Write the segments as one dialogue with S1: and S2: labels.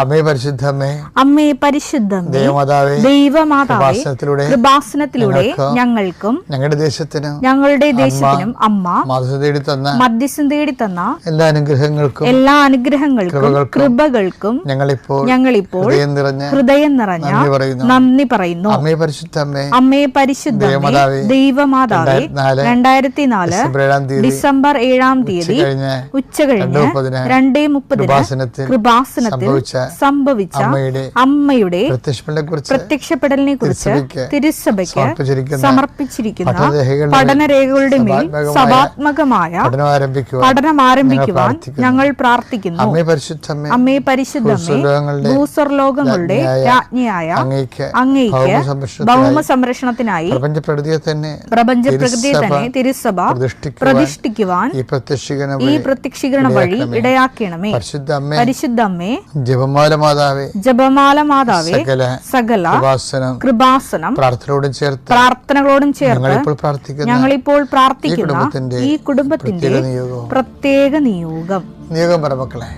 S1: അമ്മേ പരിശുദ്ധമേ,
S2: അമ്മേ പരിശുദ്ധമേ, ദൈവമാതാവേ, കൃപാസനത്തിലൂടെ ഞങ്ങൾക്കും ഞങ്ങളുടെ ദേശത്തിനും അമ്മ മധ്യസ്ഥം തേടി തന്ന എല്ലാ അനുഗ്രഹങ്ങൾക്കും കൃപകൾക്കും ഞങ്ങളിപ്പോൾ ഹൃദയം നിറഞ്ഞ നന്ദി പറയുന്നു. അമ്മേ പരിശുദ്ധമേ, ദൈവമാതാവേ, 2004 ഡിസംബർ 7-ാം തീയതി ഉച്ചകഴിഞ്ഞ് 2:30 കൃപാസനത്തിൽ സംഭവിച്ച അമ്മയുടെ പ്രത്യക്ഷപ്പെടലിനെ കുറിച്ച് തിരുസഭയ്ക്ക് സമർപ്പിച്ചിരിക്കുന്ന പഠനരേഖകളുടെ മേൽ സഭാത്മകമായ പഠനം ആരംഭിക്കുവാൻ ഞങ്ങൾ പ്രാർത്ഥിക്കുന്നു. അമ്മേ പരിശുദ്ധമേ, ഭൂസ്വർലോകങ്ങളുടെ രാജ്ഞിയായ അങ്ങേയ്ക്ക് ഭൗമ സംരക്ഷണത്തിനായി പ്രപഞ്ചപ്രകൃതിയെ തന്നെ തിരുസഭ പ്രതിഷ്ഠിക്കുവാൻ ഈ പ്രത്യക്ഷീകരണ വഴി ഇടയാക്കണമേ. പരിശുദ്ധമ്മേ, ജപമാല മാതാവേ, സകല കൃപാസനം പ്രാർത്ഥനകളോടും ചേർത്ത് ഞങ്ങളിപ്പോൾ പ്രാർത്ഥിക്കുന്ന ഈ കുടുംബത്തിന്റെ പ്രത്യേക നിയോഗം
S1: പറമക്കളെ.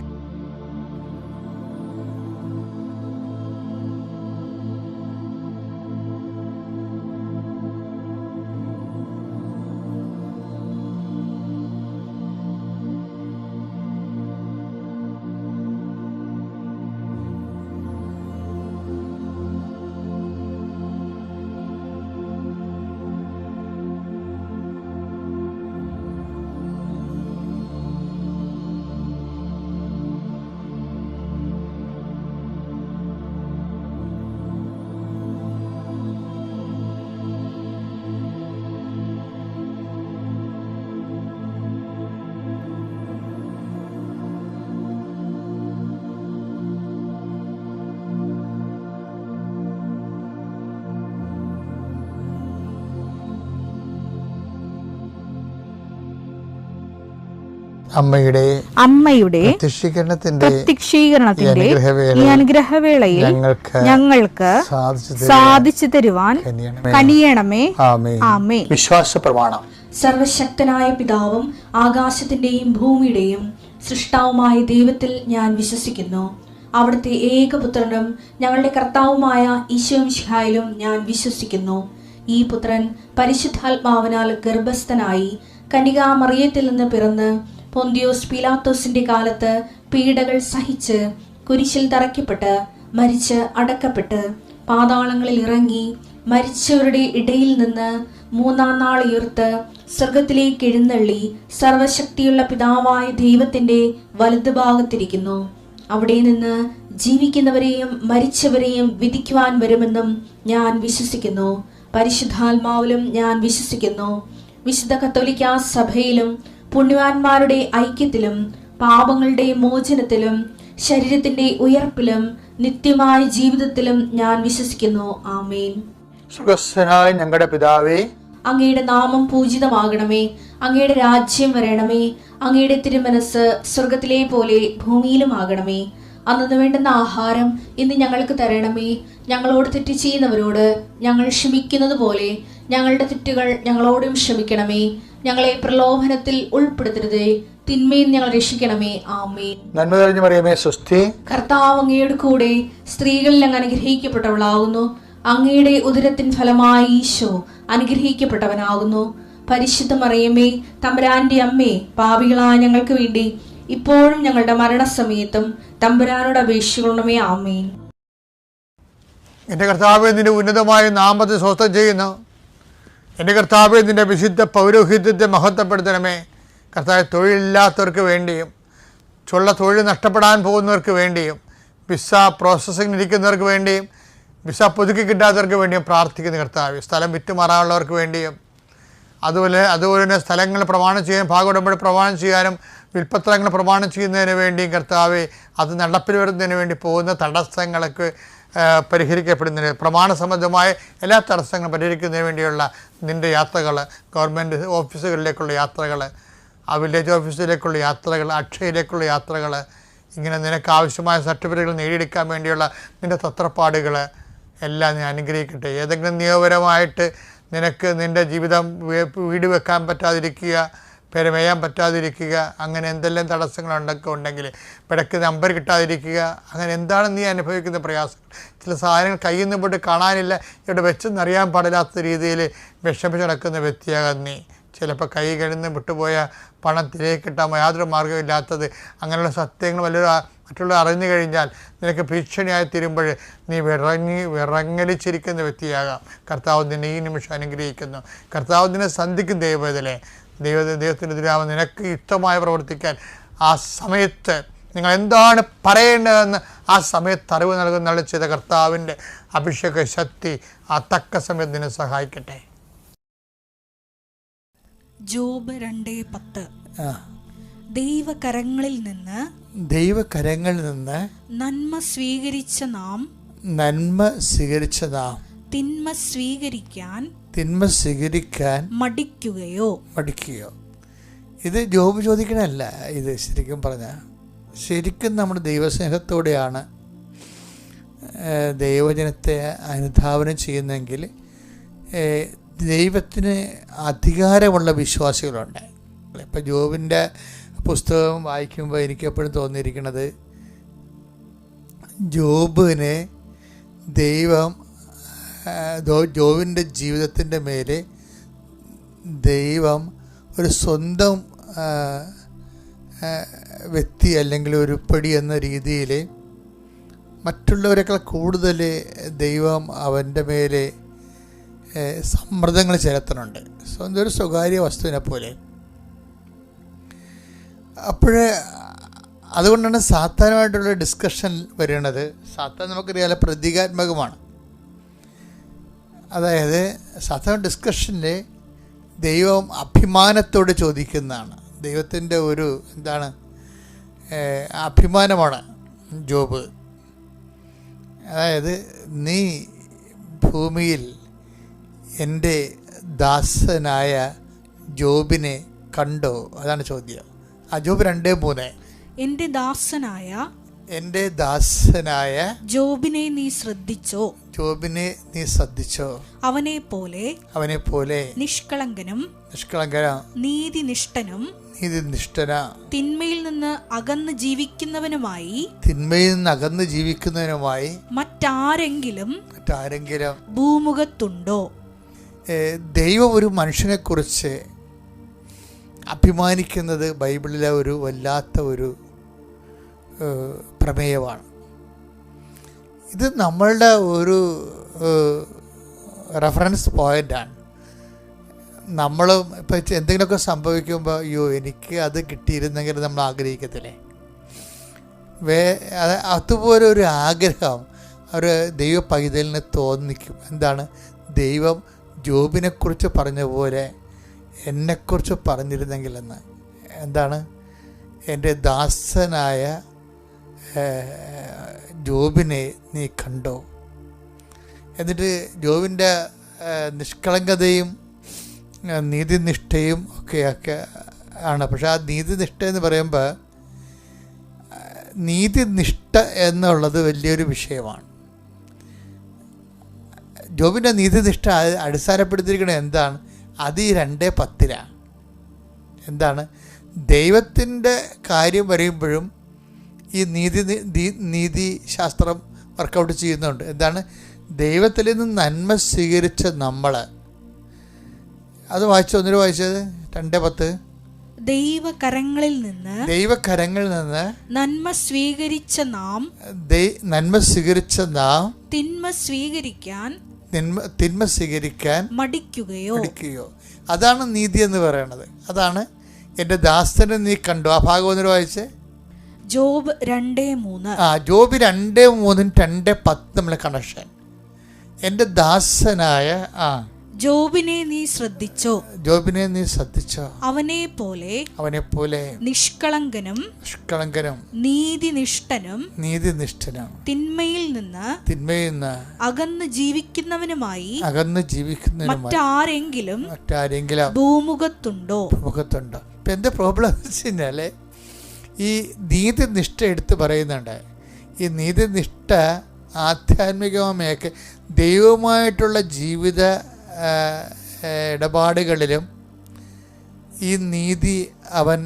S1: അമ്മയുടെ പ്രത്യക്ഷീകരണത്തിന്റെ ഈ അനുഗ്രഹവേളയിൽ ഞങ്ങൾക്ക് സാധിച്ചു തരുവാൻ കനിയണമേ. ആമേൻ. വിശ്വാസ പ്രമാണം.
S3: സർവശക്തനായ പിതാവും ആകാശത്തിന്റെയും ഭൂമിയുടെയും സൃഷ്ടാവുമായ ദൈവത്തിൽ ഞാൻ വിശ്വസിക്കുന്നു. അവിടുത്തെ ഏകപുത്രനും ഞങ്ങളുടെ കർത്താവുമായ ഈശോമിശിഹായിലും ഞാൻ വിശ്വസിക്കുന്നു. ഈ പുത്രൻ പരിശുദ്ധാത്മാവിനാൽ ഗർഭസ്ഥനായി കന്യകാമറിയത്തിൽ നിന്ന് പിറന്ന് പൊന്തിയോസ് പീലാത്തോസിന്റെ കാലത്ത് പീഡകൾ സഹിച്ച് കുരിശിൽ തറയ്ക്കപ്പെട്ട് മരിച്ച് അടക്കപ്പെട്ട് പാതാളങ്ങളിൽ ഇറങ്ങി മരിച്ചവരുടെ ഇടയിൽ നിന്ന് 3-ാം നാൾ ഉയർത്ത് സ്വർഗത്തിലേക്ക് എഴുന്നള്ളി സർവശക്തിയുള്ള പിതാവായ ദൈവത്തിന്റെ വലതുഭാഗത്തിരിക്കുന്നു. അവിടെ നിന്ന് ജീവിക്കുന്നവരെയും മരിച്ചവരെയും വിധിക്കുവാൻ വരുമെന്നും ഞാൻ വിശ്വസിക്കുന്നു. പരിശുദ്ധാത്മാവിലും ഞാൻ വിശ്വസിക്കുന്നു. വിശുദ്ധ കത്തോലിക്കാ സഭയിലും പുണ്യവാന്മാരുടെ ഐക്യത്തിലും പാപങ്ങളുടെ മോചനത്തിലും ശരീരത്തിന്റെ ഉയർപ്പിലും നിത്യമായ ജീവിതത്തിലും ഞാൻ വിശ്വസിക്കുന്നു. ആമേൻ.
S1: സുഖസ്ഥനായ ഞങ്ങളുടെ പിതാവേ,
S3: അങ്ങയുടെ നാമം പൂജിതമാകണമേ. അങ്ങയുടെ രാജ്യം വരണമേ. അങ്ങയുടെ തിരുമനസ് സ്വർഗത്തിലെ പോലെ ഭൂമിയിലും ആകണമേ. അന്നു വേണ്ടുന്ന ആഹാരം ഇന്ന് ഞങ്ങൾക്ക് തരണമേ. ഞങ്ങളോട് തെറ്റ് ചെയ്യുന്നവരോട് ഞങ്ങൾ ക്ഷമിക്കുന്നത് പോലെ ഞങ്ങളുടെ തെറ്റുകൾ ഞങ്ങളോടും ക്ഷമിക്കണമേ. ഞങ്ങളെ പ്രലോഭനത്തിൽ ഉൾപ്പെടുത്തരുതേ, തിന്മയിൽ ഞങ്ങൾ രക്ഷിക്കണമേ. ആമേൻ.
S1: നന്മ നിറഞ്ഞ മറിയമേ, സ്വസ്തി.
S3: കർത്താവ് അങ്ങയുടെ കൂടെ സ്ത്രീകളിൽ അങ്ങ് അനുഗ്രഹിക്കപ്പെട്ടവളാകുന്നു. അങ്ങയുടെ ഉദരത്തിൻ ഫലമായി ഈശോ അനുഗ്രഹിക്കപ്പെട്ടവനാകുന്നു. പരിശുദ്ധ മറിയമേ, തമ്പുരാന്റെ അമ്മേ, പാപികളായ ഞങ്ങൾക്ക് വേണ്ടി ഇപ്പോഴും ഞങ്ങളുടെ മരണസമയത്തും തമ്പുരാനോട് അപേക്ഷിക്കണമേ. ആമേൻ.
S1: എൻ്റെ കർത്താവേ, നിന്റെ ഉന്നതമായ നാമത്തെ സ്വസ്ഥം ചെയ്യുന്നു. എൻ്റെ കർത്താവേ, നിന്റെ വിശുദ്ധ പൗരോഹിത്യത്തെ മഹത്വപ്പെടുത്തണമേ. കർത്താവ്, തൊഴിലില്ലാത്തവർക്ക് വേണ്ടിയും തൊഴിൽ നഷ്ടപ്പെടാൻ പോകുന്നവർക്ക് വേണ്ടിയും വിസ പ്രോസസ്സിംഗ് ഇരിക്കുന്നവർക്ക് വേണ്ടിയും വിസ പുതുക്കി കിട്ടാത്തവർക്ക് വേണ്ടിയും പ്രാർത്ഥിക്കുന്ന കർത്താവ്, സ്ഥലം വിറ്റുമാറാനുള്ളവർക്ക് വേണ്ടിയും അതുപോലെ തന്നെ സ്ഥലങ്ങൾ പ്രമാണം ചെയ്യാൻ ഭാഗോടമ്പടി പ്രമാണം ചെയ്യാനും വിൽപ്പത്രങ്ങൾ പ്രമാണം ചെയ്യുന്നതിന് വേണ്ടിയും കർത്താവ്, അത് നടപ്പിൽ വരുന്നതിന് വേണ്ടി പോകുന്ന തടസ്സങ്ങൾക്ക് പരിഹരിക്കപ്പെടുന്നതിന് പ്രമാണ സംബന്ധമായ എല്ലാ തടസ്സങ്ങളും പരിഹരിക്കുന്നതിന് വേണ്ടിയുള്ള നിൻ്റെ യാത്രകൾ, ഗവൺമെൻറ് ഓഫീസുകളിലേക്കുള്ള യാത്രകൾ, ആ വില്ലേജ് ഓഫീസിലേക്കുള്ള യാത്രകൾ, അക്ഷയയിലേക്കുള്ള യാത്രകൾ, ഇങ്ങനെ നിനക്ക് ആവശ്യമായ സർട്ടിഫിക്കറ്റുകൾ നേടിയെടുക്കാൻ വേണ്ടിയുള്ള നിൻ്റെ തത്രപ്പാടുകൾ എല്ലാം നീ അനുഗ്രഹിക്കട്ടെ. ഏതെങ്കിലും നിയമപരമായിട്ട് നിനക്ക് നിൻ്റെ ജീവിതം വീട് വെക്കാൻ പറ്റാതിരിക്കുക, പെരുമയാൻ പറ്റാതിരിക്കുക, അങ്ങനെ എന്തെല്ലാം തടസ്സങ്ങളുണ്ടൊക്കെ ഉണ്ടെങ്കിൽ, ഇടയ്ക്ക് നമ്പർ കിട്ടാതിരിക്കുക, അങ്ങനെ എന്താണ് നീ അനുഭവിക്കുന്ന പ്രയാസം? ചില സാധനങ്ങൾ കയ്യിൽ നിന്ന് പോയിട്ട് കാണാനില്ല, ഇവിടെ വെച്ചെന്നറിയാൻ പാടില്ലാത്ത രീതിയിൽ വിഷമിച്ച് നടക്കുന്ന വ്യക്തിയാകാൻ നീ. ചിലപ്പോൾ കൈ കഴിന്ന് വിട്ടുപോയ പണം തിരികെ കിട്ടാൻ യാതൊരു മാർഗ്ഗമില്ലാത്തത്, അങ്ങനെയുള്ള സത്യങ്ങൾ മറ്റുള്ളവർ അറിഞ്ഞു കഴിഞ്ഞാൽ നിനക്ക് ഭീഷണിയായി തീരുമ്പോൾ നീ വിറങ്ങലിച്ചിരിക്കുന്ന വ്യക്തിയാകാം. കർത്താവ് നിന്നെ ഈ നിമിഷം അനുഗ്രഹിക്കുന്നു. കർത്താവ് നിന്നെ സന്ധിക്കും. ദൈവത്തിനെതിരാവുന്ന നിനക്ക് യുക്തമായി പ്രവർത്തിക്കാൻ ആ സമയത്ത് നിങ്ങൾ എന്താണ് പറയേണ്ടതെന്ന് ആ സമയത്ത് അറിവ് നൽകുന്ന ചെയ്ത കർത്താവിൻ്റെ അഭിഷേക ശക്തി ആ തക്ക സമയത്ത് നിന്നെ സഹായിക്കട്ടെ.
S2: ജോബ് 2:10. ദൈവകരങ്ങളിൽ നിന്ന് നന്മ സ്വീകരിച്ച നാം തിന്മ സ്വീകരിക്കാൻ മടിക്കുകയോ?
S1: ഇത് ജോബ് ചോദിക്കണല്ല. ഇത് ശരിക്കും പറഞ്ഞാൽ നമ്മുടെ ദൈവസ്നേഹത്തോടെയാണ് ദൈവജനത്തെ അനുധാവനം ചെയ്യുന്നതെങ്കിൽ ദൈവത്തിന് അധികാരമുള്ള വിശ്വാസികളുണ്ട്. ഇപ്പം ജോബിൻ്റെ പുസ്തകം വായിക്കുമ്പോൾ എനിക്കെപ്പോഴും തോന്നിയിരിക്കുന്നത്, ജോബിനെ ജോബിൻ്റെ ജീവിതത്തിൻ്റെ മേലെ ദൈവം ഒരു സ്വന്തം വ്യക്തി അല്ലെങ്കിൽ ഒരു പടി എന്ന രീതിയിൽ മറ്റുള്ളവരെക്കാൾ കൂടുതൽ ദൈവം അവൻ്റെ മേലെ സമ്മർദ്ദങ്ങൾ ചെലുത്തുന്നുണ്ട്, സ്വന്തം ഒരു സ്വകാര്യ വസ്തുവിനെ പോലെ. അതുകൊണ്ടാണ് സാത്താനുമായിട്ടുള്ള ഡിസ്കഷൻ വരുന്നത്. സാത്താൻ നമുക്കറിയാലോ പ്രതീകാത്മകമാണ്. അതായത് സാത്താൻ ഡിസ്കഷനിൽ ദൈവം അഭിമാനത്തോട് ചോദിക്കുന്നതാണ്. ദൈവത്തിൻ്റെ ഒരു അഭിമാനമാണ് ജോബ്. അതായത് നീ ഭൂമിയിൽ എൻ്റെ ദാസനായ ജോബിനെ കണ്ടോ? അതാണ് ചോദ്യം. ജോബ് 2:3. എൻ്റെ ദാസനായ
S2: ജോബിനെ നീ ശ്രദ്ധിച്ചോ? അവനെ പോലെ നിഷ്കളങ്കനും നീതിനിഷ്ഠന തിന്മയിൽ നിന്ന് അകന്ന് ജീവിക്കുന്നവനുമായി മറ്റാരെങ്കിലും ഭൂമുഖത്തുണ്ടോ?
S1: ദൈവം ഒരു മനുഷ്യനെ കുറിച്ച് അഭിമാനിക്കുന്നത് ബൈബിളിലെ ഒരു വല്ലാത്ത ഒരു പ്രമേയമാണ്. ഇത് നമ്മളുടെ ഒരു റെഫറൻസ് പോയിൻ്റാണ്. നമ്മളും ഇപ്പം എന്തെങ്കിലുമൊക്കെ സംഭവിക്കുമ്പോൾ എനിക്ക് അത് കിട്ടിയിരുന്നെങ്കിൽ നമ്മൾ ആഗ്രഹിക്കത്തില്ലേ? അതുപോലെ ഒരു ആഗ്രഹം ഒരു ദൈവ പൈതലിന് തോന്നിക്കും. എന്താണ്? ദൈവം ജോബിനെക്കുറിച്ച് പറഞ്ഞ പോലെ എന്നെക്കുറിച്ച് പറഞ്ഞിരുന്നെങ്കിലെന്ന്. എൻ്റെ ദാസനായ ജോബിനെ നീ കണ്ടോ? എന്നിട്ട് ജോബിൻ്റെ നിഷ്കളങ്കതയും നീതിനിഷ്ഠയും ഒക്കെ ആണ്. പക്ഷെ ആ നീതിനിഷ്ഠ എന്ന് പറയുമ്പോൾ നീതിനിഷ്ഠ എന്നുള്ളത് വലിയൊരു വിഷയമാണ്. ജോബിൻ്റെ നീതിനിഷ്ഠ അടിസ്ഥാനപ്പെടുത്തിയിരിക്കുന്നത് എന്താണ്? അത് ഈ 2:10. ദൈവത്തിൻ്റെ കാര്യം പറയുമ്പോഴും ഈ നീതിശാസ്ത്രം വർക്കൗട്ട് ചെയ്യുന്നുണ്ട്. ദൈവത്തിൽ നിന്ന് നന്മ സ്വീകരിച്ച നമ്മൾ. അത് ഒന്നിനു വായിച്ചത് 2:10.
S2: ദൈവകരങ്ങളിൽ നിന്ന് നന്മ സ്വീകരിച്ച നാം തിന്മ സ്വീകരിക്കാൻ മടിക്കുകയോ? അതാണ് നീതി എന്ന് പറയുന്നത്. അതാണ് എൻ്റെ ദാസനെ നീ കണ്ടു. ആ ഭാഗം ഒന്നിനു വായിച്ചേ. ജോബ് 2:3.
S1: ജോബ് 2:3 2:10 നമ്മളെ കണക്ഷൻ. എൻ്റെ ദാസനായ
S2: ജോബിനെ നീ ശ്രദ്ധിച്ചോ? അവനെ പോലെ നിഷ്കളങ്കനും നീതിനിഷ്ഠനും തിന്മയിൽ നിന്ന് അകന്ന് ജീവിക്കുന്നവനുമായി മറ്റാരെങ്കിലും ഭൂമുഖത്തുണ്ടോ?
S1: ഇപ്പം എന്താ പ്രോബ്ലം എന്ന് വെച്ച് കഴിഞ്ഞാൽ ഈ നീതിനിഷ്ഠ എടുത്ത് പറയുന്നുണ്ട്. ഈ നീതിനിഷ്ഠ ആധ്യാത്മികമൊക്കെ ദൈവവുമായിട്ടുള്ള ജീവിത ഇടപാടുകളിലും
S2: ഈ നീതി അവൻ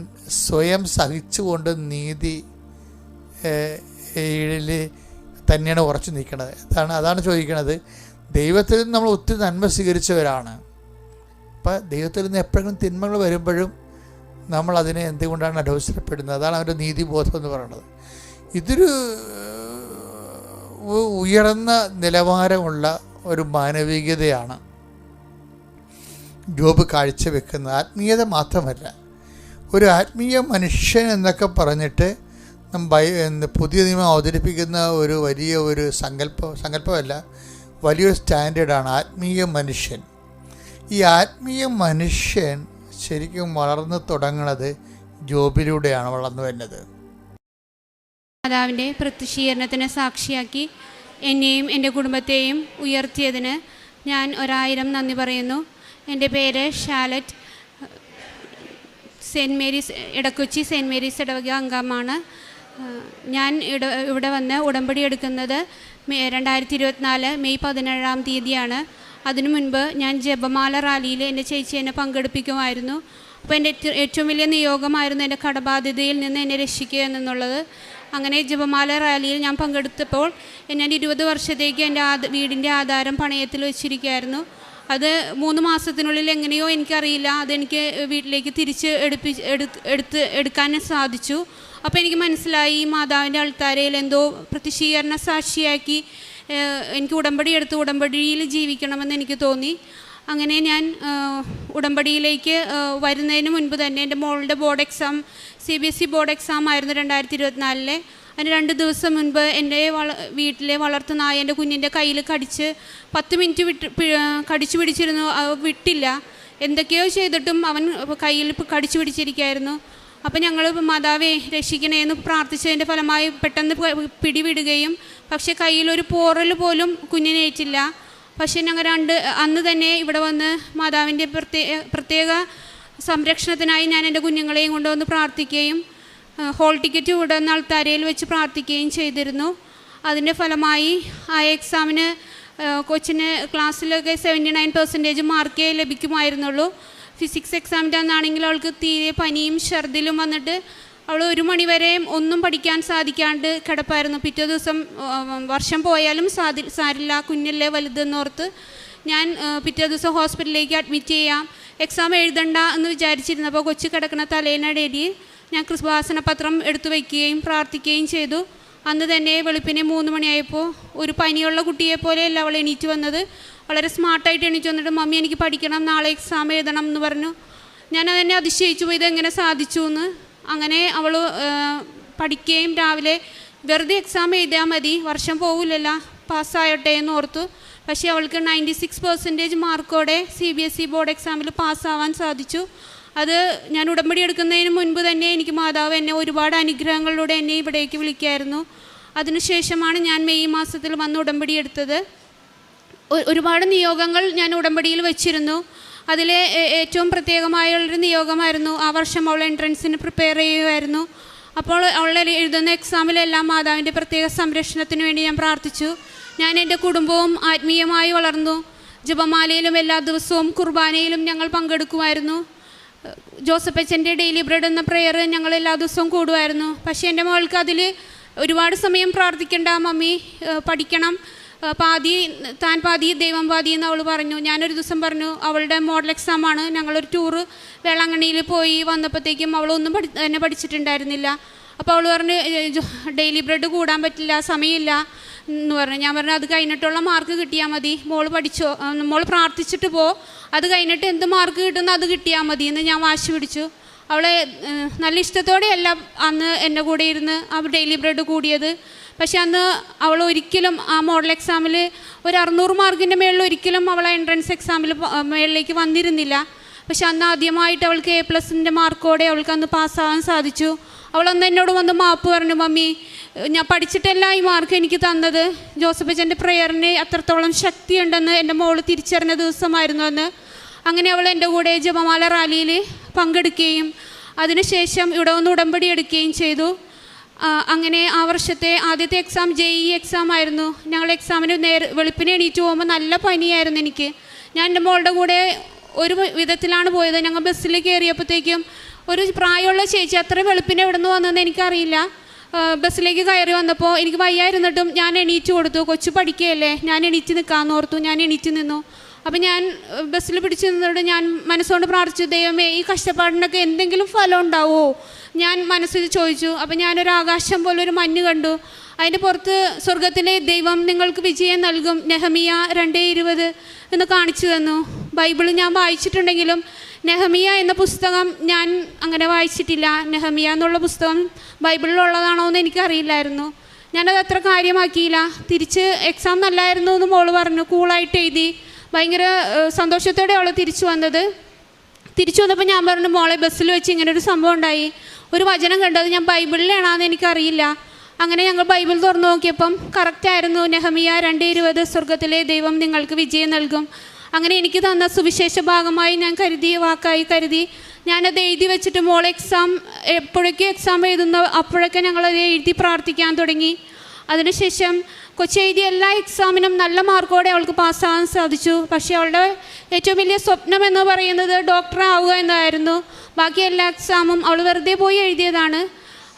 S2: സ്വയം സഹിച്ചുകൊണ്ട് നീതി തന്നെയാണ് ഉറച്ചു നിൽക്കുന്നത്. അതാണ് ചോദിക്കുന്നത്. ദൈവത്തിൽ നിന്ന് നമ്മൾ ഒത്തിരി നന്മ സ്വീകരിച്ചവരാണ്. അപ്പം ദൈവത്തിൽ നിന്ന് എപ്പോഴെങ്കിലും തിന്മകൾ വരുമ്പോഴും നമ്മൾ അതിനെ എന്തുകൊണ്ടാണ് അലോസരപ്പെടുന്നത്? അതാണ് അവൻ്റെ നീതിബോധം എന്ന് പറയുന്നത്. ഇതൊരു ഉയർന്ന നിലവാരമുള്ള ഒരു മാനവികതയാണ് ജോബ് കാഴ്ചവെക്കുന്നത്. ആത്മീയത മാത്രമല്ല, ഒരു ആത്മീയ മനുഷ്യൻ എന്നൊക്കെ പറഞ്ഞിട്ട് പുതിയ നിയമം അവതരിപ്പിക്കുന്ന ഒരു വലിയ ഒരു സങ്കല്പമല്ല, വലിയൊരു സ്റ്റാൻഡേർഡാണ് ആത്മീയ മനുഷ്യൻ. ഈ ആത്മീയ മനുഷ്യൻ ശരിക്കും വളർന്നു തുടങ്ങുന്നത് ജോബിലൂടെയാണ് വളർന്നു വരുന്നത്.
S4: മാതാവിൻ്റെ പ്രത്യക്ഷീകരണത്തിന് സാക്ഷിയാക്കി എന്നെയും എൻ്റെ കുടുംബത്തെയും ഉയർത്തിയതിന് ഞാൻ 1000 നന്ദി പറയുന്നു. എൻ്റെ പേര് ഷാലറ്റ്, ഇടക്കൊച്ചി സെൻറ്റ് മേരീസ് ഇടവക അംഗമാണ്. ഞാൻ ഇവിടെ വന്ന് ഉടമ്പടി എടുക്കുന്നത് 2024 മെയ് 17-ാം തീയതിയാണ്. അതിനു മുൻപ് ഞാൻ ജപമാല റാലിയിൽ എൻ്റെ ചേച്ചി എന്നെ പങ്കെടുപ്പിക്കുമായിരുന്നു. അപ്പോൾ എൻ്റെ ഏറ്റവും വലിയ നിയോഗമായിരുന്നു എൻ്റെ കടബാധ്യതയിൽ നിന്ന് എന്നെ രക്ഷിക്കുക എന്നുള്ളത്. അങ്ങനെ ജപമാല റാലിയിൽ ഞാൻ പങ്കെടുത്തപ്പോൾ ഞാൻ 20 വർഷത്തേക്ക് എൻ്റെ വീടിൻ്റെ ആധാരം പണയത്തിൽ വെച്ചിരിക്കുകയായിരുന്നു. അത് 3 മാസത്തിനുള്ളിൽ എങ്ങനെയോ എനിക്കറിയില്ല, അതെനിക്ക് വീട്ടിലേക്ക് തിരിച്ച് എടുക്കാൻ സാധിച്ചു. അപ്പോൾ എനിക്ക് മനസ്സിലായി, ഈ മാതാവിൻ്റെ അൾത്താരയിൽ എന്തോ പ്രത്യക്ഷീകരണ സാക്ഷിയാക്കി എനിക്ക് ഉടമ്പടിയിൽ ജീവിക്കണമെന്ന് എനിക്ക് തോന്നി. അങ്ങനെ ഞാൻ ഉടമ്പടിയിലേക്ക് വരുന്നതിന് മുൻപ് തന്നെ എൻ്റെ മോളുടെ board exam CBSE board exam ആയിരുന്നു 2024. അതിന് 2 ദിവസം മുൻപ് എൻ്റെ വീട്ടിലെ വളർത്തു നായ എൻ്റെ കുഞ്ഞിൻ്റെ കയ്യിൽ കടിച്ച് 10 മിനിറ്റ് കടിച്ചു പിടിച്ചിരുന്നു. വിട്ടില്ല. എന്തൊക്കെയോ ചെയ്തിട്ടും അവൻ കയ്യിൽ കടിച്ചു പിടിച്ചിരിക്കുകയായിരുന്നു. അപ്പം ഞങ്ങൾ മാതാവേ രക്ഷിക്കണേ എന്ന് പ്രാർത്ഥിച്ചതിൻ്റെ ഫലമായി പെട്ടെന്ന് പിടിവിടുകയും, പക്ഷേ കയ്യിലൊരു പോറൽ പോലും കുഞ്ഞിനേറ്റില്ല. പക്ഷേ ഞങ്ങൾ അന്ന് തന്നെ ഇവിടെ വന്ന് മാതാവിൻ്റെ പ്രത്യേക സംരക്ഷണത്തിനായി ഞാൻ എൻ്റെ കുഞ്ഞുങ്ങളെയും കൊണ്ടുവന്ന് പ്രാർത്ഥിക്കുകയും ഹോൾ ടിക്കറ്റ് ഇവിടെ നിന്ന് അൾത്താരയിൽ വെച്ച് പ്രാർത്ഥിക്കുകയും ചെയ്തിരുന്നു. അതിൻ്റെ ഫലമായി ആ എക്സാമിന് കൊച്ചിന് ക്ലാസ്സിലൊക്കെ 79% മാർക്കേ ലഭിക്കുമായിരുന്നുള്ളൂ. ഫിസിക്സ് എക്സാമിൻ്റെ അന്നാണെങ്കിൽ അവൾക്ക് തീരെ പനിയും ഛർദിലും വന്നിട്ട് അവൾ 1 മണിവരെ ഒന്നും പഠിക്കാൻ സാധിക്കാണ്ട് കിടപ്പായിരുന്നു. പിറ്റേ ദിവസം വർഷം പോയാലും സാരില്ല, കുഞ്ഞല്ലേ വലുതെന്നോർത്ത് ഞാൻ പിറ്റേ ദിവസം ഹോസ്പിറ്റലിലേക്ക് അഡ്മിറ്റ് ചെയ്യാം, എക്സാം എഴുതണ്ട എന്ന് വിചാരിച്ചിരുന്നപ്പോൾ കൊച്ചു കിടക്കുന്ന തലേനടയിൽ ഞാൻ കൃപാസന പത്രം എടുത്തു വയ്ക്കുകയും പ്രാർത്ഥിക്കുകയും ചെയ്തു. അന്ന് തന്നെ വെളുപ്പിനെ 3 മണിയായപ്പോൾ ഒരു പനിയുള്ള കുട്ടിയെപ്പോലെയല്ല അവൾ എണീറ്റ് വന്നത്. വളരെ സ്മാർട്ടായിട്ട് എണീറ്റ് വന്നിട്ട് മമ്മി എനിക്ക് പഠിക്കണം, നാളെ എക്സാം എഴുതണം എന്ന് പറഞ്ഞു. ഞാൻ അതെന്നെ അതിശയിച്ചു പോയി, ഇതെങ്ങനെ സാധിച്ചു എന്ന്. അങ്ങനെ അവൾ പഠിക്കുകയും രാവിലെ വെറുതെ എക്സാം എഴുതിയാൽ മതി, വർഷം പോവില്ലല്ലോ, പാസ്സായോട്ടെ എന്ന് ഓർത്തു. പക്ഷേ അവൾക്ക് 96% മാർക്കോടെ CBSE ബോർഡ് എക്സാമിൽ പാസ്സാവാൻ സാധിച്ചു. അത് ഞാൻ ഉടമ്പടി എടുക്കുന്നതിന് മുൻപ് തന്നെ എനിക്ക് മാതാവ് എന്നെ ഒരുപാട് അനുഗ്രഹങ്ങളിലൂടെ എന്നെ ഇവിടേക്ക് വിളിക്കായിരുന്നു. അതിനുശേഷമാണ് ഞാൻ മെയ് മാസത്തിൽ വന്ന് ഉടമ്പടി എടുത്തത്. ഒരുപാട് നിയോഗങ്ങൾ ഞാൻ ഉടമ്പടിയിൽ വെച്ചിരുന്നു. അതിലെ ഏറ്റവും പ്രത്യേകമായുള്ളൊരു നിയോഗമായിരുന്നു, ആ വർഷം അവൾ എൻട്രൻസിന് പ്രിപ്പയർ ചെയ്യുമായിരുന്നു. അപ്പോൾ അവൾ എഴുതുന്ന എക്സാമിലെല്ലാം മാതാവിൻ്റെ പ്രത്യേക സംരക്ഷണത്തിന് വേണ്ടി ഞാൻ പ്രാർത്ഥിച്ചു. ഞാൻ എൻ്റെ കുടുംബവും ആത്മീയമായി വളർന്നു. ജപമാലയിലും എല്ലാ ദിവസവും കുർബാനയിലും ഞങ്ങൾ പങ്കെടുക്കുമായിരുന്നു. ജോസഫ് അച്ഛൻ്റെ ഡെയിലി ബ്രെഡ് എന്ന പ്രെയർ ഞങ്ങൾ എല്ലാ ദിവസവും കൂടുമായിരുന്നു. പക്ഷേ എൻ്റെ മകൾക്ക് അതിൽ ഒരുപാട് സമയം പ്രാർത്ഥിക്കേണ്ട മമ്മി, പഠിക്കണം, താൻ പാതി ദൈവം പാതി എന്ന് അവൾ പറഞ്ഞു. ഞാനൊരു ദിവസം പറഞ്ഞു, അവളുടെ മോഡൽ എക്സാമാണ്, ഞങ്ങളൊരു ടൂറ് വേളാങ്കണ്ണിയിൽ പോയി വന്നപ്പോഴത്തേക്കും അവളൊന്നും എന്നെ പഠിച്ചിട്ടുണ്ടായിരുന്നില്ല. അപ്പോൾ അവൾ പറഞ്ഞു ഡെയിലി ബ്രെഡ് കൂടാൻ പറ്റില്ല, സമയമില്ല എന്ന് പറഞ്ഞു. ഞാൻ പറഞ്ഞു അത് കഴിഞ്ഞിട്ടുള്ള മാർക്ക് കിട്ടിയാൽ മതി, മോൾ പ്രാർത്ഥിച്ചിട്ട് അത് കഴിഞ്ഞിട്ട് എന്ത് മാർക്ക് കിട്ടുന്നു അത് കിട്ടിയാൽ മതി എന്ന് ഞാൻ വാശി പിടിച്ചു. അവളെ നല്ല ഇഷ്ടത്തോടെയല്ല അന്ന് എൻ്റെ കൂടെ ഇരുന്ന് അവർ ഡെയിലി ബ്രെഡ് കൂടിയത്. പക്ഷെ അന്ന് അവൾ ഒരിക്കലും ആ മോഡൽ എക്സാമിൽ ഒരു 600 മാർക്കിൻ്റെ മേളിൽ ഒരിക്കലും അവൾ എൻട്രൻസ് എക്സാമിൽ മേളിലേക്ക് വന്നിരുന്നില്ല. പക്ഷെ അന്ന് ആദ്യമായിട്ട് അവൾക്ക് A+ മാർക്കോടെ അവൾക്ക് അന്ന് പാസ്സാവാൻ സാധിച്ചു. അവളന്ന് എന്നോട് വന്ന് മാപ്പ് പറഞ്ഞു, മമ്മി ഞാൻ പഠിച്ചിട്ടല്ല ഈ മാർക്ക് എനിക്ക് തന്നത്, ജോസഫ് അച്ഛൻ്റെ പ്രെയറിന് അത്രത്തോളം ശക്തിയുണ്ടെന്ന് എൻ്റെ മോള് തിരിച്ചറിഞ്ഞ ദിവസമായിരുന്നു അന്ന്. അങ്ങനെ അവൾ എൻ്റെ കൂടെ ജപമാല റാലിയിൽ പങ്കെടുക്കുകയും അതിനുശേഷം ഇവിടെ വന്ന് ഉടമ്പടി എടുക്കുകയും ചെയ്തു. അങ്ങനെ ആ വർഷത്തെ ആദ്യത്തെ എക്സാം JEE എക്സാം ആയിരുന്നു. ഞങ്ങൾ എക്സാമിന് വെളുപ്പിനെ എണീറ്റ് പോകുമ്പോൾ നല്ല പനിയായിരുന്നു എനിക്ക്. ഞാൻ എൻ്റെ മോളുടെ കൂടെ ഒരു വിധത്തിലാണ് പോയത്. ഞങ്ങൾ ബസ്സിൽ കയറിയപ്പോഴത്തേക്കും ഒരു പ്രായമുള്ള ചേച്ചി, അത്ര വെളുപ്പിനെ എവിടെ നിന്ന് വന്നതെന്ന് എനിക്കറിയില്ല, ബസ്സിലേക്ക് കയറി വന്നപ്പോൾ എനിക്ക് വയ്യായിരുന്നിട്ടും ഞാൻ എണീറ്റ് കൊടുത്തു. കൊച്ചു പഠിക്കുകയല്ലേ, ഞാൻ എണീറ്റ് നിൽക്കാമെന്ന് ഓർത്തു. ഞാൻ എണീറ്റ് നിന്നു. അപ്പം ഞാൻ ബസ്സിൽ പിടിച്ച് നിന്നിട്ട് ഞാൻ മനസ്സുകൊണ്ട് പ്രാർത്ഥിച്ചു, ദൈവമേ ഈ കഷ്ടപ്പാടിനൊക്കെ എന്തെങ്കിലും ഫലം ഉണ്ടാവുമോ ഞാൻ മനസ്സിൽ ചോദിച്ചു. അപ്പം ഞാനൊരു ആകാശം പോലെ ഒരു മഞ്ഞ് കണ്ടു. അതിൻ്റെ പുറത്ത് സ്വർഗത്തിലെ ദൈവം നിങ്ങൾക്ക് വിജയം നൽകും, നെഹമിയ 2:20 എന്ന് കാണിച്ചു തന്നു. ബൈബിൾ ഞാൻ വായിച്ചിട്ടുണ്ടെങ്കിലും നെഹമിയ എന്ന പുസ്തകം ഞാൻ അങ്ങനെ വായിച്ചിട്ടില്ല. നെഹമിയ എന്നുള്ള പുസ്തകം ബൈബിളിലുള്ളതാണോ എന്ന് എനിക്കറിയില്ലായിരുന്നു. ഞാനത് അത്ര കാര്യമാക്കിയില്ല. തിരിച്ച് എക്സാം നല്ലായിരുന്നു എന്ന് മോള് പറഞ്ഞു. കൂളായിട്ട് എഴുതി. ഭയങ്കര സന്തോഷത്തോടെ അവൾ തിരിച്ചു വന്നത്. തിരിച്ചു വന്നപ്പോൾ ഞാൻ പറഞ്ഞു, മോളെ ബസ്സിൽ വെച്ച് ഇങ്ങനൊരു സംഭവം ഉണ്ടായി, ഒരു വചനം കണ്ടത് ഞാൻ ബൈബിളിലാണെന്ന് എനിക്കറിയില്ല. അങ്ങനെ ഞങ്ങൾ ബൈബിൾ തുറന്നു നോക്കിയപ്പം കറക്റ്റായിരുന്നു. നെഹമിയ 2:20 സ്വർഗത്തിലെ ദൈവം നിങ്ങൾക്ക് വിജയം നൽകും. അങ്ങനെ എനിക്ക് തന്ന സുവിശേഷ ഭാഗമായി ഞാൻ കരുതി, വാക്കായി കരുതി. ഞാനത് എഴുതി വെച്ചിട്ട് മോൾ എപ്പോഴൊക്കെ എക്സാം എഴുതുന്ന അപ്പോഴൊക്കെ ഞങ്ങളത് എഴുതി പ്രാർത്ഥിക്കാൻ തുടങ്ങി. അതിനുശേഷം കൊച്ചെഴുതിയ എല്ലാ എക്സാമിനും നല്ല മാർക്കോടെ അവൾക്ക് പാസ്സാകാൻ സാധിച്ചു. പക്ഷേ അവളുടെ ഏറ്റവും വലിയ സ്വപ്നം എന്ന് പറയുന്നത് ഡോക്ടർ ആവുക എന്നായിരുന്നു. ബാക്കി എല്ലാ എക്സാമും അവൾ വെറുതെ പോയി എഴുതിയതാണ്.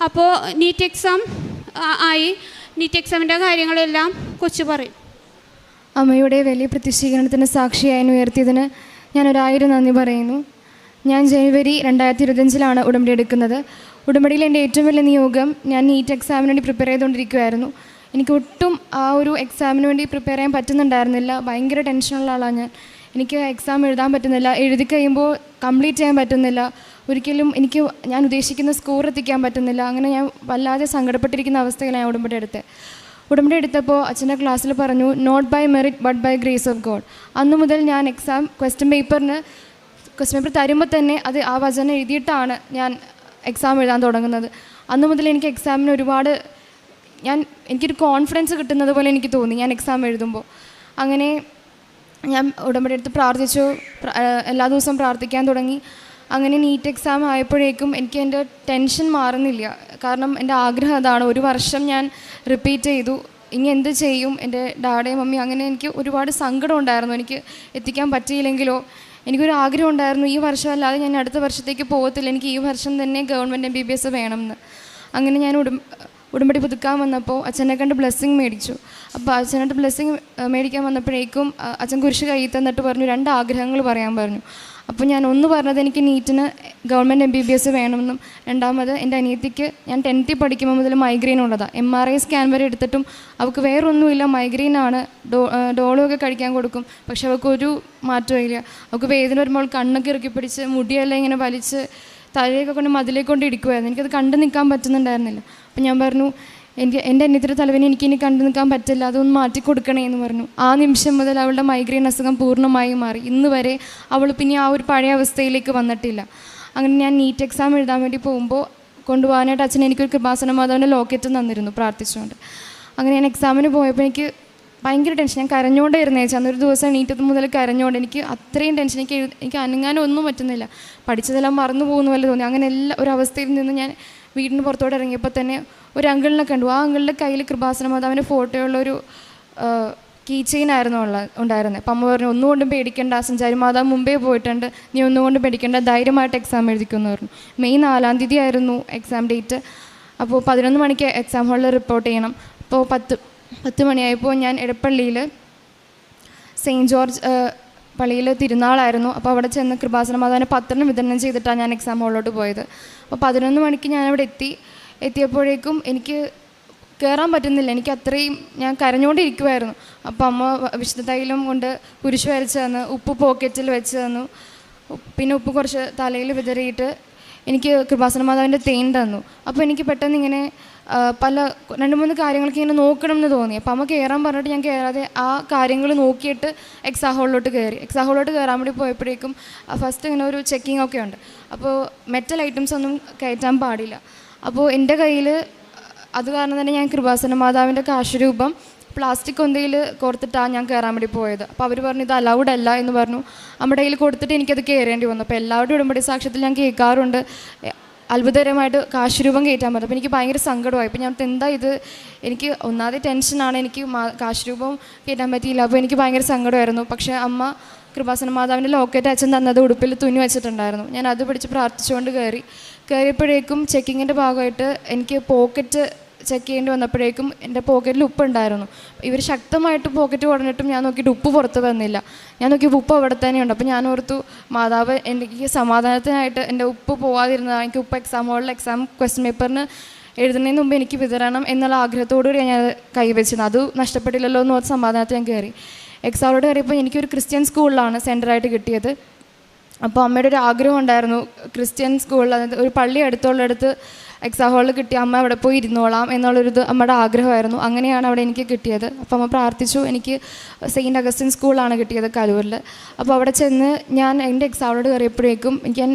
S4: അപ്പോൾ നീറ്റ് എക്സാം ആയി. നീറ്റ് എക്സാമിൻ്റെ കാര്യങ്ങളെല്ലാം കൊച്ചു പറയും.
S5: അമ്മയുടെ വലിയ പ്രത്യക്ഷീകരണത്തിന് സാക്ഷിയായി ഉയർത്തിയതിന് ഞാൻ 1000 നന്ദി പറയുന്നു. ഞാൻ ജനുവരി 2025 ഉടമ്പടി എടുക്കുന്നത്. ഉടമ്പടിയിൽ എൻ്റെ ഏറ്റവും വലിയ നിയോഗം, ഞാൻ നീറ്റ് എക്സാമിന് വേണ്ടി പ്രിപ്പയർ ചെയ്തുകൊണ്ടിരിക്കുമായിരുന്നു. എനിക്ക് ഒട്ടും ആ ഒരു എക്സാമിന് വേണ്ടി പ്രിപ്പയർ ചെയ്യാൻ പറ്റുന്നുണ്ടായിരുന്നില്ല. ഭയങ്കര ടെൻഷനുള്ള ആളാണ് എനിക്ക് എക്സാം എഴുതാൻ പറ്റുന്നില്ല. എഴുതി കഴിയുമ്പോൾ കംപ്ലീറ്റ് ചെയ്യാൻ പറ്റുന്നില്ല. ഒരിക്കലും ഞാൻ ഉദ്ദേശിക്കുന്ന സ്കോർ എത്തിക്കാൻ പറ്റുന്നില്ല. അങ്ങനെ ഞാൻ വല്ലാതെ സങ്കടപ്പെട്ടിരിക്കുന്ന അവസ്ഥയിലാണ് ഉടമ്പടി എടുത്തത്. ഉടമ്പടി എടുത്തപ്പോൾ അച്ഛൻ്റെ ക്ലാസ്സിൽ പറഞ്ഞു, not by merit but by grace of God. അന്നു മുതൽ ഞാൻ ക്വസ്റ്റ്യൻ പേപ്പർ തരുമ്പോൾ തന്നെ ആ വചനം എഴുതിയിട്ടാണ് ഞാൻ എക്സാം എഴുതാൻ തുടങ്ങുന്നത്. അന്നു മുതൽ എനിക്ക് എക്സാമിന് എനിക്കൊരു കോൺഫിഡൻസ് കിട്ടുന്നത് പോലെ എനിക്ക് തോന്നി ഞാൻ എക്സാം എഴുതുമ്പോൾ. അങ്ങനെ ഞാൻ ഉടമ്പടി എടുത്ത് പ്രാർത്ഥിച്ചു. എല്ലാ ദിവസവും പ്രാർത്ഥിക്കാൻ തുടങ്ങി. അങ്ങനെ നീറ്റ് എക്സാം ആയപ്പോഴേക്കും എനിക്ക് എൻ്റെ ടെൻഷൻ മാറുന്നില്ല. കാരണം എൻ്റെ ആഗ്രഹം അതാണ്. ഒരു വർഷം ഞാൻ റിപ്പീറ്റ് ചെയ്തു. ഇനി എന്ത് ചെയ്യും, എൻ്റെ ഡാഡയും മമ്മി, അങ്ങനെ എനിക്ക് ഒരുപാട് സങ്കടം ഉണ്ടായിരുന്നു. എനിക്ക് എത്തിക്കാൻ പറ്റിയില്ലെങ്കിലോ. എനിക്കൊരു ആഗ്രഹം ഉണ്ടായിരുന്നു, ഈ വർഷം അല്ലാതെ ഞാൻ അടുത്ത വർഷത്തേക്ക് പോകത്തില്ല, എനിക്ക് ഈ വർഷം തന്നെ ഗവൺമെൻറ് MBBS വേണമെന്ന്. അങ്ങനെ ഞാൻ ഉടമ്പടി പുതുക്കാൻ വന്നപ്പോൾ അച്ഛനെ കണ്ട് ബ്ലെസ്സിങ് മേടിച്ചു. അപ്പോൾ അച്ഛനായിട്ട് ബ്ലെസ്സിങ് മേടിക്കാൻ വന്നപ്പോഴേക്കും അച്ഛൻ കുരിശ് കയ്യിൽ തന്നിട്ട് പറഞ്ഞു, 2 ആഗ്രഹങ്ങൾ പറയാൻ പറഞ്ഞു. അപ്പോൾ ഞാൻ ഒന്ന് പറഞ്ഞത് എനിക്ക് നീറ്റിന് ഗവൺമെൻറ് MBBS വേണമെന്നും, രണ്ടാമത് എൻ്റെ അനിയത്തിക്ക് ഞാൻ 10th പഠിക്കുമ്പോൾ മുതൽ മൈഗ്രെയിൻ ഉള്ളതാണ്. MRI സ്കാൻ വരെ എടുത്തിട്ടും അവൾക്ക് വേറൊന്നുമില്ല, മൈഗ്രെയിനാണ്. ഡോളൊക്കെ കഴിക്കാൻ കൊടുക്കും, പക്ഷെ അവൾക്കൊരു മാറ്റവും ഇല്ല. അവൾക്ക് വേദന വരുമ്പോൾ കണ്ണൊക്കെ ഇറുക്കി പിടിച്ച് മുടിയെല്ലാം ഇങ്ങനെ വലിച്ച് തലയൊക്കെ കൊണ്ട് മതിലേക്ക് കൊണ്ട് ഇടിക്കുമായിരുന്നു. എനിക്കത് കണ്ടു നിൽക്കാൻ പറ്റുന്നുണ്ടായിരുന്നില്ല. അപ്പം ഞാൻ പറഞ്ഞു, എൻ്റെ അനിയത്തിയുടെ തലവേദന എനിക്കിനി കണ്ടു നിൽക്കാൻ പറ്റില്ല, അതൊന്ന് മാറ്റിക്കൊടുക്കണേ എന്ന് പറഞ്ഞു. ആ നിമിഷം മുതൽ അവളുടെ മൈഗ്രെയിൻ അസുഖം പൂർണ്ണമായും മാറി. ഇന്ന് വരെ അവൾ പിന്നെ ആ ഒരു പഴയ അവസ്ഥയിലേക്ക് വന്നിട്ടില്ല. അങ്ങനെ ഞാൻ നീറ്റ് എക്സാം എഴുതാൻ വേണ്ടി പോകുമ്പോൾ കൊണ്ടുപോകാനായിട്ട് അച്ഛൻ എനിക്കൊരു കൃപാസന മാതാവിൻ്റെ ലോക്കറ്റ് തന്നിരുന്നു പ്രാർത്ഥിച്ചുകൊണ്ട്. അങ്ങനെ ഞാൻ എക്സാമിന് പോയപ്പോൾ എനിക്ക് ഭയങ്കര ടെൻഷൻ. ഞാൻ കരഞ്ഞുകൊണ്ടേയിരുന്നേ. അന്നൊരു ദിവസം എണീറ്റത് മുതൽ കരഞ്ഞുകൊണ്ട് എനിക്ക് അത്രയും ടെൻഷൻ. എനിക്ക് അനങ്ങാനും ഒന്നും പറ്റുന്നില്ല. പഠിച്ചതെല്ലാം മറന്നു പോകുന്ന പോലെ തോന്നി. അങ്ങനെ ഒരു അവസ്ഥയിൽ നിന്ന് ഞാൻ വീടിന് പുറത്തോട്ട് ഇറങ്ങിയപ്പോൾ തന്നെ ഒരു അങ്കിളിനെ കണ്ടു. ആ അങ്കിളിൻ്റെ കയ്യിൽ കൃപാസന മാതാവിൻ്റെ ഫോട്ടോയുള്ളൊരു കീ ചെയിനായിരുന്നു ഉണ്ടായിരുന്നത്. അപ്പം അമ്മ പറഞ്ഞു, ഒന്നുകൊണ്ടും പേടിക്കേണ്ട, സഞ്ചാരി മാതാവ് മുമ്പേ പോയിട്ടുണ്ട്, നീ ഒന്നുകൊണ്ടും പേടിക്കേണ്ട, ധൈര്യമായിട്ട് എക്സാം എഴുതിക്കുമെന്ന് പറഞ്ഞു. മെയ് 4-ാം തീയതി ആയിരുന്നു എക്സാം ഡേറ്റ്. അപ്പോൾ 11 മണിക്ക് എക്സാം ഹാളിൽ റിപ്പോർട്ട് ചെയ്യണം. അപ്പോൾ 10 മണിയായപ്പോൾ ഞാൻ എടപ്പള്ളിയിൽ സെയിൻറ്റ് ജോർജ് പള്ളിയിൽ തിരുനാളായിരുന്നു. അപ്പോൾ അവിടെ ചെന്ന് കൃപാസന മാതാവിനെ പത്രം വിതരണം ചെയ്തിട്ടാണ് ഞാൻ എക്സാം ഹാളിലോട്ട് പോയത്. അപ്പോൾ 11 മണിക്ക് ഞാനവിടെ എത്തിയപ്പോഴേക്കും എനിക്ക് കയറാൻ പറ്റുന്നില്ല. എനിക്ക് അത്രയും ഞാൻ കരഞ്ഞുകൊണ്ടിരിക്കുമായിരുന്നു. അപ്പോൾ അമ്മ വിശുദ്ധ തൈലം കൊണ്ട് കുരിശ് വരച്ച് തന്നു, ഉപ്പ് പോക്കറ്റിൽ വെച്ച് തന്നു, പിന്നെ ഉപ്പ് കുറച്ച് തലയിൽ വിതറിയിട്ട് എനിക്ക് കൃപാസന മാതാവിൻ്റെ തേൻ തന്നു. അപ്പോൾ എനിക്ക് പെട്ടെന്ന് ഇങ്ങനെ 2-3 കാര്യങ്ങൾക്ക് ഇങ്ങനെ നോക്കണം എന്ന് തോന്നി. അപ്പോൾ അമ്മ കയറാൻ പറഞ്ഞിട്ട് ഞാൻ കയറാതെ ആ കാര്യങ്ങൾ നോക്കിയിട്ട് എക്സാം ഹാളിലോട്ട് കയറി. എക്സാം ഹാളിലോട്ട് കയറാൻ വേണ്ടി പോയപ്പോഴേക്കും ഫസ്റ്റ് ഇങ്ങനെ ഒരു ചെക്കിംഗ് ഒക്കെ ഉണ്ട്. അപ്പോൾ മെറ്റൽ ഐറ്റംസ് ഒന്നും കയറ്റാൻ പാടില്ല. അപ്പോൾ എൻ്റെ കയ്യിൽ അത് കാരണം തന്നെ ഞാൻ കൃപാസന മാതാവിൻ്റെ കാശുരൂപം പ്ലാസ്റ്റിക് കൊന്തയിൽ കോർത്തിട്ടാണ് ഞാൻ കയറാൻ വേണ്ടി പോയത്. അപ്പോൾ അവർ പറഞ്ഞു, ഇത് അലൗഡ് അല്ല എന്ന് പറഞ്ഞു. നമ്മുടെ കയ്യിൽ കൊടുത്തിട്ട് എനിക്കത് കയറേണ്ടി വന്നു. അപ്പോൾ എല്ലാവരുടെയും ഉടമ്പടി സാക്ഷ്യത്തിൽ ഞാൻ കേൾക്കാറുണ്ട്, അത്ഭുതകരമായിട്ട് കാശുരൂപം കയറ്റാൻ പറ്റും. അപ്പോൾ എനിക്ക് ഭയങ്കര സങ്കടമായി. അപ്പോൾ ഞാൻ എന്താ ഇത്, എനിക്ക് ഒന്നാമത്തെ ടെൻഷനാണ്, എനിക്ക് കാശുരൂപം കയറ്റാൻ പറ്റിയില്ല. അപ്പോൾ എനിക്ക് ഭയങ്കര സങ്കടമായിരുന്നു. പക്ഷേ അമ്മ കൃപാസന മാതാവിൻ്റെ ലോക്കറ്റ് അച്ഛൻ തന്നത് ഉടുപ്പിൽ തുന്നി വെച്ചിട്ടുണ്ടായിരുന്നു. ഞാൻ അത് പിടിച്ച് പ്രാർത്ഥിച്ചുകൊണ്ട് കയറിയപ്പോഴേക്കും ചെക്കിങ്ങിൻ്റെ ഭാഗമായിട്ട് എനിക്ക് പോക്കറ്റ് ചെക്ക് ചെയ്യേണ്ടി വന്നപ്പോഴേക്കും എൻ്റെ പോക്കറ്റിൽ ഉപ്പുണ്ടായിരുന്നു. ഇവർ ശക്തമായിട്ട് പോക്കറ്റ് കൊടുത്തിട്ടും ഞാൻ നോക്കിയിട്ട് ഉപ്പ് പുറത്ത് വന്നില്ല. ഞാൻ നോക്കിയപ്പോൾ ഉപ്പ് അവിടെ തന്നെയുണ്ട്. അപ്പോൾ ഞാൻ ഓർത്തു മാതാവ് എനിക്ക് സമാധാനത്തിനായിട്ട് എൻ്റെ ഉപ്പ് പോകാതിരുന്നതാണ്. എനിക്ക് ഉപ്പ് എക്സാം ഹോളിൽ ക്വസ്റ്റ്യൻ പേപ്പറിന് എഴുതുന്നതിന് മുമ്പ് എനിക്ക് വിതരണം എന്നുള്ള ആഗ്രഹത്തോടുകൂടി ഞാൻ കൈവച്ചിരുന്നു. അത് നഷ്ടപ്പെട്ടില്ലല്ലോ എന്ന് ഓർത്ത് സമാധാനത്തിൽ ഞാൻ കയറി. എക്സാമിലോട്ട് കയറിയപ്പോൾ എനിക്കൊരു ക്രിസ്ത്യൻ സ്കൂളിലാണ് സെൻറ്ററായിട്ട് കിട്ടിയത്. അപ്പോൾ അമ്മയുടെ ഒരു ആഗ്രഹം ഉണ്ടായിരുന്നു ക്രിസ്ത്യൻ സ്കൂളിൽ, അതായത് ഒരു പള്ളി അടുത്തുള്ളിടത്ത് എക്സാം ഹോളിൽ കിട്ടിയ അമ്മ അവിടെ പോയി ഇരുന്നോളാം എന്നുള്ളൊരിത് അമ്മയുടെ ആഗ്രഹമായിരുന്നു. അങ്ങനെയാണ് അവിടെ എനിക്ക് കിട്ടിയത്. അപ്പോൾ അമ്മ പ്രാർത്ഥിച്ചു. എനിക്ക് സെയിൻറ്റ് അഗസ്റ്റിൻ സ്കൂളാണ് കിട്ടിയത് കലൂരിൽ. അപ്പോൾ അവിടെ ചെന്ന് ഞാൻ എൻ്റെ എക്സാമിലോട്ട് കയറിയപ്പോഴേക്കും ഞാൻ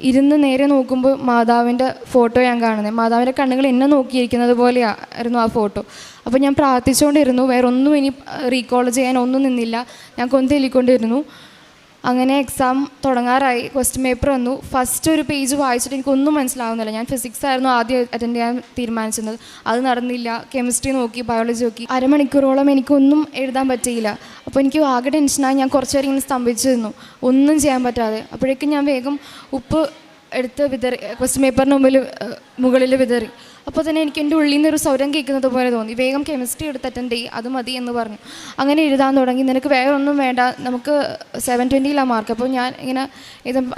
S5: ഇരുന്ന് നേരെ നോക്കുമ്പോൾ മാതാവിൻ്റെ ഫോട്ടോ ഞാൻ കാണുന്നത്. മാതാവിൻ്റെ കണ്ണുകൾ എന്നെ നോക്കിയിരിക്കുന്നത് പോലെയായിരുന്നു ആ ഫോട്ടോ. അപ്പോൾ ഞാൻ പ്രാർത്ഥിച്ചുകൊണ്ടിരുന്നു. വേറെ ഒന്നും ഇനി റീകോൾ ചെയ്യാൻ ഒന്നും നിന്നില്ല. ഞാൻ കൊന്തെല്ലിക്കൊണ്ടിരുന്നു. അങ്ങനെ എക്സാം തുടങ്ങാറായി. ക്വസ്റ്റ്യൻ പേപ്പർ വന്നു. ഫസ്റ്റ് ഒരു പേജ് വായിച്ചിട്ട് എനിക്കൊന്നും മനസ്സിലാവുന്നില്ല. ഞാൻ ഫിസിക്സ് ആയിരുന്നു ആദ്യം അറ്റൻഡ് ചെയ്യാൻ തീരുമാനിച്ചിരുന്നത്. അത് നടന്നില്ല. കെമിസ്ട്രി നോക്കി, ബയോളജി നോക്കി. അരമണിക്കൂറോളം എനിക്കൊന്നും എഴുതാൻ പറ്റിയില്ല. അപ്പോൾ എനിക്ക് ആകെ ടെൻഷനായി. ഞാൻ കുറച്ച് നേരം ഇങ്ങനെ സ്തംഭിച്ചു നിന്നു, ഒന്നും ചെയ്യാൻ പറ്റാതെ. അപ്പോഴേക്കും ഞാൻ വേഗം ഉപ്പ് എടുത്ത് വിതറി, ക്വസ്റ്റ്യൻ പേപ്പറിന് മുകളിൽ വിതറി. അപ്പോൾ തന്നെ എനിക്ക് എൻ്റെ ഉള്ളിൽ നിന്നൊരു സ്വരം കേൾക്കുന്നത് പോലെ തോന്നി. വേഗം കെമിസ്ട്രി എടുത്ത് അറ്റൻഡ് ചെയ്യും, അത് മതി എന്ന് പറഞ്ഞു. അങ്ങനെ എഴുതാൻ തുടങ്ങി. നിനക്ക് വേറെ ഒന്നും വേണ്ട, നമുക്ക് 720 മാർക്ക്. അപ്പോൾ ഞാൻ ഇങ്ങനെ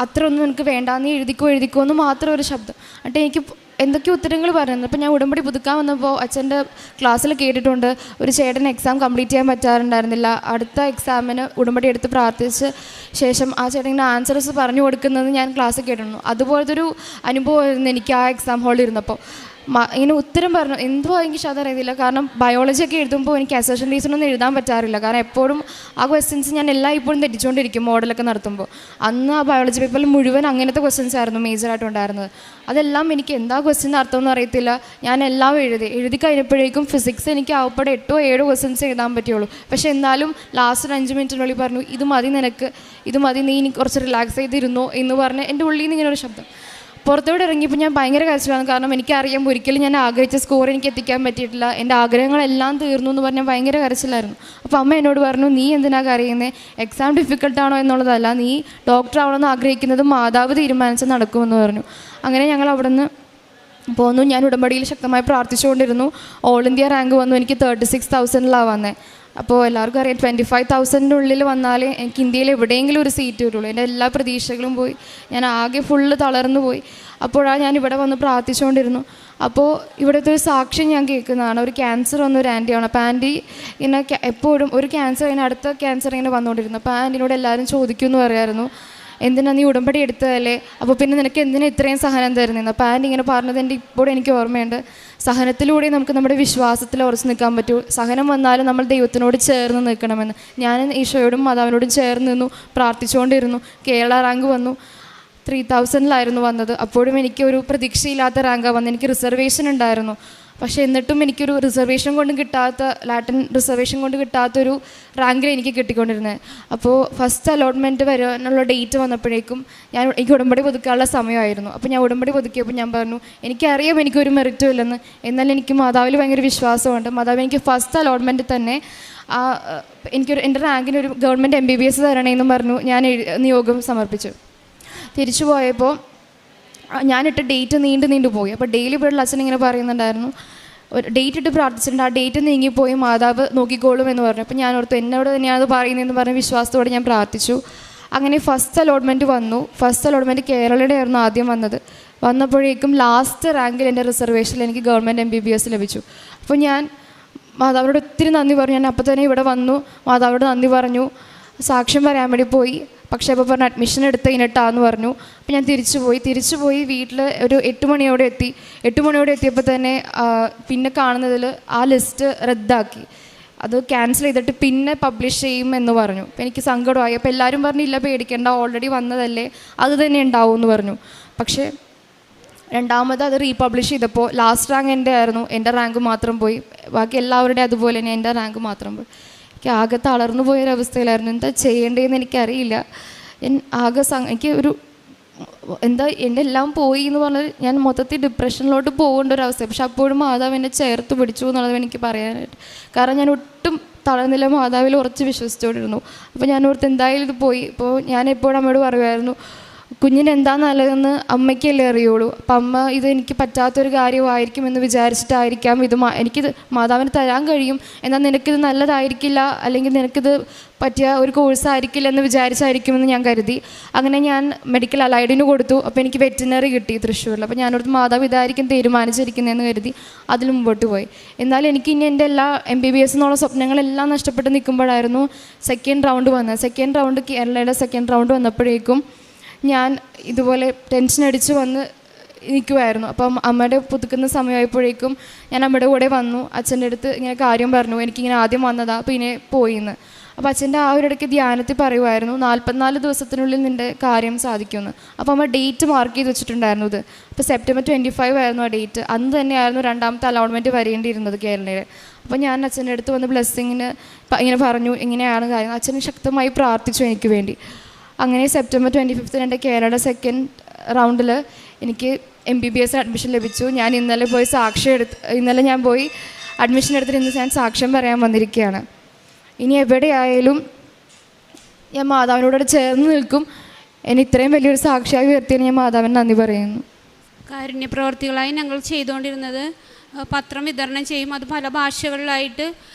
S5: അത്ര ഒന്നും എനിക്ക് വേണ്ട, നീ എഴുതിക്കോ എന്ന് മാത്രം ഒരു ശബ്ദം. എന്നിട്ട് എനിക്ക് എന്തൊക്കെയോ ഉത്തരങ്ങൾ പറയുന്നത്. അപ്പോൾ ഞാൻ ഉടമ്പടി പുതുക്കാൻ വന്നപ്പോൾ അച്ഛൻ്റെ ക്ലാസ്സിൽ കേട്ടിട്ടുണ്ട് ഒരു ചേട്ടൻ എക്സാം കംപ്ലീറ്റ് ചെയ്യാൻ പറ്റാറുണ്ടായിരുന്നില്ല. അടുത്ത എക്സാമിന് ഉടമ്പടി എടുത്ത് പ്രാർത്ഥിച്ച് ശേഷം ആ ചേട്ടൻ ഇങ്ങനെ ആൻസേഴ്സ് പറഞ്ഞു കൊടുക്കുന്നത് ഞാൻ ക്ലാസ്സിൽ കേട്ടിരുന്നു. അതുപോലത്തെ ഒരു അനുഭവമായിരുന്നു എനിക്ക് ആ എക്സാം ഹാളിൽ ഇരുന്നപ്പോൾ. ഇങ്ങനെ ഉത്തരം പറഞ്ഞു, എന്തോ എനിക്ക് ശതം അറിയത്തില്ല. കാരണം ബയോളജി ഒക്കെ എഴുതുമ്പോൾ എനിക്ക് അസർഷൻ റീസണൊന്നും എഴുതാൻ പറ്റാറില്ല. കാരണം എപ്പോഴും ആ ക്വസ്റ്റ്യൻസ് ഞാൻ ഇപ്പോഴും തെറ്റിച്ചുകൊണ്ടിരിക്കും മോഡലൊക്കെ നടത്തുമ്പോൾ. അന്ന് ആ ബയോളജി പേപ്പറിൽ മുഴുവൻ അങ്ങനത്തെ ക്വസ്റ്റ്യൻസ് ആയിരുന്നു മേജറായിട്ടുണ്ടായിരുന്നത്. അതെല്ലാം എനിക്ക് എന്താ ക്വസ്റ്റ്യൻ അർത്ഥമൊന്നും അറിയത്തില്ല. ഞാൻ എല്ലാം എഴുതി കഴിഞ്ഞപ്പോഴേക്കും ഫിസിക്സ് എനിക്ക് ആവപ്പെടെ 8 or 7 ക്വസ്റ്റ്യൻസ് എഴുതാൻ പറ്റുള്ളൂ. പക്ഷേ എന്നാലും ലാസ്റ്റ് 5 മിനിറ്റിനുള്ളിൽ പറഞ്ഞു, ഇത് മതി നിനക്ക്, ഇത് മതി, നീ ഇനി കുറച്ച് റിലാക്സ് ചെയ്തിരുന്നോ എന്ന് പറഞ്ഞ് എൻ്റെ ഉള്ളിൽ നിന്ന് ഇങ്ങനെ ഒരു ശബ്ദം. പുറത്തോട്ട് ഇറങ്ങിയപ്പോൾ ഞാൻ ഭയങ്കര കരച്ചിലാണ്. കാരണം എനിക്കറിയാം ഒരിക്കലും ഞാൻ ആഗ്രഹിച്ച സ്കോർ എനിക്ക് എത്തിക്കാൻ പറ്റിയിട്ടില്ല, എൻ്റെ ആഗ്രഹങ്ങളെല്ലാം തീർന്നു എന്ന് പറഞ്ഞാൽ ഭയങ്കര കരച്ചിലായിരുന്നു. അപ്പോൾ അമ്മ എന്നോട് പറഞ്ഞു, നീ എന്തിനാ കരയുന്നത്? എക്സാം ഡിഫിക്കൽട്ടാണോ എന്നുള്ളതല്ല, നീ ഡോക്ടർ ആവണമെന്ന് ആഗ്രഹിക്കുന്നത് മാതാവ് തീരുമാനിച്ച് നടക്കുമെന്ന് പറഞ്ഞു. അങ്ങനെ ഞങ്ങൾ അവിടെ നിന്ന് പോന്നു. ഞാൻ ഉടമ്പടിയിൽ ശക്തമായി പ്രാർത്ഥിച്ചുകൊണ്ടിരുന്നു. ഓൾ ഇന്ത്യ റാങ്ക് വന്നു. എനിക്ക് 36,000 വന്നത്. അപ്പോൾ എല്ലാവർക്കും അറിയാം 25,000 ഉള്ളിൽ വന്നാലേ എനിക്ക് ഇന്ത്യയിൽ എവിടെയെങ്കിലും ഒരു സീറ്റ് വരുള്ളൂ. എൻ്റെ എല്ലാ പ്രതീക്ഷകളും പോയി. ഞാൻ ആകെ ഫുള്ള് തളർന്നു പോയി. അപ്പോഴാണ് ഞാൻ ഇവിടെ വന്ന് പ്രാർത്ഥിച്ചുകൊണ്ടിരുന്നു. അപ്പോൾ ഇവിടുത്തെ ഒരു സാക്ഷ്യം ഞാൻ കേൾക്കുന്നതാണ്. ഒരു ക്യാൻസർ വന്ന ഒരു ആൻറ്റിയാണ്. അപ്പോൾ ആൻറ്റി ഇങ്ങനെ എപ്പോഴും ഒരു ക്യാൻസർ ഇങ്ങനെ അടുത്ത ക്യാൻസർ ഇങ്ങനെ വന്നുകൊണ്ടിരുന്നു. അപ്പോൾ ആൻറ്റിനോട് എല്ലാവരും ചോദിക്കുമെന്ന് പറയായിരുന്നു, എന്തിനാ നീ ഉടമ്പടി എടുത്തതല്ലേ, അപ്പോൾ പിന്നെ നിനക്ക് എന്തിനാ ഇത്രയും സഹനം തരുന്നത്? അപ്പോൾ ആൻറ്റി ഇങ്ങനെ പറഞ്ഞത് എൻ്റെ ഇപ്പോഴും എനിക്ക് ഓർമ്മയുണ്ട്. സഹനത്തിലൂടെ നമുക്ക് നമ്മുടെ വിശ്വാസത്തിൽ ഉറച്ചു നിൽക്കാൻ പറ്റൂ. സഹനം വന്നാലും നമ്മൾ ദൈവത്തിനോട് ചേർന്ന് നിൽക്കണമെന്ന്. ഞാൻ ഈശോയോടും മാതാവിനോടും ചേർന്ന് നിന്നു, പ്രാർത്ഥിച്ചുകൊണ്ടിരുന്നു. കേരള റാങ്ക് വന്നു. 3,000 വന്നത്. അപ്പോഴും എനിക്കൊരു പ്രതീക്ഷയില്ലാത്ത റാങ്കാണ് വന്നത്. എനിക്ക് റിസർവേഷൻ ഉണ്ടായിരുന്നു. പക്ഷേ എന്നിട്ടും എനിക്കൊരു റിസർവേഷൻ കൊണ്ട് കിട്ടാത്ത, ലാറ്റിൻ റിസർവേഷൻ കൊണ്ട് കിട്ടാത്തൊരു റാങ്കിൽ എനിക്ക് കിട്ടിക്കൊണ്ടിരുന്നത്. അപ്പോൾ ഫസ്റ്റ് അലോട്ട്മെൻറ്റ് വരാനുള്ള ഡേറ്റ് വന്നപ്പോഴേക്കും എനിക്ക് ഉടമ്പടി പുതുക്കാനുള്ള സമയമായിരുന്നു. അപ്പോൾ ഞാൻ ഉടമ്പടി പുതുക്കിയപ്പോൾ ഞാൻ പറഞ്ഞു, എനിക്കറിയാം എനിക്കൊരു മെറിറ്റും ഇല്ലെന്ന്, എന്നാൽ എനിക്ക് മാതാവിൽ ഭയങ്കര വിശ്വാസമുണ്ട്. മാതാവ് എനിക്ക് ഫസ്റ്റ് അലോട്ട്മെൻറ്റ് തന്നെ എൻ്റെ റാങ്കിനൊരു ഗവൺമെൻറ് MBBS തരണമെന്നും പറഞ്ഞു ഞാൻ നിയോഗം സമർപ്പിച്ചു. തിരിച്ചു പോയപ്പോൾ ഞാനിട്ട് ഡേറ്റ് നീണ്ടു പോയി. അപ്പോൾ ഡെയിലി ഇവിടെയുള്ള അച്ഛൻ ഇങ്ങനെ പറയുന്നുണ്ടായിരുന്നു, ഒരു ഡേറ്റ് ഇട്ട് പ്രാർത്ഥിച്ചിട്ടുണ്ട്, ആ ഡേറ്റ് നീങ്ങിപ്പോയി, മാതാവ് നോക്കിക്കോളും എന്ന് പറഞ്ഞു. അപ്പോൾ ഞാൻ ഓർത്തു എന്നോട് തന്നെയാണ് അത് പറയുന്നതെന്ന് പറഞ്ഞ് വിശ്വാസത്തോടെ ഞാൻ പ്രാർത്ഥിച്ചു. അങ്ങനെ ഫസ്റ്റ് അലോട്ട്മെൻറ്റ് വന്നു. ഫസ്റ്റ് അലോട്ട്മെൻറ്റ് കേരളയുടെ ആയിരുന്നു ആദ്യം വന്നത്. വന്നപ്പോഴേക്കും ലാസ്റ്റ് റാങ്കിൽ എൻ്റെ റിസർവേഷനിൽ എനിക്ക് ഗവൺമെൻറ് MBBS ലഭിച്ചു. അപ്പോൾ ഞാൻ മാതാവിനോട് ഒത്തിരി നന്ദി പറഞ്ഞു. ഞാൻ അപ്പോൾ തന്നെ ഇവിടെ വന്നു, മാതാവിനോട് നന്ദി പറഞ്ഞു, സാക്ഷ്യം പറയാൻ വേണ്ടി പോയി. പക്ഷേ അപ്പോൾ പറഞ്ഞു അഡ്മിഷൻ എടുത്ത് കഴിഞ്ഞിട്ടാന്ന് പറഞ്ഞു. അപ്പോൾ ഞാൻ തിരിച്ചു പോയി വീട്ടിൽ ഒരു 8 മണിയോടെ എത്തി. 8 മണിയോടെ എത്തിയപ്പോൾ തന്നെ പിന്നെ കാണുന്നതിൽ ആ ലിസ്റ്റ് റദ്ദാക്കി, അത് ക്യാൻസൽ ചെയ്തിട്ട് പിന്നെ പബ്ലിഷ് ചെയ്യും എന്ന് പറഞ്ഞു. അപ്പോൾ എനിക്ക് സങ്കടമായി. അപ്പോൾ എല്ലാവരും പറഞ്ഞില്ല പേടിക്കേണ്ട, ഓൾറെഡി വന്നതല്ലേ, അത് തന്നെ ഉണ്ടാവും എന്ന് പറഞ്ഞു. പക്ഷേ രണ്ടാമത് അത് റീപബ്ലിഷ് ചെയ്തപ്പോൾ ലാസ്റ്റ് റാങ്ക് എൻ്റെ ആയിരുന്നു. എൻ്റെ റാങ്ക് മാത്രം പോയി. ബാക്കി എല്ലാവരുടെയും അതുപോലെ തന്നെ എൻ്റെ റാങ്ക് മാത്രം പോയി. എനിക്ക് ആകെ തളർന്നു പോയൊരവസ്ഥയിലായിരുന്നു. എന്താ ചെയ്യേണ്ടതെന്ന് എനിക്കറിയില്ല. എനിക്ക് ഒരു എൻ്റെ എല്ലാം പോയി എന്ന് പറഞ്ഞാൽ ഞാൻ മൊത്തത്തിൽ ഡിപ്രഷനിലോട്ട് പോകേണ്ട ഒരവസ്ഥ. പക്ഷെ അപ്പോഴും മാതാവ് എന്നെ ചേർത്ത് പിടിച്ചു എന്നുള്ളത് എനിക്ക് പറയാനായിട്ട്. കാരണം ഞാൻ ഒട്ടും തളർന്നില്ല, മാതാവിൽ ഉറച്ച് വിശ്വസിച്ചുകൊണ്ടിരുന്നു. അപ്പോൾ ഞാൻ ഓർത്ത് എന്തായാലും ഇത് പോയി. ഇപ്പോൾ ഞാൻ എപ്പോഴും അമ്മയോട് പറയുമായിരുന്നു, കുഞ്ഞിന് എന്താ നല്ലതെന്ന് അമ്മയ്ക്കല്ലേ അറിയുള്ളൂ. അപ്പം അമ്മ ഇത് എനിക്ക് പറ്റാത്തൊരു കാര്യമായിരിക്കുമെന്ന് വിചാരിച്ചിട്ടായിരിക്കാം ഇത് എനിക്കിത് മാതാവിന് തരാൻ കഴിയും, എന്നാൽ നിനക്കിത് നല്ലതായിരിക്കില്ല, അല്ലെങ്കിൽ നിനക്കിത് പറ്റിയ ഒരു കോഴ്സായിരിക്കില്ല എന്ന് വിചാരിച്ചായിരിക്കുമെന്ന് ഞാൻ കരുതി. അങ്ങനെ ഞാൻ മെഡിക്കൽ അലൈഡിന് കൊടുത്തു. അപ്പോൾ എനിക്ക് വെറ്റിനറി കിട്ടി തൃശ്ശൂരിൽ. അപ്പോൾ ഞാനോടത്ത് മാതാവ് ഇതായിരിക്കും തീരുമാനിച്ചിരിക്കുന്നതെന്ന് കരുതി അതിൽ മുമ്പോട്ട് പോയി. എന്നാൽ എനിക്ക് ഇനി എൻ്റെ എല്ലാ MBBS എന്നുള്ള സ്വപ്നങ്ങളെല്ലാം നഷ്ടപ്പെട്ട് നിൽക്കുമ്പോഴായിരുന്നു സെക്കൻഡ് റൗണ്ട് വന്നത്. സെക്കൻഡ് റൗണ്ട് കേരളയുടെ സെക്കൻഡ് റൗണ്ട് വന്നപ്പോഴേക്കും ഞാൻ ഇതുപോലെ ടെൻഷൻ അടിച്ച് വന്ന് നിൽക്കുമായിരുന്നു. അപ്പം അമ്മയുടെ പുതുക്കുന്ന സമയമായപ്പോഴേക്കും ഞാൻ അമ്മയുടെ കൂടെ വന്നു. അച്ഛൻ്റെ അടുത്ത് ഇങ്ങനെ കാര്യം പറഞ്ഞു, എനിക്കിങ്ങനെ ആദ്യം വന്നതാ പിന്നെ പോയിന്ന്. അപ്പോൾ അച്ഛൻ്റെ ആ ഒരു ഇടയ്ക്ക് ധ്യാനത്തിൽ പറയുമായിരുന്നു 44 ദിവസത്തിനുള്ളിൽ നിൻ്റെ കാര്യം സാധിക്കുമെന്ന്. അപ്പോൾ അമ്മ ഡേറ്റ് മാർക്ക് ചെയ്ത് വെച്ചിട്ടുണ്ടായിരുന്നു ഇത്. അപ്പോൾ സെപ്റ്റംബർ 25 ആയിരുന്നു ആ ഡേറ്റ്. അന്ന് തന്നെയായിരുന്നു രണ്ടാമത്തെ അലോട്ട്മെൻറ്റ് വരേണ്ടിയിരുന്നത് കേരളയിൽ. അപ്പോൾ ഞാൻ അച്ഛൻ്റെ അടുത്ത് വന്ന് ബ്ലെസ്സിങ്ങിന് ഇങ്ങനെ പറഞ്ഞു, ഇങ്ങനെയാണ് കാര്യം. അച്ഛൻ ശക്തമായി പ്രാർത്ഥിച്ചു എനിക്ക് വേണ്ടി. അങ്ങനെ സെപ്റ്റംബർ 25 എൻ്റെ കേരളയുടെ സെക്കൻഡ് റൗണ്ടിൽ എനിക്ക് MBBS അഡ്മിഷൻ ലഭിച്ചു. ഞാൻ ഇന്നലെ ഞാൻ പോയി അഡ്മിഷൻ എടുത്തിട്ട് ഇന്ന് ഞാൻ സാക്ഷ്യം പറയാൻ വന്നിരിക്കുകയാണ്. ഇനി എവിടെയായാലും ഞാൻ മാതാവിനോട് ചേർന്ന് നിൽക്കും. എന്നെ ഇത്രയും വലിയൊരു സാക്ഷിയായി ഉയർത്തിയതിന് ഞാൻ മാതാവിന് നന്ദി പറയുന്നു.
S4: കാരുണ്യ പ്രവർത്തികളായി ഞങ്ങൾ ചെയ്തുകൊണ്ടിരുന്നത് പത്രം വിതരണം ചെയ്യും. അത് പല ഭാഷകളിലായിട്ട്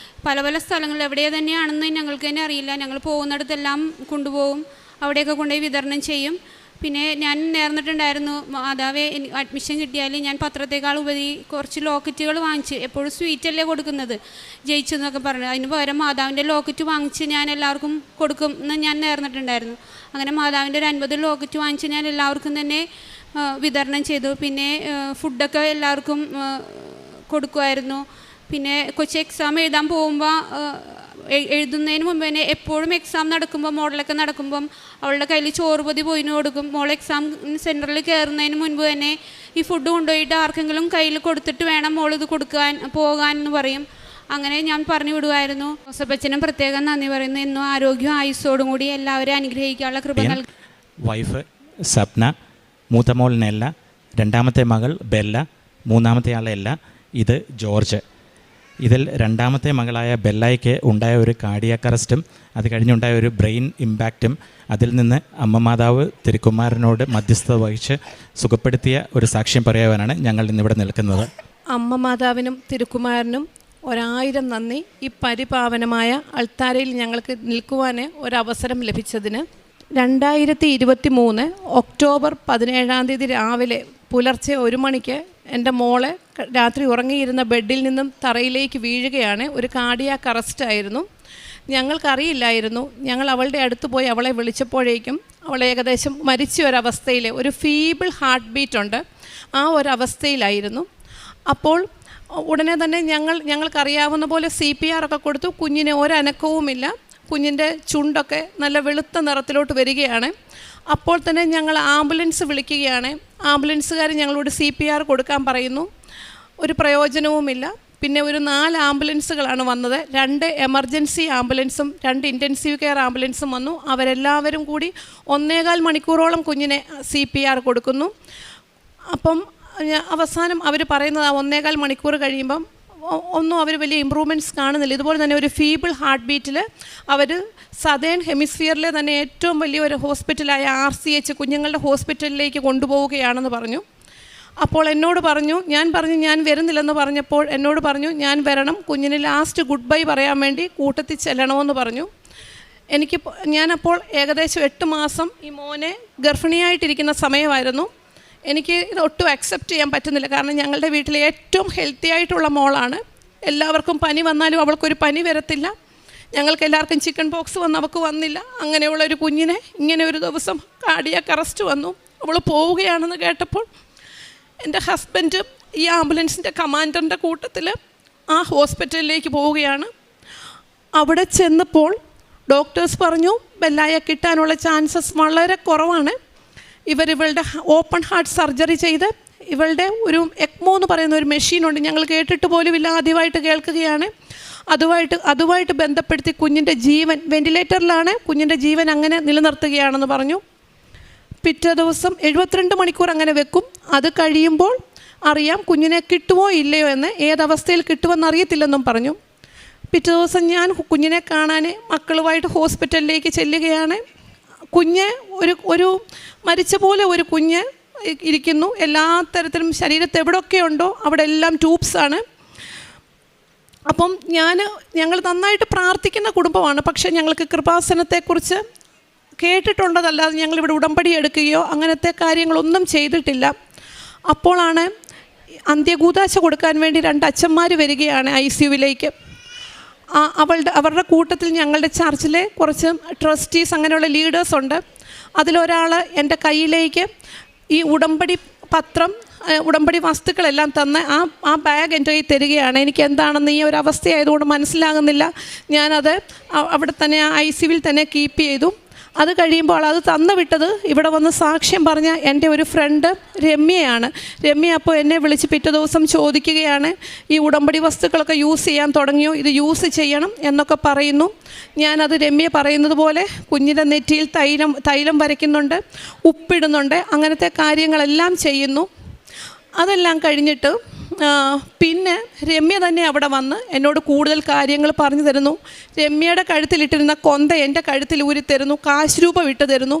S4: പല പല സ്ഥലങ്ങളിൽ എവിടെ തന്നെയാണെന്ന് ഞങ്ങൾക്ക് തന്നെ അറിയില്ല. ഞങ്ങൾ പോകുന്നിടത്തെല്ലാം കൊണ്ടുപോകും, അവിടെയൊക്കെ കൊണ്ടുപോയി വിതരണം ചെയ്യും. പിന്നെ ഞാൻ നേർന്നിട്ടുണ്ടായിരുന്നു, മാതാവേ അഡ്മിഷൻ കിട്ടിയാൽ ഞാൻ പത്രത്തേക്കാൾ ഉപരി കുറച്ച് ലോക്കറ്റുകൾ വാങ്ങിച്ച്, എപ്പോഴും സ്വീറ്റല്ലേ കൊടുക്കുന്നത് ജയിച്ചു എന്നൊക്കെ പറഞ്ഞു, അതിന് പകരം മാതാവിൻ്റെ ലോക്കറ്റ് വാങ്ങിച്ച് ഞാൻ എല്ലാവർക്കും കൊടുക്കും എന്ന് ഞാൻ നേർന്നിട്ടുണ്ടായിരുന്നു. അങ്ങനെ മാതാവിൻ്റെ ഒരു 50 ലോക്കറ്റ് വാങ്ങിച്ച് ഞാൻ എല്ലാവർക്കും തന്നെ വിതരണം ചെയ്തു. പിന്നെ ഫുഡൊക്കെ എല്ലാവർക്കും കൊടുക്കുമായിരുന്നു. പിന്നെ കൊച്ചു എക്സാം എഴുതാൻ പോകുമ്പോൾ എഴുതുന്നതിന് മുമ്പ് തന്നെ എപ്പോഴും എക്സാം നടക്കുമ്പോൾ മോഡലൊക്കെ നടക്കുമ്പം അവളുടെ കയ്യിൽ ചോറുപൊതി പോയിന് കൊടുക്കും. മോൾ എക്സാം സെൻറ്ററിൽ കയറുന്നതിന് മുൻപ് തന്നെ ഈ ഫുഡ് കൊണ്ടുപോയിട്ട് ആർക്കെങ്കിലും കയ്യിൽ കൊടുത്തിട്ട് വേണം മോൾ ഇത് പോകാൻ എന്ന് പറയും. അങ്ങനെ ഞാൻ പറഞ്ഞു വിടുമായിരുന്നു. ജോസഫച്ചനും പ്രത്യേകം നന്ദി പറയുന്നു. എന്നും ആരോഗ്യവും ആയുസ്സോടും കൂടി എല്ലാവരെയും അനുഗ്രഹിക്കാനുള്ള കൃപ നൽകി.
S6: വൈഫ് സപ്ന, മൂത്ത മോൾ നെല്ല, രണ്ടാമത്തെ മകൾ ബെല്ല, മൂന്നാമത്തെ ആൾ എല്ല, ഇത് ജോർജ്. ഇതിൽ രണ്ടാമത്തെ മകളായ ബെല്ലായ്ക്ക് ഉണ്ടായ ഒരു കാർഡിയാക് അറസ്റ്റും അത് കഴിഞ്ഞുണ്ടായ ഒരു ബ്രെയിൻ ഇമ്പാക്റ്റും അതിൽ നിന്ന് അമ്മ മാതാവ് തിരുക്കുമാരനോട് മധ്യസ്ഥത വഹിച്ച് സുഖപ്പെടുത്തിയ ഒരു സാക്ഷ്യം പറയാനാണ് ഞങ്ങൾ ഇന്നിവിടെ നിൽക്കുന്നത്.
S7: അമ്മ മാതാവിനും തിരുക്കുമാരനും 1000 നന്ദി. ഈ പരിപാവനമായ അൾത്താരയിൽ ഞങ്ങൾക്ക് നിൽക്കുവാൻ ഒരവസരം ലഭിച്ചതിന്. 2023 ഒക്ടോബർ 17 രാവിലെ പുലർച്ചെ 1 മണിക്ക് എൻ്റെ മോളെ രാത്രി ഉറങ്ങിയിരുന്ന ബെഡിൽ നിന്നും തറയിലേക്ക് വീഴുകയാണ്. ഒരു കാർഡിയാക് അറസ്റ്റായിരുന്നു. ഞങ്ങൾക്കറിയില്ലായിരുന്നു. ഞങ്ങൾ അവളുടെ അടുത്ത് പോയി അവളെ വിളിച്ചപ്പോഴേക്കും അവൾ ഏകദേശം മരിച്ച ഒരവസ്ഥയിൽ, ഒരു ഫീബിൾ ഹാർട്ട് ബീറ്റ് ഉണ്ട്, ആ ഒരവസ്ഥയിലായിരുന്നു. അപ്പോൾ ഉടനെ തന്നെ ഞങ്ങൾക്കറിയാവുന്ന പോലെ CPR ഒക്കെ കൊടുത്തു. കുഞ്ഞിന് ഒരനക്കവുമില്ല. കുഞ്ഞിൻ്റെ ചുണ്ടൊക്കെ നല്ല വെളുത്ത നിറത്തിലോട്ട് വരികയാണ്. അപ്പോൾ തന്നെ ഞങ്ങൾ ആംബുലൻസ് വിളിക്കുകയാണ്. ആംബുലൻസുകാർ ഞങ്ങളോട് CPR കൊടുക്കാൻ പറയുന്നു. ഒരു പ്രയോജനവുമില്ല. പിന്നെ ഒരു 4 ആംബുലൻസുകളാണ് വന്നത്. 2 എമർജൻസി ആംബുലൻസും 2 ഇൻറ്റൻസീവ് കെയർ ആംബുലൻസും വന്നു. അവരെല്ലാവരും കൂടി 1.25 മണിക്കൂറോളം കുഞ്ഞിനെ CPR കൊടുക്കുന്നു. അപ്പം അവസാനം അവർ പറയുന്നത് 1.25 മണിക്കൂർ കഴിയുമ്പം ഒന്നും അവർ വലിയ ഇമ്പ്രൂവ്മെൻറ്റ്സ് കാണുന്നില്ല. ഇതുപോലെ തന്നെ ഒരു ഫീബിൾ ഹാർട്ട് ബീറ്റിൽ അവർ സദേൺ ഹെമിസ്ഫിയറിലെ തന്നെ ഏറ്റവും വലിയ ഒരു ഹോസ്പിറ്റലായ RCH കുഞ്ഞുങ്ങളുടെ ഹോസ്പിറ്റലിലേക്ക് കൊണ്ടുപോവുകയാണെന്ന് പറഞ്ഞു. അപ്പോൾ എന്നോട് പറഞ്ഞു, ഞാൻ വരുന്നില്ലെന്ന് പറഞ്ഞപ്പോൾ എന്നോട് പറഞ്ഞു ഞാൻ വരണം, കുഞ്ഞിന് ലാസ്റ്റ് ഗുഡ് ബൈ പറയാൻ വേണ്ടി കൂട്ടത്തിൽ ചെല്ലണമെന്ന് പറഞ്ഞു. ഞാനപ്പോൾ ഏകദേശം 8 മാസം ഈ മോനെ ഗർഭിണിയായിട്ടിരിക്കുന്ന സമയമായിരുന്നു. എനിക്ക് ഇത് ഒട്ടും അക്സെപ്റ്റ് ചെയ്യാൻ പറ്റുന്നില്ല. കാരണം ഞങ്ങളുടെ വീട്ടിലെ ഏറ്റവും ഹെൽത്തി ആയിട്ടുള്ള മോളാണ്. എല്ലാവർക്കും പനി വന്നാലും അവൾക്കൊരു പനി വരത്തില്ല. ഞങ്ങൾക്ക് എല്ലാവർക്കും ചിക്കൻ പോക്സ് വന്ന് അവൾക്ക് വന്നില്ല. അങ്ങനെയുള്ളൊരു കുഞ്ഞിനെ ഇങ്ങനെ ഒരു ദിവസം കാർഡിയാക് അറസ്റ്റ് വന്നു. അവൾ പോവുകയാണെന്ന് കേട്ടപ്പോൾ എൻ്റെ ഹസ്ബൻഡ് ഈ ആംബുലൻസിൻ്റെ കമാൻഡറിൻ്റെ കൂട്ടത്തിൽ ആ ഹോസ്പിറ്റലിലേക്ക് പോവുകയാണ്. അവിടെ ചെന്നപ്പോൾ ഡോക്ടേഴ്സ് പറഞ്ഞു ബെല്ലായെ കിട്ടാനുള്ള ചാൻസസ് വളരെ കുറവാണ്. ഇവളുടെ ഓപ്പൺ ഹാർട്ട് സർജറി ചെയ്ത് ഇവളുടെ ഒരു ECMO എന്ന് പറയുന്ന ഒരു മെഷീനുണ്ട്, ഞങ്ങൾ കേട്ടിട്ട് പോലുമില്ല, ആദ്യമായിട്ട് കേൾക്കുകയാണ്. അതുമായിട്ട് ബന്ധപ്പെടുത്തി കുഞ്ഞിൻ്റെ ജീവൻ, വെൻറ്റിലേറ്ററിലാണ്, കുഞ്ഞിൻ്റെ ജീവൻ അങ്ങനെ നിലനിർത്തുകയാണെന്ന് പറഞ്ഞു. പിറ്റേ ദിവസം 72 മണിക്കൂർ അങ്ങനെ വെക്കും. അത് കഴിയുമ്പോൾ അറിയാം കുഞ്ഞിനെ കിട്ടുമോ ഇല്ലയോ എന്ന്, ഏതവസ്ഥയിൽ കിട്ടുമെന്ന് അറിയത്തില്ലെന്നും പറഞ്ഞു. പിറ്റേ ദിവസം ഞാൻ കുഞ്ഞിനെ കാണാൻ മക്കളുമായിട്ട് ഹോസ്പിറ്റലിലേക്ക് ചെല്ലുകയാണ്. കുഞ്ഞ് ഒരു മരിച്ച പോലെ ഒരു കുഞ്ഞ് ഇരിക്കുന്നു. എല്ലാ തരത്തിലും ശരീരത്ത് എവിടെയൊക്കെ ഉണ്ടോ അവിടെ എല്ലാം ട്യൂബ്സാണ്. അപ്പം ഞങ്ങൾ നന്നായിട്ട് പ്രാർത്ഥിക്കുന്ന കുടുംബമാണ്. പക്ഷേ ഞങ്ങൾക്ക് കൃപാസനത്തെക്കുറിച്ച് കേട്ടിട്ടുള്ളതല്ലാതെ ഞങ്ങളിവിടെ ഉടമ്പടി എടുക്കുകയോ അങ്ങനത്തെ കാര്യങ്ങളൊന്നും ചെയ്തിട്ടില്ല. അപ്പോഴാണ് അന്ത്യകൂദാശ കൊടുക്കാൻ വേണ്ടി 2 അച്ഛന്മാർ വരികയാണ് ICUവിലേക്ക്. അവരുടെ കൂട്ടത്തിൽ ഞങ്ങളുടെ ചർച്ചിലെ കുറച്ച് ട്രസ്റ്റീസ് അങ്ങനെയുള്ള ലീഡേഴ്സ് ഉണ്ട്. അതിലൊരാൾ എൻ്റെ കയ്യിലേക്ക് ഈ ഉടമ്പടി പത്രം, ഉടമ്പടി വസ്തുക്കളെല്ലാം തന്ന് ആ ബാഗ് എൻ്റെ കയ്യിൽ തരികയാണ്. എനിക്ക് എന്താണെന്ന് ഈ ഒരു അവസ്ഥയായതുകൊണ്ട് മനസ്സിലാകുന്നില്ല. ഞാനത് അവിടെ തന്നെ ICUവിൽ തന്നെ കീപ്പ് ചെയ്തു. അത് കഴിയുമ്പോൾ അത് തന്നു വിട്ടത് ഇവിടെ വന്ന് സാക്ഷ്യം പറഞ്ഞ എൻ്റെ ഒരു ഫ്രണ്ട് രമ്യയാണ്. രമ്യ അപ്പോൾ എന്നെ വിളിച്ച് പിറ്റേ ദിവസം ചോദിക്കുകയാണ്, ഈ ഉടമ്പടി വസ്തുക്കളൊക്കെ യൂസ് ചെയ്യാൻ തുടങ്ങിയോ, ഇത് യൂസ് ചെയ്യണം എന്നൊക്കെ പറയുന്നു. ഞാനത് രമ്യ പറയുന്നത് പോലെ കുഞ്ഞിൻ്റെ നെറ്റിയിൽ തൈലം വരയ്ക്കുന്നുണ്ട്, ഉപ്പിടുന്നുണ്ട്, അങ്ങനത്തെ കാര്യങ്ങളെല്ലാം ചെയ്യുന്നു. അതെല്ലാം കഴിഞ്ഞിട്ട് പിന്നെ രമ്യ തന്നെ അവിടെ വന്ന് എന്നോട് കൂടുതൽ കാര്യങ്ങൾ പറഞ്ഞു തരുന്നു. രമ്യയുടെ കഴുത്തിലിട്ടിരുന്ന കൊന്ത എൻ്റെ കഴുത്തിൽ ഊരി തരുന്നു, കാശ് രൂപ വിട്ടു തരുന്നു.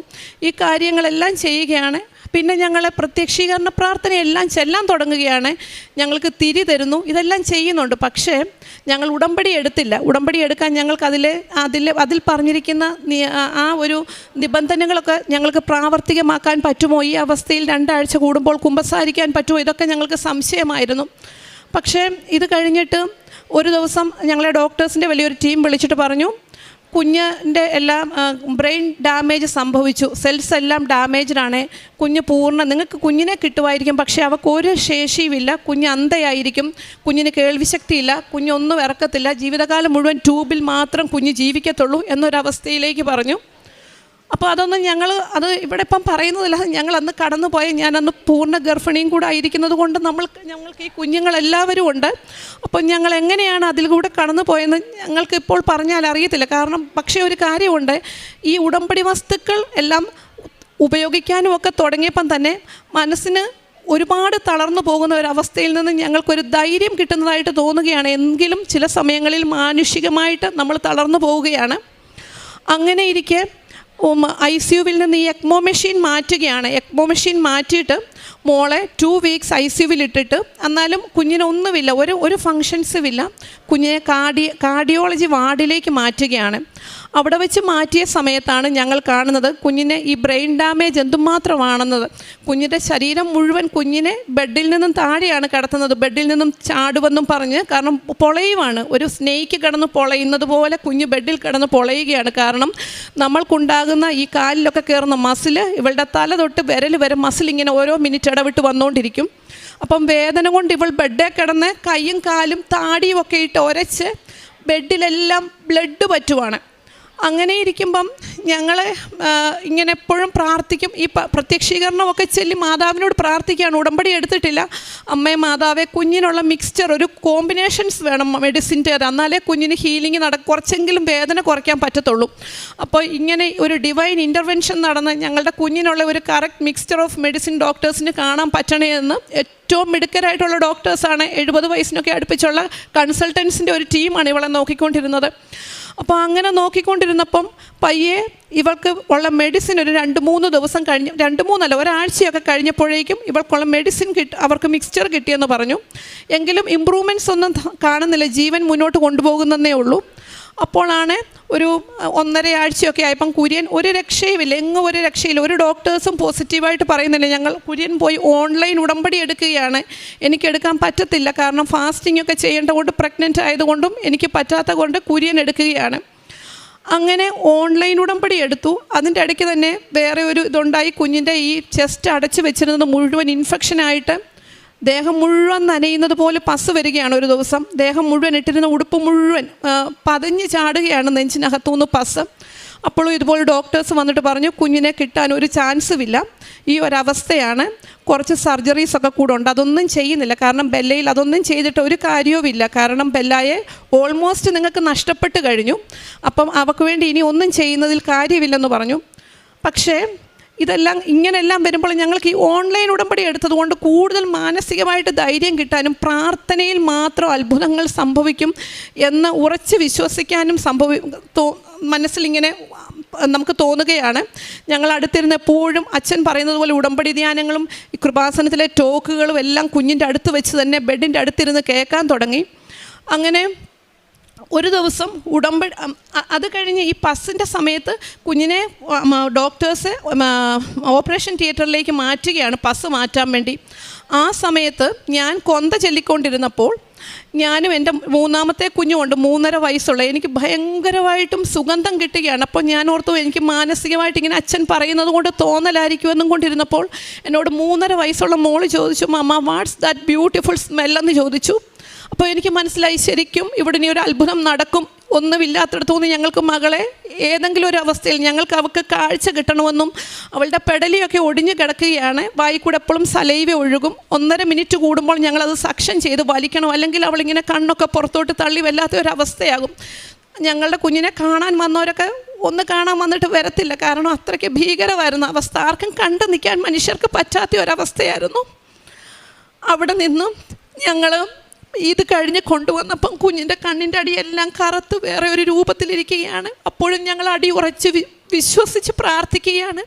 S7: ഈ കാര്യങ്ങളെല്ലാം ചെയ്യുകയാണ്. പിന്നെ ഞങ്ങളെ പ്രത്യക്ഷീകരണ പ്രാർത്ഥനയെല്ലാം ചെല്ലാൻ തുടങ്ങുകയാണ്. ഞങ്ങൾക്ക് തിരി തരുന്നു, ഇതെല്ലാം ചെയ്യുന്നുണ്ട്. പക്ഷേ ഞങ്ങൾ ഉടമ്പടി എടുത്തില്ല. ഉടമ്പടി എടുക്കാൻ ഞങ്ങൾക്ക് അതിൽ പറഞ്ഞിരിക്കുന്ന ആ ഒരു നിബന്ധനകളൊക്കെ ഞങ്ങൾക്ക് പ്രാവർത്തികമാക്കാൻ പറ്റുമോ, ഈ അവസ്ഥയിൽ 2 ആഴ്ച കൂടുമ്പോൾ കുമ്പസാരിക്കാൻ പറ്റുമോ, ഇതൊക്കെ ഞങ്ങൾക്ക് സംശയമായിരുന്നു. പക്ഷേ ഇത് കഴിഞ്ഞിട്ട് ഒരു ദിവസം ഞങ്ങളെ ഡോക്ടേഴ്സിൻ്റെ വലിയൊരു ടീം വിളിച്ചിട്ട് പറഞ്ഞു, കുഞ്ഞിൻ്റെ എല്ലാം ബ്രെയിൻ ഡാമേജ് സംഭവിച്ചു, സെൽസ് എല്ലാം ഡാമേജ്ഡാണ്, കുഞ്ഞ് നിങ്ങൾക്ക് കുഞ്ഞിനെ കിട്ടുമായിരിക്കും, പക്ഷേ അവൾക്കൊരു ശേഷിയുമില്ല, കുഞ്ഞ് അന്ധയായിരിക്കും, കുഞ്ഞിന് കേൾവിശക്തിയില്ല, കുഞ്ഞൊന്നും ഇറക്കത്തില്ല, ജീവിതകാലം മുഴുവൻ ട്യൂബിൽ മാത്രം കുഞ്ഞ് ജീവിക്കത്തുള്ളൂ എന്നൊരവസ്ഥയിലേക്ക് പറഞ്ഞു. അപ്പോൾ അത് ഇവിടെ ഇപ്പം പറയുന്നതില്ല. ഞങ്ങൾ അന്ന് കടന്നുപോയ, ഞാനന്ന് പൂർണ്ണ ഗർഭിണിയും കൂടെ ആയിരിക്കുന്നത് കൊണ്ട് ഞങ്ങൾക്ക് ഈ കുഞ്ഞുങ്ങളെല്ലാവരും ഉണ്ട്. അപ്പം ഞങ്ങൾ എങ്ങനെയാണ് അതിൽ കൂടെ കടന്നു പോയെന്ന് ഞങ്ങൾക്ക് ഇപ്പോൾ പറഞ്ഞാൽ അറിയത്തില്ല. കാരണം പക്ഷേ ഒരു കാര്യമുണ്ട്, ഈ ഉടമ്പടി വസ്തുക്കൾ എല്ലാം ഉപയോഗിക്കാനും ഒക്കെ തുടങ്ങിയപ്പം തന്നെ മനസ്സിന് ഒരുപാട് തളർന്നു പോകുന്ന ഒരവസ്ഥയിൽ നിന്ന് ഞങ്ങൾക്കൊരു ധൈര്യം കിട്ടുന്നതായിട്ട് തോന്നുകയാണ്. എങ്കിലും ചില സമയങ്ങളിൽ മാനുഷികമായിട്ട് നമ്മൾ തളർന്നു പോവുകയാണ്. അങ്ങനെ ഇരിക്കെ ICUവിൽ നിന്ന് ഈ എക്മോ മെഷീൻ മാറ്റുകയാണ്. എക്മോ മെഷീൻ മാറ്റിയിട്ട് മോളെ 2 വീക്സ് ICUവിൽ ഇട്ടിട്ട്, എന്നാലും കുഞ്ഞിനൊന്നുമില്ല, ഒരു ഫങ്ഷൻസുമില്ല. കുഞ്ഞിനെ കാർഡിയോളജി വാർഡിലേക്ക് മാറ്റുകയാണ്. അവിടെ വെച്ച് മാറ്റിയ സമയത്താണ് ഞങ്ങൾ കാണുന്നത് കുഞ്ഞിനെ ഈ ബ്രെയിൻ ഡാമേജ് എന്തുമാത്രമാണെന്നത്. കുഞ്ഞിൻ്റെ ശരീരം മുഴുവൻ കുഞ്ഞിനെ ബെഡിൽ നിന്നും താഴെയാണ് കിടത്തുന്നത്. ബെഡിൽ നിന്നും ചാടുവെന്നും പറഞ്ഞ്, കാരണം പൊളയുവാണ്, ഒരു സ്നേക്ക് കിടന്ന് പൊളയുന്നത് പോലെ കുഞ്ഞ് ബെഡിൽ കിടന്ന് പൊളയുകയാണ്. കാരണം നമ്മൾക്കുണ്ടാകുന്ന ഈ കാലിലൊക്കെ കയറുന്ന മസിൽ, ഇവളുടെ തല തൊട്ട് വിരൽ വരെ മസിൽ ഇങ്ങനെ ഓരോ മിനിറ്റ് ഇടവിട്ട് വന്നുകൊണ്ടിരിക്കും. അപ്പം വേദന കൊണ്ട് ഇവൾ ബെഡേ കിടന്ന് കൈയും കാലും താടിയും ഒക്കെ ഇട്ട് ഒരച്ച് ബെഡിലെല്ലാം ബ്ലഡ് പറ്റുവാണ്. അങ്ങനെ ഇരിക്കുമ്പം ഞങ്ങൾ ഇങ്ങനെ എപ്പോഴും പ്രാർത്ഥിക്കും. ഈ പ്രത്യക്ഷീകരണമൊക്കെ ചൊല്ലി മാതാവിനോട് പ്രാർത്ഥിക്കുകയാണ്. ഉടമ്പടി എടുത്തിട്ടില്ല. അമ്മേ മാതാവേ, കുഞ്ഞിനുള്ള മിക്സ്ചർ, ഒരു കോമ്പിനേഷൻസ് വേണം മെഡിസിൻ്റെ, എന്നാലേ കുഞ്ഞിന് ഹീലിംഗ് കുറച്ചെങ്കിലും വേദന കുറയ്ക്കാൻ പറ്റത്തുള്ളൂ. അപ്പോൾ ഇങ്ങനെ ഒരു ഡിവൈൻ ഇൻ്റർവെൻഷൻ നടന്ന് ഞങ്ങളുടെ കുഞ്ഞിനുള്ള ഒരു കറക്റ്റ് മിക്സ്ചർ ഓഫ് മെഡിസിൻ ഡോക്ടേഴ്സിന് കാണാൻ പറ്റണേ എന്ന് ഏറ്റവും മിടുക്കരായിട്ടുള്ള ഡോക്ടേഴ്സാണ്, 70 വയസ്സിനൊക്കെ അടുപ്പിച്ചുള്ള കൺസൾട്ടൻസിൻ്റെ ഒരു ടീമാണ് ഇവളെ നോക്കിക്കൊണ്ടിരുന്നത്. അപ്പോൾ അങ്ങനെ നോക്കിക്കൊണ്ടിരുന്നപ്പം പയ്യെ ഇവൾക്ക് ഉള്ള മെഡിസിൻ ഒരു 2-3 ദിവസം കഴിഞ്ഞ്, 2-3 ഒരാഴ്ചയൊക്കെ കഴിഞ്ഞപ്പോഴേക്കും ഇവൾക്കുള്ള മെഡിസിൻ അവർക്ക് മിക്സ്ചർ കിട്ടിയെന്ന് പറഞ്ഞു. എങ്കിലും ഇമ്പ്രൂവ്മെൻറ്റ്സ് ഒന്നും കാണുന്നില്ല, ജീവൻ മുന്നോട്ട് കൊണ്ടുപോകുന്നതേ ഉള്ളൂ. അപ്പോഴാണ് ഒരു 1.5 ആഴ്ചയൊക്കെ ആയപ്പം കുര്യൻ ഒരു രക്ഷയുമില്ല, ഒരു രക്ഷയില്ല, ഒരു ഡോക്ടേഴ്സും പോസിറ്റീവായിട്ട് പറയുന്നില്ല. കുര്യൻ പോയി ഓൺലൈൻ ഉടമ്പടി എടുക്കുകയാണ്. എനിക്കെടുക്കാൻ പറ്റത്തില്ല, കാരണം ഫാസ്റ്റിംഗ് ഒക്കെ ചെയ്യേണ്ട കൊണ്ട്, പ്രഗ്നൻ്റ് ആയതുകൊണ്ടും എനിക്ക് പറ്റാത്ത കൊണ്ട് കുര്യൻ എടുക്കുകയാണ്. അങ്ങനെ ഓൺലൈൻ ഉടമ്പടി എടുത്തു. അതിൻ്റെ ഇടയ്ക്ക് തന്നെ വേറെ ഒരു ഇതുണ്ടായി. കുഞ്ഞിൻ്റെ ഈ ചെസ്റ്റ് അടച്ചു വെച്ചിരുന്നത് മുഴുവൻ ഇൻഫെക്ഷനായിട്ട് ദേഹം മുഴുവൻ നനയുന്നത് പോലെ പസ് വരികയാണ്. ഒരു ദിവസം ദേഹം മുഴുവൻ ഇട്ടിരുന്ന ഉടുപ്പ് മുഴുവൻ പതഞ്ഞ് ചാടുകയാണ് നെഞ്ചിനകത്തുനിന്ന് പസ്. അപ്പോഴും ഇതുപോലെ ഡോക്ടേഴ്സ് വന്നിട്ട് പറഞ്ഞു, കുഞ്ഞിനെ കിട്ടാൻ ഒരു ചാൻസുമില്ല, ഈ ഒരവസ്ഥയാണ്, കുറച്ച് സർജറീസൊക്കെ കൂടെ ഉണ്ട്, അതൊന്നും ചെയ്യുന്നില്ല. കാരണം ബെല്ലയിൽ അതൊന്നും ചെയ്തിട്ട് ഒരു കാര്യവുമില്ല. കാരണം ബെല്ലായെ ഓൾമോസ്റ്റ് നിങ്ങൾക്ക് നഷ്ടപ്പെട്ട് കഴിഞ്ഞു. അപ്പം അവൾക്ക് വേണ്ടി ഇനി ഒന്നും ചെയ്യുന്നതിൽ കാര്യമില്ലെന്ന് പറഞ്ഞു. പക്ഷേ ഇതെല്ലാം ഇങ്ങനെല്ലാം വരുമ്പോൾ ഞങ്ങൾക്ക് ഈ ഓൺലൈൻ ഉടമ്പടി എടുത്തതുകൊണ്ട് കൂടുതൽ മാനസികമായിട്ട് ധൈര്യം കിട്ടാനും പ്രാർത്ഥനയിൽ മാത്രം അത്ഭുതങ്ങൾ സംഭവിക്കും എന്ന് ഉറച്ച് വിശ്വസിക്കാനും മനസ്സിലിങ്ങനെ നമുക്ക് തോന്നുകയാണ്. ഞങ്ങൾ അടുത്തിരുന്ന് എപ്പോഴും അച്ഛൻ പറയുന്നത് പോലെ ഉടമ്പടി ധ്യാനങ്ങളും ഈ കൃപാസനത്തിലെ ടോക്കുകളും എല്ലാം കുഞ്ഞിൻ്റെ അടുത്ത് വെച്ച് തന്നെ ബെഡിൻ്റെ അടുത്തിരുന്ന് കേൾക്കാൻ തുടങ്ങി. അങ്ങനെ ഒരു ദിവസം അത് കഴിഞ്ഞ് ഈ പസ്സിൻ്റെ സമയത്ത് കുഞ്ഞിനെ ഡോക്ടേഴ്സ് ഓപ്പറേഷൻ തിയേറ്ററിലേക്ക് മാറ്റുകയാണ്, പസ് മാറ്റാൻ വേണ്ടി. ആ സമയത്ത് ഞാൻ കൊന്ത ചൊല്ലിക്കൊണ്ടിരുന്നപ്പോൾ ഞാനും എൻ്റെ മൂന്നാമത്തെ കുഞ്ഞുമുണ്ട്, 3.5 വയസ്സുള്ള, എനിക്ക് ഭയങ്കരമായിട്ടും സുഗന്ധം കിട്ടുകയാണ്. അപ്പോൾ ഞാൻ ഓർത്തു എനിക്ക് മാനസികമായിട്ട് ഇങ്ങനെ അച്ഛൻ പറയുന്നത് കൊണ്ട് തോന്നലായിരിക്കുമെന്നും കൊണ്ടിരുന്നപ്പോൾ എന്നോട് 3.5 വയസ്സുള്ള മോള് ചോദിച്ചു, മമ്മ വാട്ട്സ് ദാറ്റ് ബ്യൂട്ടിഫുൾ സ്മെല്ലെന്ന് ചോദിച്ചു. അപ്പോൾ എനിക്ക് മനസ്സിലായി ശരിക്കും ഇവിടെ ഇനി ഒരു അത്ഭുതം നടക്കും. ഒന്നുമില്ലാത്തടത്തുനിന്ന് ഞങ്ങൾക്ക് മകളെ ഏതെങ്കിലും ഒരു അവസ്ഥയിൽ ഞങ്ങൾക്ക് അവൾക്ക് കാഴ്ച കിട്ടണമെന്നും അവളുടെ പെടലിയൊക്കെ ഒടിഞ്ഞു കിടക്കുകയാണ്, വായിക്കൂടെ എപ്പോഴും സലൈവ ഒഴുകും, 1.5 മിനിറ്റ് കൂടുമ്പോൾ ഞങ്ങളത് സക്ഷൻ ചെയ്ത് വലിക്കണം, അല്ലെങ്കിൽ അവളിങ്ങനെ കണ്ണൊക്കെ പുറത്തോട്ട് തള്ളി വല്ലാത്തൊരവസ്ഥയാകും. ഞങ്ങളുടെ കുഞ്ഞിനെ കാണാൻ വന്നവരൊക്കെ ഒന്ന് കാണാൻ വന്നിട്ട് വരത്തില്ല, കാരണം അത്രയ്ക്ക് ഭീകരമായിരുന്നു അവസ്ഥ. ആർക്കും കണ്ടു നിൽക്കാൻ മനുഷ്യർക്ക് പറ്റാത്ത ഒരവസ്ഥയായിരുന്നു. അവിടെ നിന്നും ഞങ്ങൾ ഇത് കഴിഞ്ഞ് കൊണ്ടുവന്നപ്പം കുഞ്ഞിൻ്റെ കണ്ണിൻ്റെ അടിയെല്ലാം കറുത്ത് വേറെ ഒരു രൂപത്തിലിരിക്കുകയാണ്. അപ്പോഴും ഞങ്ങൾ അടി ഉറച്ച് വിശ്വസിച്ച് പ്രാർത്ഥിക്കുകയാണ്.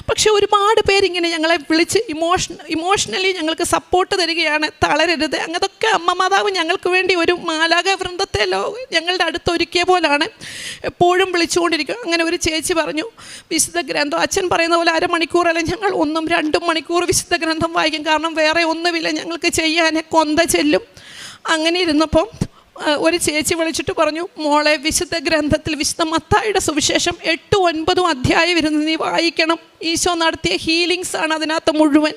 S7: പക്ഷെ ഒരുപാട് പേരിങ്ങനെ ഞങ്ങളെ വിളിച്ച് ഇമോഷണലി ഞങ്ങൾക്ക് സപ്പോർട്ട് തരികയാണ്, തളരരുത്. അങ്ങനതൊക്കെ അമ്മ മാതാവ് ഞങ്ങൾക്ക് വേണ്ടി ഒരു മാലാഖ വൃന്ദത്തെ ഞങ്ങളുടെ അടുത്ത് ഒരുക്കിയ പോലാണ് എപ്പോഴും വിളിച്ചുകൊണ്ടിരിക്കും. അങ്ങനെ ഒരു ചേച്ചി പറഞ്ഞു, വിശുദ്ധ ഗ്രന്ഥം അച്ഛൻ പറയുന്ന പോലെ 1/2 മണിക്കൂറല്ല, ഞങ്ങൾ 1-2 മണിക്കൂർ വിശുദ്ധ ഗ്രന്ഥം വായിക്കും, കാരണം വേറെ ഒന്നുമില്ല ഞങ്ങൾക്ക് ചെയ്യാൻ, കൊന്ത ചെല്ലും. അങ്ങനെ ഇരുന്നപ്പം ഒരു ചേച്ചി വിളിച്ചിട്ട് പറഞ്ഞു, മോളെ വിശുദ്ധ ഗ്രന്ഥത്തിൽ വിശുദ്ധ മത്തായിയുടെ സുവിശേഷം 8-9 അധ്യായം ഇരുന്ന് നീ വായിക്കണം. ഈശോ നടത്തിയ ഹീലിങ്സ് ആണ് അതിനകത്ത് മുഴുവൻ.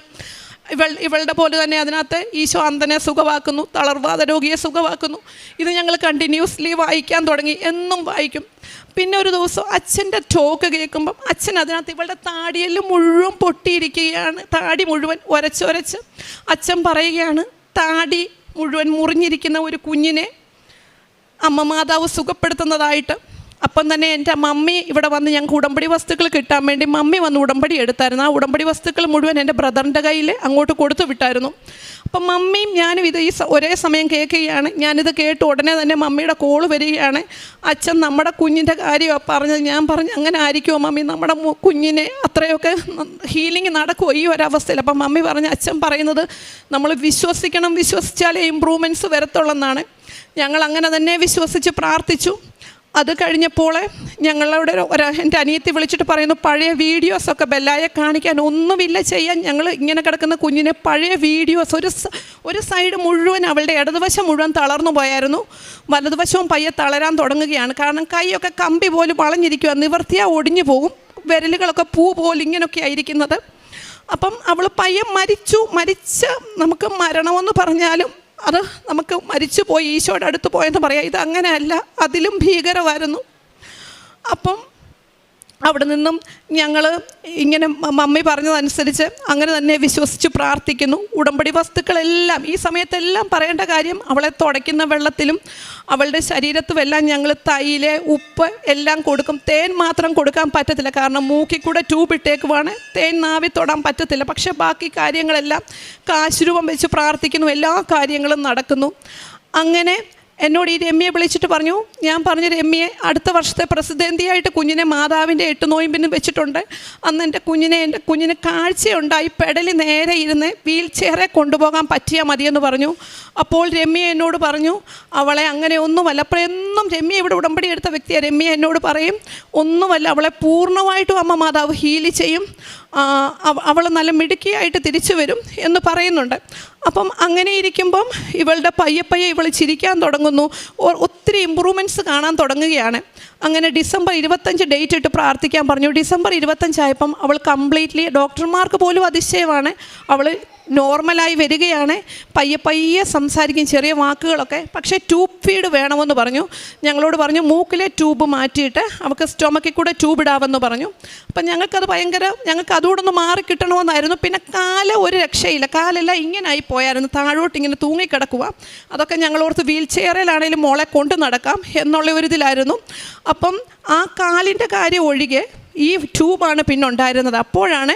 S7: ഇവളുടെ പോലെ തന്നെ അതിനകത്ത് ഈശോ അന്ധനെ സുഖമാക്കുന്നു, തളർവാദ രോഗിയെ സുഖമാക്കുന്നു. ഇത് ഞങ്ങൾ കണ്ടിന്യൂസ്ലി വായിക്കാൻ തുടങ്ങി, എന്നും വായിക്കും. പിന്നെ ഒരു ദിവസം അച്ഛൻ്റെ ടോക്ക് കേൾക്കുമ്പം അച്ഛൻ അതിനകത്ത് ഇവളുടെ താടിയെല്ലാം മുഴുവൻ പൊട്ടിയിരിക്കുകയാണ്, താടി മുഴുവൻ ഒരച്ചൊരച്ച് അച്ഛൻ പറയുകയാണ്, താടി മുഴുവൻ മുറിഞ്ഞിരിക്കുന്ന ഒരു കുഞ്ഞിനെ അമ്മ മാതാവ് സുഖപ്പെടുത്തുന്നതായിട്ട്. അപ്പം തന്നെ എൻ്റെ മമ്മി ഇവിടെ വന്ന് ഞങ്ങൾക്ക് ഉടമ്പടി വസ്തുക്കൾ കിട്ടാൻ വേണ്ടി മമ്മി വന്ന് ഉടമ്പടി എടുത്തായിരുന്നു. ആ ഉടമ്പടി വസ്തുക്കൾ മുഴുവൻ എൻ്റെ ബ്രദറിൻ്റെ കയ്യിൽ അങ്ങോട്ട് കൊടുത്തു വിട്ടായിരുന്നു. അപ്പം മമ്മിയും ഞാനും ഇത് ഒരേ സമയം കേൾക്കുകയാണ്. ഞാനിത് കേട്ട് ഉടനെ തന്നെ മമ്മിയുടെ കോള് വരികയാണ്, അച്ഛൻ നമ്മുടെ കുഞ്ഞിൻ്റെ കാര്യമാണ് പറഞ്ഞത്. ഞാൻ പറഞ്ഞു, അങ്ങനെ ആയിരിക്കുമോ മമ്മി, നമ്മുടെ കുഞ്ഞിനെ അത്രയൊക്കെ ഹീലിംഗ് നടക്കുമോ ഈ ഒരവസ്ഥയിൽ? അപ്പം മമ്മി പറഞ്ഞു, അച്ഛൻ പറയുന്നത് നമ്മൾ വിശ്വസിക്കണം, വിശ്വസിച്ചാലേ ഇമ്പ്രൂവ്മെൻറ്റ്സ് വരത്തുള്ളെന്നാണ്. ഞങ്ങൾ അങ്ങനെ തന്നെ വിശ്വസിച്ച് പ്രാർത്ഥിച്ചു. അത് കഴിഞ്ഞപ്പോൾ ഞങ്ങളുടെ എൻ്റെ അനിയത്തി വിളിച്ചിട്ട് പറയുന്നു, പഴയ വീഡിയോസൊക്കെ ബെല്ലായെ കാണിക്കാൻ ഒന്നുമില്ല ചെയ്യാൻ. ഞങ്ങൾ ഇങ്ങനെ കിടക്കുന്ന കുഞ്ഞിനെ പഴയ വീഡിയോസ് ഒരു സൈഡ് മുഴുവൻ അവളുടെ ഇടതുവശം മുഴുവൻ തളർന്നു പോയായിരുന്നു, വലതുവശവും പയ്യെ തളരാൻ തുടങ്ങുകയാണ്. കാരണം കൈയൊക്കെ കമ്പി പോലും വളഞ്ഞിരിക്കുക, നിവർത്തിയാൽ ഒടിഞ്ഞു പോകും, വിരലുകളൊക്കെ പൂ പോലും ഇങ്ങനെയൊക്കെ ആയിരിക്കുന്നത്. അപ്പം അവൾ പയ്യെ മരിച്ച് നമുക്ക് മരണമെന്ന് പറഞ്ഞാലും അത് നമുക്ക് മരിച്ചു പോയി, ഈശോയുടെ അടുത്ത് പോയെന്ന് പറയാം. ഇത് അങ്ങനെയല്ല, അതിലും ഭീകരമായിരുന്നു. അപ്പം അവിടെ നിന്നും ഞങ്ങൾ ഇങ്ങനെ മമ്മി പറഞ്ഞതനുസരിച്ച് അങ്ങനെ തന്നെ വിശ്വസിച്ച് പ്രാർത്ഥിക്കുന്നു. ഉടമ്പടി വസ്തുക്കളെല്ലാം ഈ സമയത്തെല്ലാം പറയേണ്ട കാര്യം, അവളെ തുടയ്ക്കുന്ന വെള്ളത്തിലും അവളുടെ ശരീരത്തുമെല്ലാം ഞങ്ങൾ തൈല്, ഉപ്പ് എല്ലാം കൊടുക്കും. തേൻ മാത്രം കൊടുക്കാൻ പറ്റത്തില്ല, കാരണം മൂക്കിൽ കൂടെ ട്യൂബ് ഇട്ടേക്കുവാണ്, തേൻ നാവി തൊടാൻ പറ്റത്തില്ല. പക്ഷേ ബാക്കി കാര്യങ്ങളെല്ലാം കാശുരൂപം വെച്ച് പ്രാർത്ഥിക്കുന്നു, എല്ലാ കാര്യങ്ങളും നടക്കുന്നു. അങ്ങനെ എന്നോട് ഈ രമ്യയെ വിളിച്ചിട്ട് പറഞ്ഞു, ഞാൻ പറഞ്ഞു, രമ്യയെ അടുത്ത വർഷത്തെ പ്രസിദ്ധന്തിയായിട്ട് കുഞ്ഞിനെ മാതാവിൻ്റെ 8 നോയമ്പിന് വെച്ചിട്ടുണ്ട്. അന്ന് എൻ്റെ കുഞ്ഞിന് കാഴ്ചയുണ്ടായി, പെടലി നേരെ ഇരുന്ന് വീൽ ചെയറെ കൊണ്ടുപോകാൻ പറ്റിയാൽ മതിയെന്ന് പറഞ്ഞു. അപ്പോൾ രമ്യ എന്നോട് പറഞ്ഞു, അവളെ അങ്ങനെ ഒന്നുമല്ല. അപ്പോൾ എന്നും രമ്യ ഇവിടെ ഉടമ്പടി എടുത്ത വ്യക്തിയാണ്. രമ്യ എന്നോട് പറയും, ഒന്നുമല്ല, അവളെ പൂർണ്ണമായിട്ടും അമ്മ മാതാവ് ഹീല് ചെയ്യും, അവൾ നല്ല മിടുക്കിയായിട്ട് തിരിച്ചു വരും എന്ന് പറയുന്നുണ്ട്. അപ്പം അങ്ങനെ ഇരിക്കുമ്പം ഇവളുടെ പയ്യെ ഇവൾ ചിരിക്കാൻ തുടങ്ങുന്നു, ഒത്തിരി ഇമ്പ്രൂവ്മെൻറ്റ്സ് കാണാൻ തുടങ്ങുകയാണ്. അങ്ങനെ ഡിസംബർ 25 ഡേറ്റ് ഇട്ട് പ്രാർത്ഥിക്കാൻ പറഞ്ഞു. ഡിസംബർ 25 ആയപ്പം അവൾ കംപ്ലീറ്റ്ലി, ഡോക്ടർമാർക്ക് പോലും അതിശയമാണ്, അവൾ നോർമലായി വരികയാണ്. പയ്യെ സംസാരിക്കും, ചെറിയ വാക്കുകളൊക്കെ. പക്ഷേ ട്യൂബ് ഫീഡ് വേണമെന്ന് പറഞ്ഞു. ഞങ്ങളോട് പറഞ്ഞു, മൂക്കിലെ ട്യൂബ് മാറ്റിയിട്ട് അവൾക്ക് സ്റ്റൊമക്കിൽ കൂടെ ട്യൂബ് ഇടാമെന്ന് പറഞ്ഞു. അപ്പം ഞങ്ങൾക്ക് അതുകൂടെ ഒന്ന് മാറി കിട്ടണമെന്നായിരുന്നു. പിന്നെ കാല് ഒരു രക്ഷയില്ല, കാലെല്ലാം ഇങ്ങനെ ആയി പോയായിരുന്നു, താഴോട്ട് ഇങ്ങനെ തൂങ്ങിക്കിടക്കുക. അതൊക്കെ ഞങ്ങളോർത്ത് വീൽ ചെയറിലാണെങ്കിലും മോളെ കൊണ്ട് നടക്കാം എന്നുള്ള ഒരു ഇതിലായിരുന്നു. അപ്പം ആ കാലിൻ്റെ കാര്യം ഒഴികെ ഈ ട്യൂബാണ് പിന്നെ ഉണ്ടായിരുന്നത്. അപ്പോഴാണ്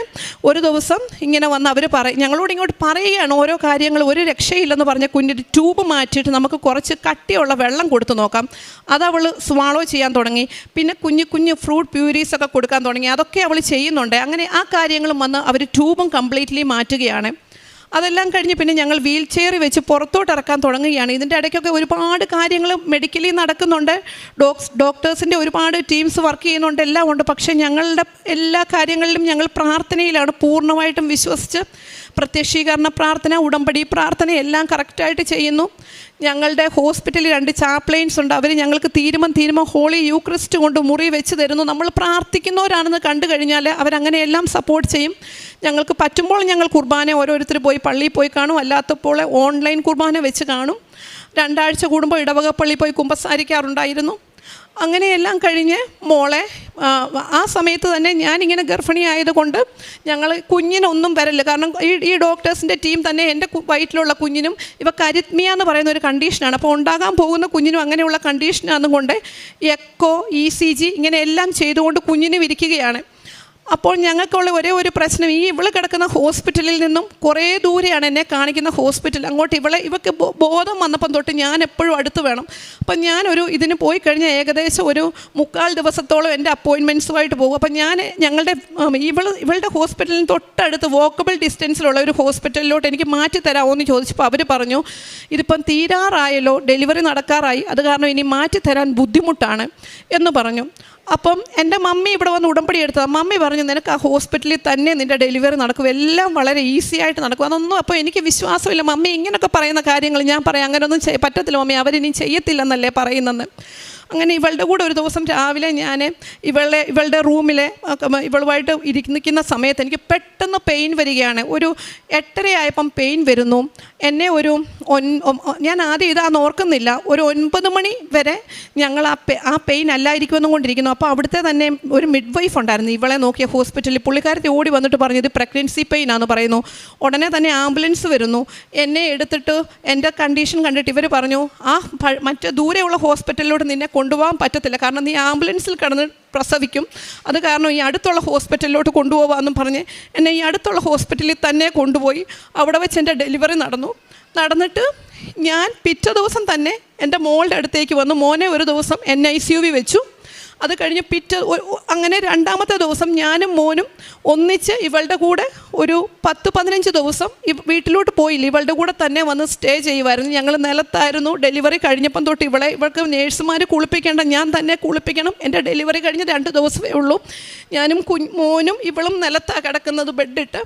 S7: ഒരു ദിവസം ഇങ്ങനെ വന്ന് അവർ ഞങ്ങളോട് ഇങ്ങോട്ട് പറയുകയാണ് ഓരോ കാര്യങ്ങൾ. ഒരു രക്ഷയില്ലെന്ന് പറഞ്ഞ കുഞ്ഞിൻ്റെ ട്യൂബ് മാറ്റിയിട്ട് നമുക്ക് കുറച്ച് കട്ടിയുള്ള വെള്ളം കൊടുത്തു നോക്കാം. അതവൾ സ്വാളോ ചെയ്യാൻ തുടങ്ങി. പിന്നെ കുഞ്ഞു ഫ്രൂട്ട് പ്യൂരീസൊക്കെ കൊടുക്കാൻ തുടങ്ങി. അതൊക്കെ അവൾ ചെയ്യുന്നുണ്ട്. അങ്ങനെ ആ കാര്യങ്ങളും വന്ന് അവർ ട്യൂബും കംപ്ലീറ്റ്ലി മാറ്റുകയാണ്. അതെല്ലാം കഴിഞ്ഞ് പിന്നെ ഞങ്ങൾ വീൽ ചെയറിൽ വെച്ച് പുറത്തോട്ട് ഇറക്കാൻ തുടങ്ങുകയാണ്. ഇതിൻ്റെ ഇടയ്ക്കൊക്കെ ഒരുപാട് കാര്യങ്ങൾ മെഡിക്കലി നടക്കുന്നുണ്ട്. ഡോക്ടേഴ്സിൻ്റെ ഒരുപാട് ടീംസ് വർക്ക് ചെയ്യുന്നുണ്ട്, എല്ലാം ഉണ്ട്. പക്ഷേ ഞങ്ങളുടെ എല്ലാ കാര്യങ്ങളിലും ഞങ്ങൾ പ്രാർത്ഥനയിലാണ് പൂർണ്ണമായിട്ടും വിശ്വസിച്ച്. പ്രത്യക്ഷീകരണ പ്രാർത്ഥന, ഉടമ്പടി പ്രാർത്ഥന എല്ലാം കറക്റ്റായിട്ട് ചെയ്യുന്നു. ഞങ്ങളുടെ ഹോസ്പിറ്റലിൽ 2 ചാപ്ലെയിൻസ് ഉണ്ട്. അവർ ഞങ്ങൾക്ക് തീരുമം ഹോളി യൂക്രിസ്റ്റ് കൊണ്ട് മുറി വെച്ച് തരുന്നു. നമ്മൾ പ്രാർത്ഥിക്കുന്നവരാണെന്ന് കണ്ടു കഴിഞ്ഞാൽ അവരങ്ങനെയെല്ലാം സപ്പോർട്ട് ചെയ്യും. ഞങ്ങൾക്ക് പറ്റുമ്പോൾ ഞങ്ങൾ കുർബാന ഓരോരുത്തർ പോയി പള്ളിയിൽ പോയി കാണും, അല്ലാത്തപ്പോൾ ഓൺലൈൻ കുർബാന വെച്ച് കാണും. 2 ആഴ്ച കൂടുമ്പോൾ ഇടവക പള്ളിയിൽ പോയി കുമ്പസാരിക്കാറുണ്ടായിരുന്നു. അങ്ങനെയെല്ലാം കഴിഞ്ഞ് മോളെ ആ സമയത്ത് തന്നെ ഞാനിങ്ങനെ ഗർഭിണിയായതുകൊണ്ട് ഞങ്ങൾ കുഞ്ഞിനൊന്നും വരല്ല. കാരണം ഈ ഡോക്ടേഴ്സിൻ്റെ ടീം തന്നെ എൻ്റെ വയറ്റിലുള്ള കുഞ്ഞിനും ഇവർക്ക് അരിത്മിയ എന്ന് പറയുന്ന ഒരു കണ്ടീഷനാണ്. അപ്പോൾ ഉണ്ടാകാൻ പോകുന്ന കുഞ്ഞിനും അങ്ങനെയുള്ള കണ്ടീഷനാണെന്നുകൊണ്ട് എക്കോ, ECG ഇങ്ങനെ എല്ലാം ചെയ്തുകൊണ്ട് കുഞ്ഞിനും ഇരിക്കുകയാണ്. അപ്പോൾ ഞങ്ങൾക്കുള്ള ഒരേ ഒരു പ്രശ്നം, ഈ ഇവൾ കിടക്കുന്ന ഹോസ്പിറ്റലിൽ നിന്നും കുറേ ദൂരെയാണ് എന്നെ കാണിക്കുന്ന ഹോസ്പിറ്റൽ. അങ്ങോട്ട് ഇവൾക്ക് ബോധം വന്നപ്പം തൊട്ട് ഞാൻ എപ്പോഴും അടുത്ത് വേണം. അപ്പം ഞാനൊരു ഇതിന് പോയി കഴിഞ്ഞാൽ ഏകദേശം ഒരു 3/4 ദിവസത്തോളം എൻ്റെ അപ്പോയിൻമെൻറ്റ്സുമായിട്ട് പോകും. അപ്പം ഇവളുടെ ഹോസ്പിറ്റലിന് തൊട്ടടുത്ത് വോക്കബിൾ ഡിസ്റ്റൻസിലുള്ള ഒരു ഹോസ്പിറ്റലിലോട്ട് എനിക്ക് മാറ്റി തരാമോ എന്ന് ചോദിച്ചപ്പോൾ അവർ പറഞ്ഞു, ഇതിപ്പം തീരാറായല്ലോ, ഡെലിവറി നടക്കാറായി, അത് കാരണം ഇനി മാറ്റി തരാൻ ബുദ്ധിമുട്ടാണ് എന്ന് പറഞ്ഞു. അപ്പം എൻ്റെ മമ്മി ഇവിടെ വന്ന് ഉടമ്പടി എടുത്തതാണ്. മമ്മി പറഞ്ഞു, നിനക്ക് ആ ഹോസ്പിറ്റലിൽ തന്നെ നിൻ്റെ ഡെലിവറി നടക്കും, എല്ലാം വളരെ ഈസി ആയിട്ട് നടക്കും. അതൊന്നും അപ്പോൾ എനിക്ക് വിശ്വാസമില്ല. മമ്മി ഇങ്ങനെയൊക്കെ പറയുന്ന കാര്യങ്ങൾ ഞാൻ പറയാം, അങ്ങനെയൊന്നും പറ്റത്തില്ല മമ്മി, അവരിനി ചെയ്യത്തില്ലെന്നല്ലേ പറയുന്നത്. അങ്ങനെ ഇവളുടെ കൂടെ ഒരു ദിവസം രാവിലെ ഞാൻ ഇവളുടെ റൂമിൽ ഇവളുമായിട്ട് നിൽക്കുന്ന സമയത്ത് എനിക്ക് പെട്ടെന്ന് പെയിൻ വരികയാണ്. ഒരു 8:30 ആയപ്പം പെയിൻ വരുന്നു. എന്നെ ഞാൻ ആദ്യം ഇതാന്ന് ഓർക്കുന്നില്ല, ഒരു 9 മണി വരെ ഞങ്ങൾ ആ പെയിൻ അല്ലായിരിക്കുമെന്നും കൊണ്ടിരിക്കുന്നു. അപ്പോൾ അവിടുത്തെ തന്നെ ഒരു മിഡ് വൈഫ് ഉണ്ടായിരുന്നു ഇവളെ നോക്കിയ ഹോസ്പിറ്റലിൽ. പുള്ളിക്കാരത്തി ഓടി വന്നിട്ട് പറഞ്ഞു, ഇത് പ്രഗ്നൻസി പെയിൻ ആണെന്ന് പറയുന്നു. ഉടനെ തന്നെ ആംബുലൻസ് വരുന്നു. എന്നെ എടുത്തിട്ട് എൻ്റെ കണ്ടീഷൻ കണ്ടിട്ട് ഇവർ പറഞ്ഞു, മറ്റേ ദൂരെയുള്ള ഹോസ്പിറ്റലിലോട്ട് നിന്നെ കൊണ്ടുപോകാൻ പറ്റത്തില്ല, കാരണം നീ ആംബുലൻസിൽ കിടന്ന് പ്രസവിക്കും, അത് കാരണം ഈ അടുത്തുള്ള ഹോസ്പിറ്റലിലോട്ട് കൊണ്ടുപോകാമെന്നും പറഞ്ഞ് എന്നെ ഈ അടുത്തുള്ള ഹോസ്പിറ്റലിൽ തന്നെ കൊണ്ടുപോയി. അവിടെ വെച്ച് എൻ്റെ ഡെലിവറി നടന്നിട്ട് ഞാൻ പിറ്റേ ദിവസം തന്നെ എൻ്റെ മോളുടെ അടുത്തേക്ക് വന്നു. മോനെ ഒരു ദിവസം NICU വെച്ചു. അത് കഴിഞ്ഞ് അങ്ങനെ 2ാമത്തെ ദിവസം ഞാനും മോനും ഒന്നിച്ച് ഇവളുടെ കൂടെ ഒരു 10-15 ദിവസം വീട്ടിലോട്ട് പോയില്ല, ഇവളുടെ കൂടെ തന്നെ വന്ന് സ്റ്റേ ചെയ്യുമായിരുന്നു. ഞങ്ങൾ നിലത്തായിരുന്നു. ഡെലിവറി കഴിഞ്ഞപ്പം തൊട്ട് ഇവൾക്ക് നേഴ്സുമാർ കുളിപ്പിക്കേണ്ട, ഞാൻ തന്നെ കുളിപ്പിക്കണം. എൻ്റെ ഡെലിവറി കഴിഞ്ഞ് 2 ദിവസമേ ഉള്ളൂ. ഞാനും മോനും ഇവളും നിലത്താണ് കിടക്കുന്നത്, ബെഡിട്ട്.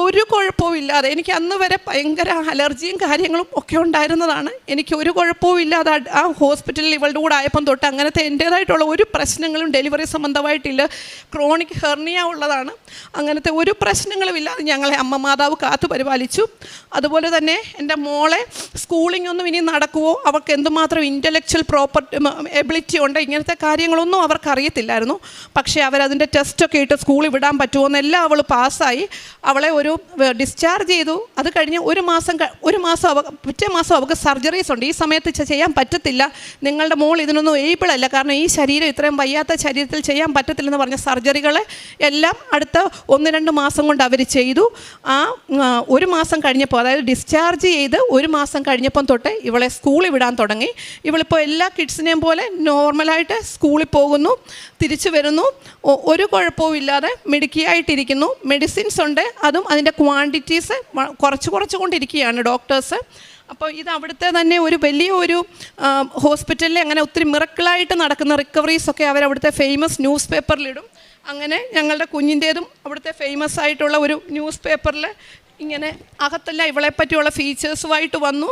S7: ഒരു കുഴപ്പവും ഇല്ലാതെ, എനിക്ക് അന്ന് വരെ ഭയങ്കര അലർജിയും കാര്യങ്ങളും ഒക്കെ ഉണ്ടായിരുന്നതാണ്. എനിക്ക് ഒരു കുഴപ്പവും ഇല്ലാതെ ആ ഹോസ്പിറ്റലിൽ ഇവളുടെ കൂടെ ആയപ്പം തൊട്ട് അങ്ങനത്തെ എൻ്റേതായിട്ടുള്ള ഒരു പ്രശ്നങ്ങളും ഡെലിവറി സംബന്ധമായിട്ടില്ല. ക്രോണിക് ഹെർണിയ ഉള്ളതാണ്. അങ്ങനത്തെ ഒരു പ്രശ്നങ്ങളും ഇല്ലാതെ ഞങ്ങളെ അമ്മ മാതാവ് കാത്തു പരിപാലിച്ചു. അതുപോലെ തന്നെ എൻ്റെ മോളെ സ്കൂളിംഗ് ഒന്നും ഇനി നടക്കുമോ, അവർക്ക് എന്തുമാത്രം ഇൻ്റലക്ച്വൽ എബിലിറ്റി ഉണ്ട്, ഇങ്ങനത്തെ കാര്യങ്ങളൊന്നും അവർക്ക് പക്ഷേ അവരതിൻ്റെ ടെസ്റ്റൊക്കെ ഇട്ട് സ്കൂളിൽ വിടാൻ പറ്റുമോ എന്നെല്ലാം അവൾ പാസ്സായി. അവളെ ഒരു ഡിസ്ചാർജ് ചെയ്തു. അത് കഴിഞ്ഞ് ഒരു മാസം പിറ്റേ മാസം അവൾക്ക് സർജറീസ് ഉണ്ട്. ഈ സമയത്ത് ചെയ്യാൻ പറ്റത്തില്ല, നിങ്ങളുടെ മോൾ ഇതിനൊന്നും ഏബിൾ അല്ല, കാരണം ഈ ശരീരം ഇത്രയും വയ്യാത്ത ശരീരത്തിൽ ചെയ്യാൻ പറ്റത്തില്ലെന്ന് പറഞ്ഞ സർജറികൾ എല്ലാം അടുത്ത 1-2 മാസം കൊണ്ട് അവർ ചെയ്തു. ആ 1 മാസം കഴിഞ്ഞപ്പോൾ, അതായത് ഡിസ്ചാർജ് ചെയ്ത് 1 മാസം കഴിഞ്ഞപ്പം തൊട്ട് ഇവളെ സ്കൂളിൽ വിടാൻ തുടങ്ങി. ഇവളിപ്പോൾ എല്ലാ കിഡ്സിനെയും പോലെ നോർമലായിട്ട് സ്കൂളിൽ പോകുന്നു, തിരിച്ചു വരുന്നു, ഒരു കുഴപ്പവും ഇല്ലാതെ മിടുക്കിയായിട്ടിരിക്കുന്നു. മെഡിസിൻസ് ഉണ്ട്, അതും അതിൻ്റെ ക്വാണ്ടിറ്റീസ് കുറച്ചുകൊണ്ടിരിക്കുകയാണ് ഡോക്ടേഴ്സ്. അപ്പോൾ ഇത് അവിടുത്തെ തന്നെ ഒരു വലിയൊരു ഹോസ്പിറ്റലിൽ അങ്ങനെ ഒത്തിരി മിറക്കിളായിട്ട് നടക്കുന്ന റിക്കവറീസൊക്കെ അവരവിടുത്തെ ഫേമസ് ന്യൂസ് പേപ്പറിലിടും. അങ്ങനെ ഞങ്ങളുടെ കുഞ്ഞിൻ്റേതും അവിടുത്തെ ഫേമസ് ആയിട്ടുള്ള ഒരു ന്യൂസ് പേപ്പറിൽ ഇങ്ങനെ അകത്തെല്ലാം ഇവളെപ്പറ്റിയുള്ള ഫീച്ചേഴ്സുമായിട്ട് വന്നു.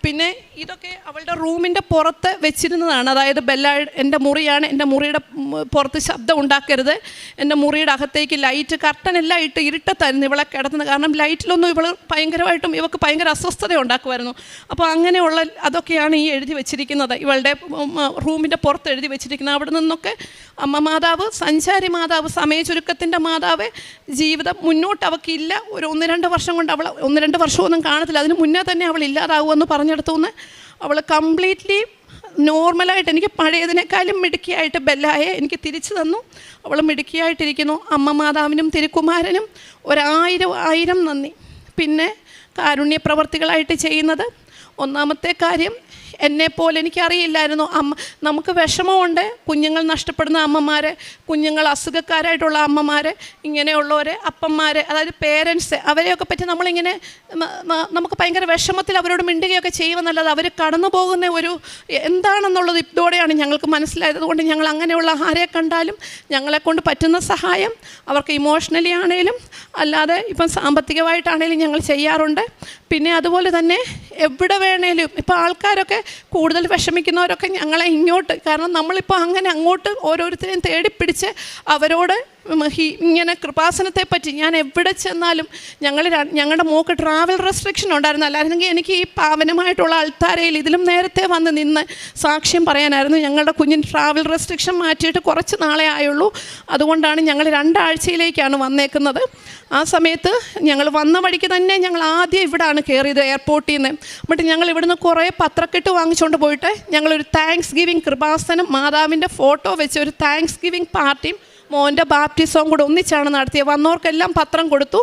S7: പിന്നെ ഇതൊക്കെ അവളുടെ റൂമിൻ്റെ പുറത്ത് വെച്ചിരുന്നതാണ്. അതായത് എൻ്റെ മുറിയാണ്, എൻ്റെ മുറിയുടെ പുറത്ത് ശബ്ദം ഉണ്ടാക്കരുത്, എൻ്റെ മുറിയുടെ അകത്തേക്ക് ലൈറ്റ് കർട്ടനെല്ലാം ഇട്ട് ഇരുട്ടത്തായിരുന്നു ഇവളെ കിടത്തുന്നത്. കാരണം ലൈറ്റിലൊന്നും ഇവൾക്ക് ഭയങ്കര അസ്വസ്ഥത ഉണ്ടാക്കുമായിരുന്നു. അപ്പോൾ അങ്ങനെയുള്ള അതൊക്കെയാണ് ഈ എഴുതി വെച്ചിരിക്കുന്നത്, ഇവളുടെ റൂമിൻ്റെ പുറത്ത് എഴുതി വെച്ചിരിക്കുന്നത്. അവിടെ നിന്നൊക്കെ അമ്മ മാതാവ്, സഞ്ചാരി മാതാവ്, സമയ ചുരുക്കത്തിൻ്റെ മാതാവ്, ജീവിതം മുന്നോട്ട് അവൾക്കില്ല. ഒരു 1-2 വർഷം കൊണ്ട് 1-2 വർഷമൊന്നും കാണത്തില്ല, അതിന് മുന്നേ തന്നെ അവൾ ഇല്ലാതാവുമെന്ന് പറഞ്ഞെടുത്തുനിന്ന് അവൾ കംപ്ലീറ്റ്ലി നോർമലായിട്ട് എനിക്ക് പഴയതിനേക്കാളും മിടുക്കിയായിട്ട് ബെല്ലായെ എനിക്ക് തിരിച്ചു തന്നു. അവൾ മിടുക്കിയായിട്ടിരിക്കുന്നു. അമ്മ മാതാവിനും തിരുക്കുമാരനും 1000 നന്ദി. പിന്നെ കാരുണ്യ പ്രവർത്തികളായിട്ട് ചെയ്യുന്നത്, ഒന്നാമത്തെ കാര്യം, എന്നെപ്പോലെ എനിക്കറിയില്ലായിരുന്നു. നമുക്ക് വിഷമമുണ്ട്, കുഞ്ഞുങ്ങൾ നഷ്ടപ്പെടുന്ന അമ്മമാരെ, കുഞ്ഞുങ്ങൾ അസുഖക്കാരായിട്ടുള്ള അമ്മമാരെ, ഇങ്ങനെയുള്ളവരെ, അപ്പന്മാരെ, അതായത് പേരൻസ്, അവരെയൊക്കെ പറ്റി നമ്മളിങ്ങനെ നമുക്ക് ഭയങ്കര വിഷമത്തിൽ അവരോട് മിണ്ടുകയൊക്കെ ചെയ്യുമെന്നല്ലാതെ അവർ കടന്നു പോകുന്ന ഒരു എന്താണെന്നുള്ളത് ഇതോടെയാണ് ഞങ്ങൾക്ക് മനസ്സിലായത്. അതുകൊണ്ട് ഞങ്ങൾ അങ്ങനെയുള്ള ആരെ കണ്ടാലും ഞങ്ങളെക്കൊണ്ട് പറ്റുന്ന സഹായം അവർക്ക് ഇമോഷണലി ആണെങ്കിലും അല്ലാതെ ഇപ്പം സാമ്പത്തികമായിട്ടാണെങ്കിലും ഞങ്ങൾ ചെയ്യാറുണ്ട്. പിന്നെ അതുപോലെ തന്നെ എവിടെ വേണേലും ഇപ്പോൾ ആൾക്കാരൊക്കെ കൂടുതൽ വിഷമിക്കുന്നവരൊക്കെ ഞങ്ങളെ ഇങ്ങോട്ട്, കാരണം നമ്മളിപ്പോൾ അങ്ങനെ അങ്ങോട്ട് ഓരോരുത്തരെയും തേടിപ്പിടിച്ച് അവരോട് ഇങ്ങനെ കൃപാസനത്തെ പറ്റി ഞാൻ എവിടെ ചെന്നാലും ഞങ്ങളുടെ മോക്ക് ട്രാവൽ റെസ്ട്രിക്ഷൻ ഉണ്ടായിരുന്നു. അല്ലായിരുന്നെങ്കിൽ എനിക്ക് ഈ പാവനമായിട്ടുള്ള അൾത്താരയിൽ ഇതിലും നേരത്തെ വന്ന് നിന്ന് സാക്ഷ്യം പറയാനായിരുന്നു. ഞങ്ങളുടെ കുഞ്ഞിന് ട്രാവൽ റെസ്ട്രിക്ഷൻ മാറ്റിയിട്ട് കുറച്ച് നാളെ ആയുള്ളൂ. അതുകൊണ്ടാണ് ഞങ്ങൾ 2 ആഴ്ചയിലേക്കാണ് വന്നേക്കുന്നത്. ആ സമയത്ത് ഞങ്ങൾ വന്ന വഴിക്ക് തന്നെ ഞങ്ങൾ ആദ്യം ഇവിടാണ് കയറിയത്, എയർപോർട്ടിൽ നിന്ന്. എന്നിട്ട് ഞങ്ങൾ ഇവിടുന്ന് കുറേ പത്രക്കെട്ട് വാങ്ങിച്ചുകൊണ്ട് പോയിട്ട് ഞങ്ങളൊരു താങ്ക്സ് ഗിവിങ് കൃപാസനം മാതാവിൻ്റെ ഫോട്ടോ വെച്ച് ഒരു താങ്ക്സ് ഗിവിങ് പാർട്ടിയും മോൻ്റെ ബാപ്റ്റിസവും കൂടെ ഒന്നിച്ചാണ് നടത്തിയത്. വന്നവർക്കെല്ലാം പത്രം കൊടുത്തു.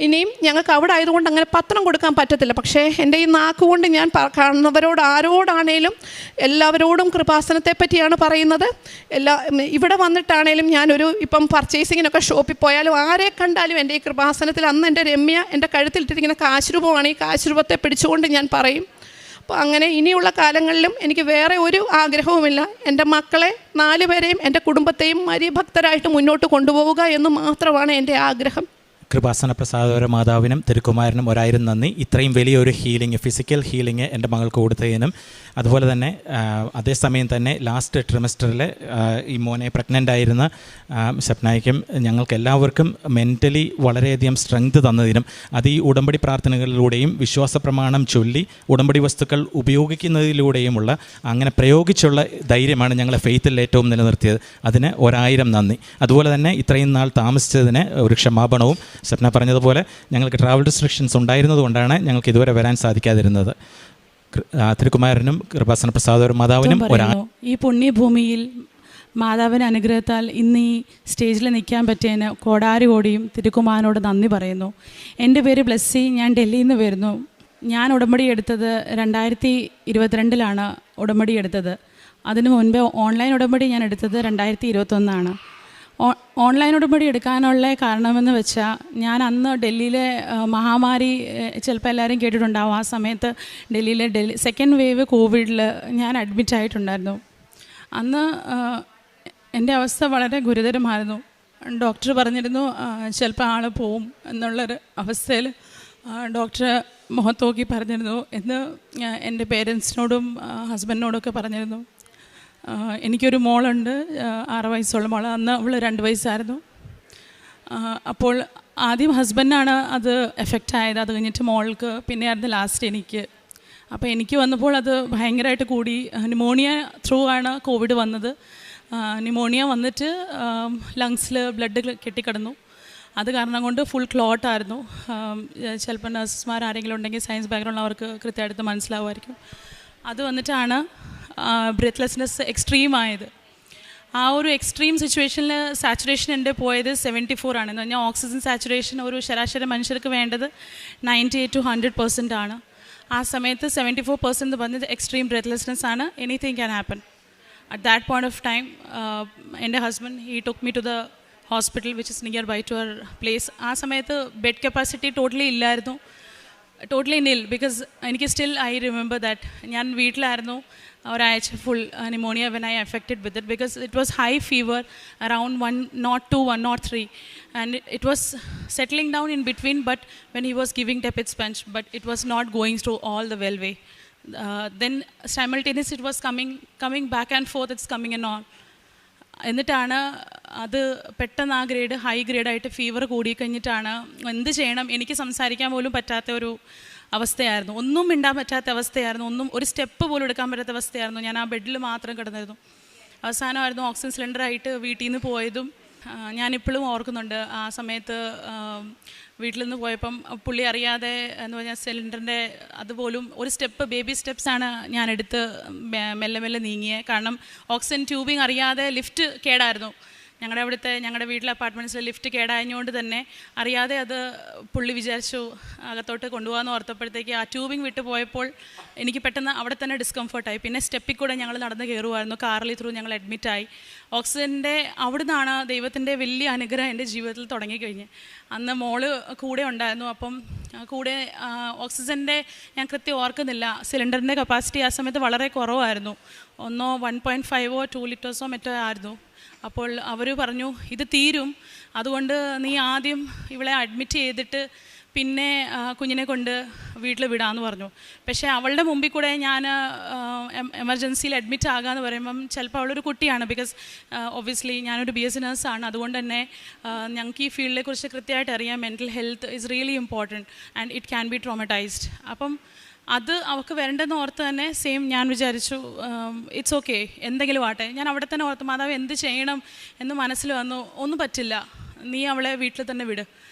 S7: ഇനിയും ഞങ്ങൾക്ക് അവിടെ ആയതുകൊണ്ട് അങ്ങനെ പത്രം കൊടുക്കാൻ പറ്റത്തില്ല. പക്ഷേ എൻ്റെ ഈ നാക്കുകൊണ്ട് ഞാൻ കാണുന്നവരോട് ആരോടാണേലും എല്ലാവരോടും കൃപാസനത്തെ പറ്റിയാണ് പറയുന്നത്. ഇവിടെ വന്നിട്ടാണേലും ഞാനൊരു ഇപ്പം പർച്ചേസിങ്ങിനൊക്കെ ഷോപ്പിൽ പോയാലും ആരെ കണ്ടാലും എൻ്റെ ഈ കൃപാസനത്തിൽ അന്ന് എൻ്റെ രമ്യ എൻ്റെ കഴുത്തിലിട്ടിരിക്കുന്ന കാശുരൂപമാണ്. ഈ കാശുരൂപത്തെ പിടിച്ചുകൊണ്ട് ഞാൻ പറയും. അപ്പോൾ അങ്ങനെ ഇനിയുള്ള കാലങ്ങളിലും എനിക്ക് വേറെ ഒരു ആഗ്രഹവുമില്ല. എൻ്റെ മക്കളെ 4 പേരെയും എൻ്റെ കുടുംബത്തെയും മരിഭക്തരായിട്ട് മുന്നോട്ട് കൊണ്ടുപോവുക എന്ന് മാത്രമാണ് എൻ്റെ ആഗ്രഹം.
S6: കൃപാസന പ്രസാദപര മാതാവിനും തിരുക്കുമാരനും 1000 നന്ദി. ഇത്രയും വലിയൊരു ഹീലിംഗ്, ഫിസിക്കൽ ഹീലിംഗ് എൻ്റെ മകൾക്ക് കൊടുത്തതിനും, അതുപോലെ തന്നെ അതേസമയം തന്നെ ലാസ്റ്റ് ട്രിമസ്റ്ററിൽ ഈ മോനെ പ്രഗ്നൻ്റ് ആയിരുന്ന സ്വപ്നയ്ക്കും ഞങ്ങൾക്ക് എല്ലാവർക്കും മെൻ്റലി വളരെയധികം സ്ട്രെങ്ത് തന്നതിനും, അത് ഈ ഉടമ്പടി പ്രാർത്ഥനകളിലൂടെയും വിശ്വാസ പ്രമാണം ചൊല്ലി ഉടമ്പടി വസ്തുക്കൾ ഉപയോഗിക്കുന്നതിലൂടെയുമുള്ള അങ്ങനെ പ്രയോഗിച്ചുള്ള ധൈര്യമാണ് ഞങ്ങളെ ഫെയ്ത്തിൽ ഏറ്റവും നിലനിർത്തിയത്. അതിന് 1000 നന്ദി. അതുപോലെ തന്നെ ഇത്രയും നാൾ താമസിച്ചതിന് ഒരു ക്ഷമാപണവും. സ്വപ്ന പറഞ്ഞതുപോലെ ഞങ്ങൾക്ക് ട്രാവൽ റെസ്ട്രിക്ഷൻസ് ഉണ്ടായിരുന്നതുകൊണ്ടാണ് ഞങ്ങൾക്ക് ഇതുവരെ വരാൻ സാധിക്കാതിരുന്നത്. തിരുക്കുമാരനും കൃപാസന പ്രസാദപര മാതാവിനും
S8: ഈ പുണ്യഭൂമിയിൽ മാതാവിൻ്റെ അനുഗ്രഹത്താൽ ഇന്ന് ഈ സ്റ്റേജിൽ നിൽക്കാൻ പറ്റിയതിന് കോടാനുകോടിയും തിരുക്കുമാരനോട് നന്ദി പറയുന്നു. എൻ്റെ പേര് ബ്ലെസ്സി, ഞാൻ ഡൽഹിയിൽ നിന്ന് വരുന്നു. ഞാൻ ഉടമ്പടി എടുത്തത് 2022 ഉടമ്പടി എടുത്തത്. അതിനു മുൻപ് ഓൺലൈൻ ഉടമ്പടി ഞാൻ എടുത്തത് 2021. ഓൺലൈൻ ഉടമ്പടി എടുക്കാനുള്ള കാരണമെന്ന് വെച്ചാൽ, ഞാൻ അന്ന് ഡൽഹിയിലെ മഹാമാരി ചിലപ്പോൾ എല്ലാവരും കേട്ടിട്ടുണ്ടാവും. ആ സമയത്ത് ഡൽഹി സെക്കൻഡ് വേവ് കോവിഡിൽ ഞാൻ അഡ്മിറ്റ് ആയിട്ടുണ്ടായിരുന്നു. അന്ന് എൻ്റെ അവസ്ഥ വളരെ ഗുരുതരമായിരുന്നു. ഡോക്ടർ പറഞ്ഞിരുന്നു ചിലപ്പോൾ ആൾ പോവും എന്നുള്ളൊരു അവസ്ഥയിൽ ഡോക്ടർ മുഖത്ത് നോക്കി പറഞ്ഞിരുന്നു എന്ന് എൻ്റെ പേരൻസിനോടും ഹസ്ബൻഡിനോടൊക്കെ പറഞ്ഞിരുന്നു. എനിക്കൊരു മോളുണ്ട്, 6 വയസ്സുള്ള മോൾ. അന്ന് അവൾ 2 വയസ്സായിരുന്നു. അപ്പോൾ ആദ്യം ഹസ്ബൻഡാണ് അത് എഫക്റ്റ് ആയത്. അത് കഴിഞ്ഞിട്ട് മോൾക്ക്, പിന്നെ ആയിരുന്നു ലാസ്റ്റ് എനിക്ക്. അപ്പോൾ എനിക്ക് വന്നപ്പോൾ അത് ഭയങ്കരമായിട്ട് കൂടി. ന്യൂമോണിയ ത്രൂ ആണ് കോവിഡ് വന്നത്. ന്യൂമോണിയ വന്നിട്ട് ലങ്സിൽ ബ്ലഡ് കെട്ടിക്കിടന്നു. അത് കാരണം കൊണ്ട് ഫുൾ ക്ലോട്ടായിരുന്നു. ചിലപ്പോൾ നഴ്സസ്മാർ ആരെങ്കിലും ഉണ്ടെങ്കിൽ സയൻസ് ബാക്ക്ഗ്രൗണ്ട് അവർക്ക് കൃത്യമായിട്ട് മനസ്സിലാവുമായിരിക്കും. അത് വന്നിട്ടാണ് ബ്രെത്ത്ലെസ്നെസ് എക്സ്ട്രീം ആയത്. ആ ഒരു എക്സ്ട്രീം സിറ്റുവേഷനിൽ സാച്ചുറേഷൻ എൻ്റെ പോയത് 74 ആണ്. എന്ന് പറഞ്ഞാൽ ഓക്സിജൻ സാച്ചുറേഷൻ ഒരു ശരാശരി മനുഷ്യർക്ക് വേണ്ടത് 98 to 100% ആണ്. ആ സമയത്ത് 74% പറഞ്ഞത് എക്സ്ട്രീം ബ്രെത്ത്ലെസ്നെസ് ആണ്. Anything can happen. At that point of time എൻ്റെ husband he took me to the hospital which is nearby to our place. ആ സമയത്ത് ബെഡ് കപ്പാസിറ്റി ടോട്ടലി ഇല്ലായിരുന്നു, ടോട്ടലി നിൽ. ബിക്കോസ് എനിക്ക് സ്റ്റിൽ ഐ റിമെമ്പർ ദാറ്റ് ഞാൻ വീട്ടിലായിരുന്നു ഒരാഴ്ച full pneumonia when I affected with it, because it was high fever around 102, 103, and it was settling down in between, but when he was giving tepid sponge, but it was not going through all the well way. Then simultaneously it was coming back and forth, it's coming and all. എന്നിട്ടാണ് അത് പെട്ടെന്ന് ആ grade high ഗ്രേഡായിട്ട് fever കൂടി കഴിഞ്ഞിട്ടാണ് എന്ത് ചെയ്യണം എനിക്ക് സംസാരിക്കാൻ പോലും പറ്റാത്ത ഒരു അവസ്ഥയായിരുന്നു. ഒന്നും മിണ്ടാൻ പറ്റാത്ത അവസ്ഥയായിരുന്നു. ഒരു സ്റ്റെപ്പ് പോലും എടുക്കാൻ പറ്റാത്ത അവസ്ഥയായിരുന്നു. ഞാൻ ആ ബെഡിൽ മാത്രം കിടന്നിരുന്നു. അവസാനമായിരുന്നു ഓക്സിജൻ സിലിണ്ടറായിട്ട് വീട്ടിൽ നിന്ന് പോയതും ഞാനിപ്പോഴും ഓർക്കുന്നുണ്ട് ആ സമയത്ത് വീട്ടിൽ നിന്ന് പോയപ്പം പുള്ളി അറിയാതെ എന്ന് പറഞ്ഞാൽ സിലിണ്ടറിൻ്റെ അതുപോലും ഒരു സ്റ്റെപ്പ് ബേബി സ്റ്റെപ്സാണ് ഞാനെടുത്ത് മെല്ലെ മെല്ലെ നീങ്ങിയത്. കാരണം ഓക്സിജൻ ട്യൂബിങ് അറിയാതെ ലിഫ്റ്റ് കേടായിരുന്നു. ഞങ്ങളുടെ വീട്ടിലെ അപ്പാർട്ട്മെൻറ്റ്സിലെ ലിഫ്റ്റ് കേടായതുകൊണ്ട് തന്നെ അറിയാതെ അത് പുള്ളി വിചാരിച്ചു അകത്തോട്ട് കൊണ്ടുപോകാമെന്ന് ഓർത്തപ്പോഴത്തേക്ക് ആ ട്യൂബിങ് വിട്ട് പോയപ്പോൾ എനിക്ക് പെട്ടെന്ന് അവിടെ തന്നെ ഡിസ്കംഫർട്ടായി. പിന്നെ സ്റ്റെപ്പിൽ കൂടെ ഞങ്ങൾ നടന്ന് കയറുമായിരുന്നു. കാറിൽ ത്രൂ ഞങ്ങൾ അഡ്മിറ്റായി. ഓക്സിജൻ്റെ അവിടെ നിന്നാണ് ദൈവത്തിൻ്റെ വലിയ അനുഗ്രഹം എൻ്റെ ജീവിതത്തിൽ തുടങ്ങിക്കഴിഞ്ഞ്. അന്ന് മോള് കൂടെ ഉണ്ടായിരുന്നു. അപ്പം കൂടെ ഓക്സിജൻ്റെ ഞാൻ കൃത്യം ഓർക്കുന്നില്ല, സിലിണ്ടറിൻ്റെ കപ്പാസിറ്റി ആ സമയത്ത് വളരെ കുറവായിരുന്നു. 1.5 2 ലിറ്റേഴ്സോ മറ്റോ ആയിരുന്നു. അപ്പോൾ അവർ പറഞ്ഞു ഇത് തീരും, അതുകൊണ്ട് നീ ആദ്യം ഇവളെ അഡ്മിറ്റ് ചെയ്തിട്ട് പിന്നെ കുഞ്ഞിനെ കൊണ്ട് വീട്ടിൽ വിടാമെന്ന് പറഞ്ഞു. പക്ഷേ അവളുടെ മുമ്പിൽ കൂടെ ഞാൻ എമർജൻസിയിൽ അഡ്മിറ്റ് ആകാമെന്ന് പറയുമ്പം ചിലപ്പോൾ അവളൊരു കുട്ടിയാണ്. ബിക്കോസ് ഒബ്വിയസ്ലി ഞാനൊരു BSc നഴ്സാണ്. അതുകൊണ്ട് തന്നെ ഞങ്ങൾക്ക് ഈ ഫീൽഡിനെ കുറിച്ച് കൃത്യമായിട്ട് അറിയാം. Mental health is really important and it can be traumatised. അപ്പം അത് അവൾക്ക് വരേണ്ടെന്ന് ഓർത്ത് തന്നെ സെയിം ഞാൻ വിചാരിച്ചു ഇറ്റ്സ് ഓക്കെ, എന്തെങ്കിലും ആട്ടെ. ഞാൻ അവിടെ തന്നെ ഓർത്ത് മാതാവ് എന്ത് ചെയ്യണം എന്ന് മനസ്സിൽ വന്നു. ഒന്നും പറ്റില്ല, നീ അവളെ വീട്ടിൽ തന്നെ വിട്,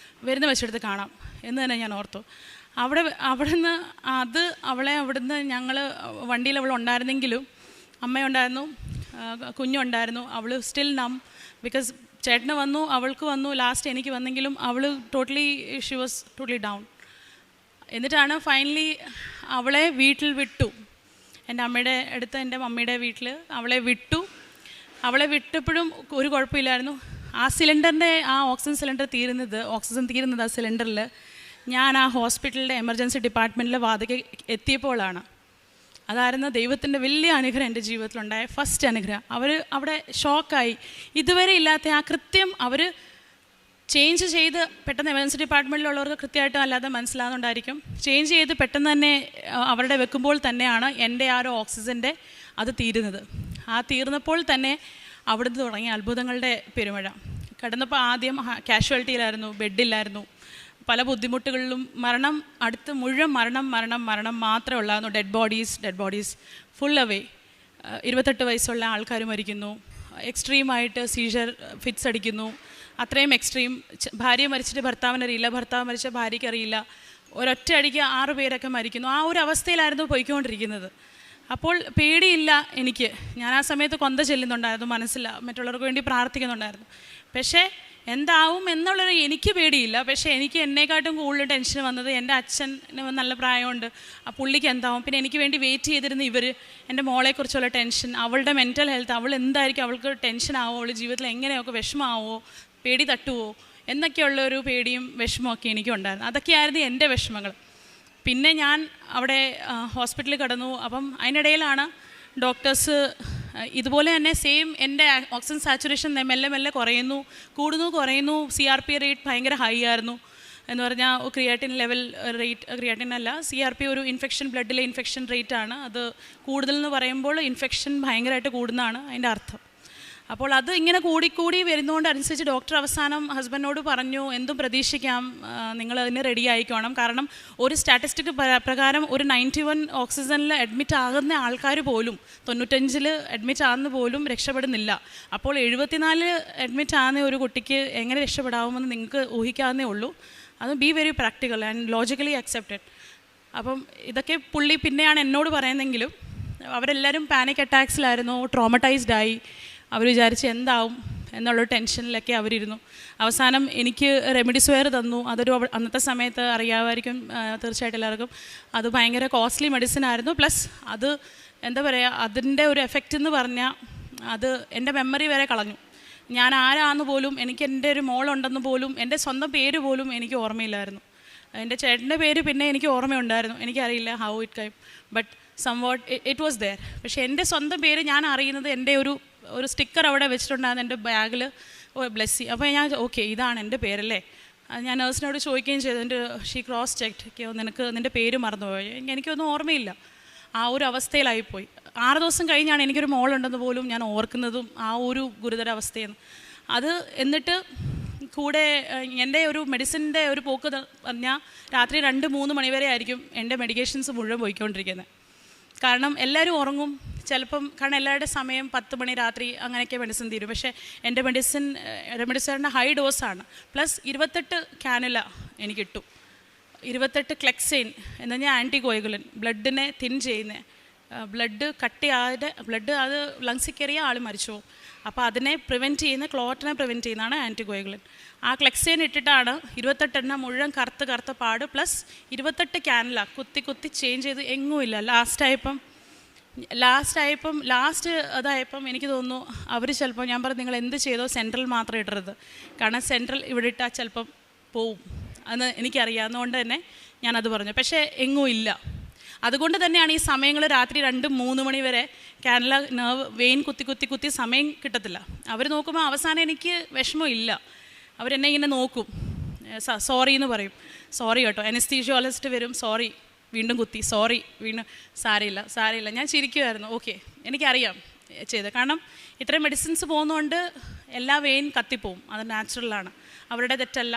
S8: വരുന്ന വെച്ചെടുത്ത് കാണാം എന്ന് തന്നെ ഞാൻ ഓർത്തു. അവിടുന്ന് അവളെ അവിടുന്ന് ഞങ്ങൾ വണ്ടിയിൽ അവൾ ഉണ്ടായിരുന്നെങ്കിലും അമ്മയുണ്ടായിരുന്നു, കുഞ്ഞുണ്ടായിരുന്നു. അവൾ സ്റ്റിൽ നം. ബിക്കോസ് ചേട്ടന് വന്നു, അവൾക്ക് വന്നു, ലാസ്റ്റ് എനിക്ക് വന്നെങ്കിലും അവൾ ഷി വാസ് ടോട്ടലി ഡൗൺ. എന്നിട്ടാണ് ഫൈനലി അവളെ വീട്ടിൽ വിട്ടു. എൻ്റെ അമ്മയുടെ അടുത്ത് എൻ്റെ മമ്മിയുടെ വീട്ടിൽ അവളെ വിട്ടു. അവളെ വിട്ടപ്പോഴും ഒരു കുഴപ്പമില്ലായിരുന്നു. ആ സിലിണ്ടറിൻ്റെ ഓക്സിജൻ തീരുന്നത് ആ സിലിണ്ടറിൽ ഞാൻ ആ ഹോസ്പിറ്റലിൻ്റെ എമർജൻസി ഡിപ്പാർട്ട്മെൻറ്റിലെ വാതിക്ക് എത്തിയപ്പോഴാണ്. അതായിരുന്നു ദൈവത്തിൻ്റെ വലിയ അനുഗ്രഹം എൻ്റെ ജീവിതത്തിലുണ്ടായ ഫസ്റ്റ് അനുഗ്രഹം. അവർ അവിടെ ഷോക്കായി. ഇതുവരെ ഇല്ലാത്ത ആ കൃത്യം അവർ ചേഞ്ച് ചെയ്ത് പെട്ടെന്ന് എമർജൻസി ഡിപ്പാർട്ട്മെൻറ്റിലുള്ളവർക്ക് കൃത്യമായിട്ട് അല്ലാതെ മനസ്സിലാകുന്നുണ്ടായിരിക്കും. ചേഞ്ച് ചെയ്ത് പെട്ടെന്ന് തന്നെ അവരുടെ വെക്കുമ്പോൾ തന്നെയാണ് എൻ്റെ ആ ഒരു ഓക്സിജൻ്റെ അത് തീരുന്നത്. ആ തീർന്നപ്പോൾ തന്നെ അവിടുന്ന് തുടങ്ങിയ അത്ഭുതങ്ങളുടെ പെരുമഴ. കിടന്നപ്പോൾ ആദ്യം കാഷ്വാലിറ്റിയിലായിരുന്നു, ബെഡില്ലായിരുന്നു, പല ബുദ്ധിമുട്ടുകളിലും മരണം അടുത്ത് മുഴുവൻ മരണം മാത്രമേ ഉള്ളായിരുന്നു. Dead bodies full away. 28 വയസ്സുള്ള ആൾക്കാർ മരിക്കുന്നു, എക്സ്ട്രീമായിട്ട് സീഷർ ഫിറ്റ്സ് അടിക്കുന്നു, അത്രയും എക്സ്ട്രീം. ഭാര്യ മരിച്ചിട്ട് ഭർത്താവിനറിയില്ല, ഭർത്താവ് മരിച്ച ഭാര്യയ്ക്ക് അറിയില്ല, ഒരൊറ്റ അടിക്ക് 6 പേരൊക്കെ മരിക്കുന്നു. ആ ഒരു അവസ്ഥയിലായിരുന്നു പോയിക്കൊണ്ടിരിക്കുന്നത്. അപ്പോൾ പേടിയില്ല എനിക്ക്. ഞാൻ ആ സമയത്ത് കൊന്ത ചെല്ലുന്നുണ്ടായിരുന്നു, മനസ്സില്ല, മറ്റുള്ളവർക്ക് വേണ്ടി പ്രാർത്ഥിക്കുന്നുണ്ടായിരുന്നു. പക്ഷേ എന്താവും എന്നുള്ളൊരു എനിക്ക് പേടിയില്ല. പക്ഷേ എനിക്ക് എന്നെക്കാട്ടും കൂടുതൽ ടെൻഷൻ വന്നത് എൻ്റെ അച്ഛന് നല്ല പ്രായമുണ്ട്, ആ പുള്ളിക്ക് എന്താവും. പിന്നെ എനിക്ക് വേണ്ടി വെയിറ്റ് ചെയ്തിരുന്ന എൻ്റെ മോളെക്കുറിച്ചുള്ള ടെൻഷൻ, അവളുടെ മെൻ്റൽ ഹെൽത്ത്, അവൾ എന്തായിരിക്കും, അവൾക്ക് ടെൻഷനാവോ, അവൾ ജീവിതത്തിൽ എങ്ങനെയൊക്കെ വിഷമമാവോ, പേടി തട്ടുവോ എന്നൊക്കെയുള്ളൊരു പേടിയും വിഷമമൊക്കെ എനിക്കുണ്ടായിരുന്നു. അതൊക്കെയായിരുന്നു എൻ്റെ വിഷമങ്ങൾ. പിന്നെ ഞാൻ അവിടെ ഹോസ്പിറ്റലിൽ കിടന്നു. അപ്പം അതിനിടയിലാണ് ഡോക്ടേഴ്സ് ഇതുപോലെ തന്നെ സെയിം എൻ്റെ ഓക്സിജൻ സാച്ചുറേഷൻ മെല്ലെ കുറയുന്നു. CRP റേറ്റ് ഭയങ്കര ഹൈ ആയിരുന്നു. എന്ന് പറഞ്ഞാൽ ക്രിയാറ്റിൻ ലെവൽ റേറ്റ്, ക്രിയാറ്റിൻ അല്ല CRP ഒരു ബ്ലഡിലെ ഇൻഫെക്ഷൻ റേറ്റാണ്. അത് കൂടുതലെന്ന് പറയുമ്പോൾ ഇൻഫെക്ഷൻ ഭയങ്കരമായിട്ട് കൂടുന്നതാണ് അതിൻ്റെ അർത്ഥം. അപ്പോൾ അത് ഇങ്ങനെ കൂടിക്കൂടി വരുന്നതുകൊണ്ട് അനുസരിച്ച് ഡോക്ടർ അവസാനം ഹസ്ബൻഡിനോട് പറഞ്ഞു, എന്തും പ്രതീക്ഷിക്കാം, നിങ്ങൾ അതിന് റെഡി ആയിക്കോണം. കാരണം ഒരു സ്റ്റാറ്റിസ്റ്റിക് പ്രകാരം ഒരു 91 ഓക്സിജനിൽ അഡ്മിറ്റ് ആകുന്ന ആൾക്കാർ പോലും 95 അഡ്മിറ്റ് ആകുന്ന പോലും രക്ഷപ്പെടുന്നില്ല. അപ്പോൾ 74 അഡ്മിറ്റ് ആകുന്ന ഒരു കുട്ടിക്ക് എങ്ങനെ രക്ഷപ്പെടാവുമെന്ന് നിങ്ങൾക്ക് ഊഹിക്കാവുന്നേ ഉള്ളൂ. അത് be very practical and logically accepted. അപ്പം ഇതൊക്കെ പുള്ളി പിന്നെയാണ് എന്നോട് പറയുന്നെങ്കിലും അവരെല്ലാവരും പാനിക് അറ്റാക്സിലായിരുന്നു, ട്രോമറ്റൈസ്ഡായി. അവർ വിചാരിച്ച് എന്താവും എന്നുള്ളൊരു ടെൻഷനിലൊക്കെ അവരിരുന്നു. അവസാനം എനിക്ക് റെമിഡിസ്വെയർ തന്നു. അതൊരു അന്നത്തെ സമയത്ത് അറിയാമായിരിക്കും തീർച്ചയായിട്ടും എല്ലാവർക്കും. അത് ഭയങ്കര കോസ്റ്റ്ലി മെഡിസിൻ ആയിരുന്നു. പ്ലസ് അത് എന്താ പറയുക, അതിൻ്റെ ഒരു എഫക്റ്റ് എന്ന് പറഞ്ഞാൽ അത് എൻ്റെ മെമ്മറി വരെ കളഞ്ഞു. ഞാൻ ആരാന്ന് പോലും, എനിക്ക് എൻ്റെ ഒരു മോളുണ്ടെന്ന് പോലും, എൻ്റെ സ്വന്തം പേര് പോലും എനിക്ക് ഓർമ്മയില്ലായിരുന്നു. എൻ്റെ ചേട്ടൻ്റെ പേര് പിന്നെ എനിക്ക് ഓർമ്മയുണ്ടായിരുന്നു, എനിക്കറിയില്ല how it came, but somewhat it was there. പക്ഷേ എൻ്റെ സ്വന്തം പേര് ഞാൻ അറിയുന്നത് എൻ്റെ ഒരു സ്റ്റിക്കർ അവിടെ വെച്ചിട്ടുണ്ടായിരുന്നു എൻ്റെ ബാഗിൽ, ബ്ലെസ്സി. അപ്പോൾ ഞാൻ ഓക്കെ ഇതാണ് എൻ്റെ പേരല്ലേ. ഞാൻ നേഴ്സിനോട് ചോദിക്കുകയും ചെയ്തു. ഷീ ക്രോസ് ചെക്ക്ഡ്, നിൻ്റെ പേര് മറന്നുപോയി. എനിക്കൊന്നും ഓർമ്മയില്ല. ആ ഒരു അവസ്ഥയിലായിപ്പോയി. 6 ദിവസം കഴിഞ്ഞാണ് എനിക്കൊരു മോളുണ്ടെന്ന് പോലും ഞാൻ ഓർക്കുന്നതും ആ ഒരു ഗുരുതരാവസ്ഥയെന്ന്. അത് എന്നിട്ട് കൂടെ എൻ്റെ ഒരു മെഡിസിൻ്റെ ഒരു പോക്ക് പറഞ്ഞാൽ രാത്രി 2-3 മണിവരെ ആയിരിക്കും എൻ്റെ മെഡിക്കേഷൻസ് മുഴുവൻ പോയിക്കൊണ്ടിരിക്കുന്നത്. കാരണം എല്ലാവരും ഉറങ്ങും, ചിലപ്പം കാരണം എല്ലാവരുടെ സമയം 10 മണി രാത്രി അങ്ങനെയൊക്കെ മെഡിസിൻ തീരും. പക്ഷേ എൻ്റെ റെമഡിസിൻ്റെ ഹൈ ഡോസാണ്. പ്ലസ് 28 കാനുല എനിക്ക് കിട്ടും, 28 ക്ലെക്സൈൻ എന്ന് പറഞ്ഞാൽ ആൻറ്റികോയഗുലൻ, ബ്ലഡിനെ തിൻ ചെയ്യുന്നത്. ബ്ലഡ് കട്ടിയാതെ ബ്ലഡ് അത് ലങ്സിൽ കയറിയ ആൾ മരിച്ചു പോകും. അപ്പോൾ അതിനെ പ്രിവെൻറ്റ് ചെയ്യുന്ന, ക്ലോട്ടിനെ പ്രിവെൻറ്റ് ചെയ്യുന്നതാണ് ആൻറ്റികോയഗുലൻ. ആ ക്ലെക്സൈൻ ഇട്ടിട്ടാണ് 28 എണ്ണം മുഴുവൻ കറുത്ത പാട് പ്ലസ് 28 കാനുല കുത്തി ചേഞ്ച് ചെയ്ത് എങ്ങുമില്ല. ലാസ്റ്റ് അതായപ്പം എനിക്ക് തോന്നുന്നു അവർ ചിലപ്പോൾ ഞാൻ പറഞ്ഞു നിങ്ങൾ എന്ത് ചെയ്തോ സെൻട്രൽ മാത്രം ഇടരുത്, കാരണം സെൻട്രൽ ഇവിടെ ഇട്ടാൽ ചിലപ്പം പോവും എന്ന് എനിക്കറിയാവുന്നതുകൊണ്ട് തന്നെ ഞാനത് പറഞ്ഞു. പക്ഷേ എങ്ങും ഇല്ല. അതുകൊണ്ട് തന്നെയാണ് ഈ സമയങ്ങൾ രാത്രി 2-3 മണി വരെ കാനല നെർവ് വെയിൻ കുത്തി സമയം കിട്ടത്തില്ല. അവർ നോക്കുമ്പോൾ അവസാനം എനിക്ക് വിഷമമില്ല, അവരെന്നെ ഇങ്ങനെ നോക്കും, സോറി എന്ന് പറയും, സോറി കേട്ടോ. അനസ്തീഷ്യോളജിസ്റ്റ് വരും, സോറി വീണ്ടും കുത്തി, സോറി വീണ്ടും, സാരയില്ല. ഞാൻ ചിരിക്കുമായിരുന്നു. ഓക്കെ, എനിക്കറിയാം ചെയ്ത്, കാരണം ഇത്രയും മെഡിസിൻസ് പോകുന്നതുകൊണ്ട് എല്ലാ വെയിൻ കത്തിപ്പോവും, അത് നാച്ചുറലാണ്, അവരുടെ തെറ്റല്ല.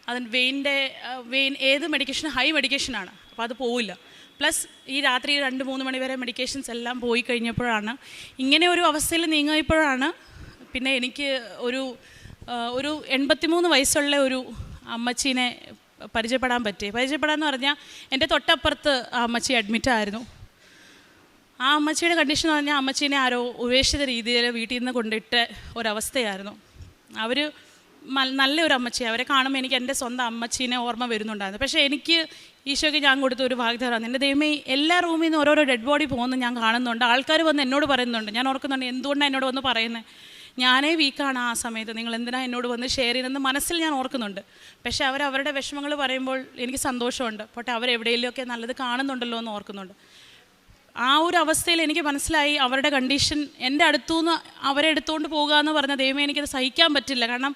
S8: അത് വെയിൻ ഏത് മെഡിക്കേഷൻ ഹൈ മെഡിക്കേഷനാണ്, അപ്പോൾ അത് പോവില്ല. പ്ലസ് ഈ രാത്രി 2-3 മണി വരെ മെഡിക്കേഷൻസ് എല്ലാം പോയി കഴിഞ്ഞപ്പോഴാണ്, ഇങ്ങനെ ഒരു അവസ്ഥയിൽ നീങ്ങിയപ്പോഴാണ് പിന്നെ എനിക്ക് ഒരു 83 വയസ്സുള്ള ഒരു അമ്മച്ചീനെ പരിചയപ്പെടാമെന്ന് പറഞ്ഞാൽ എൻ്റെ തൊട്ടപ്പുറത്ത് ആ അമ്മച്ചി അഡ്മിറ്റായിരുന്നു. ആ അമ്മച്ചിയുടെ കണ്ടീഷൻ എന്ന് പറഞ്ഞാൽ അമ്മച്ചീനെ ആരോ ഉപേക്ഷിത രീതിയിൽ വീട്ടിൽ നിന്ന് കൊണ്ടിട്ട് ഒരവസ്ഥയായിരുന്നു. അവർ നല്ലൊരു അമ്മച്ചി, അവരെ കാണുമ്പോൾ എനിക്ക് എൻ്റെ സ്വന്തം അമ്മച്ചീനെ ഓർമ്മ വരുന്നുണ്ടായിരുന്നു. പക്ഷേ എനിക്ക് ഈശോയ്ക്ക് ഞാൻ കൊടുത്ത ഒരു വാഗ്ദാനമാണ്, എൻ്റെ ദൈവമേ എല്ലാ റൂമിൽ നിന്ന് ഓരോരോ ഡെഡ് ബോഡി പോകുന്നു ഞാൻ കാണുന്നുണ്ട്, ആൾക്കാർ വന്ന് എന്നോട് പറയുന്നുണ്ട്. ഞാൻ ഓർക്കുന്നുണ്ട് എന്തുകൊണ്ടാണ് എന്നോട് വന്ന് പറയുന്നത്, ഞാനേ വീക്കാണ് ആ സമയത്ത്, നിങ്ങൾ എന്തിനാണ് എന്നോട് വന്ന് ഷെയർ ചെയ്യുന്നതെന്ന് മനസ്സിൽ ഞാൻ ഓർക്കുന്നുണ്ട്. പക്ഷേ അവരുടെ വിഷമങ്ങൾ പറയുമ്പോൾ എനിക്ക് സന്തോഷമുണ്ട്, പക്ഷേ അവരെവിടെയെങ്കിലുമൊക്കെ നല്ലത് കാണുന്നുണ്ടല്ലോ എന്ന് ഓർക്കുന്നുണ്ട്. ആ ഒരു അവസ്ഥയിൽ എനിക്ക് മനസ്സിലായി അവരുടെ കണ്ടീഷൻ. എൻ്റെ അടുത്തുനിന്ന് അവരെ എടുത്തുകൊണ്ട് പോകുക എന്ന് പറഞ്ഞ ദൈവമേ എനിക്കത് സഹിക്കാൻ പറ്റില്ല, കാരണം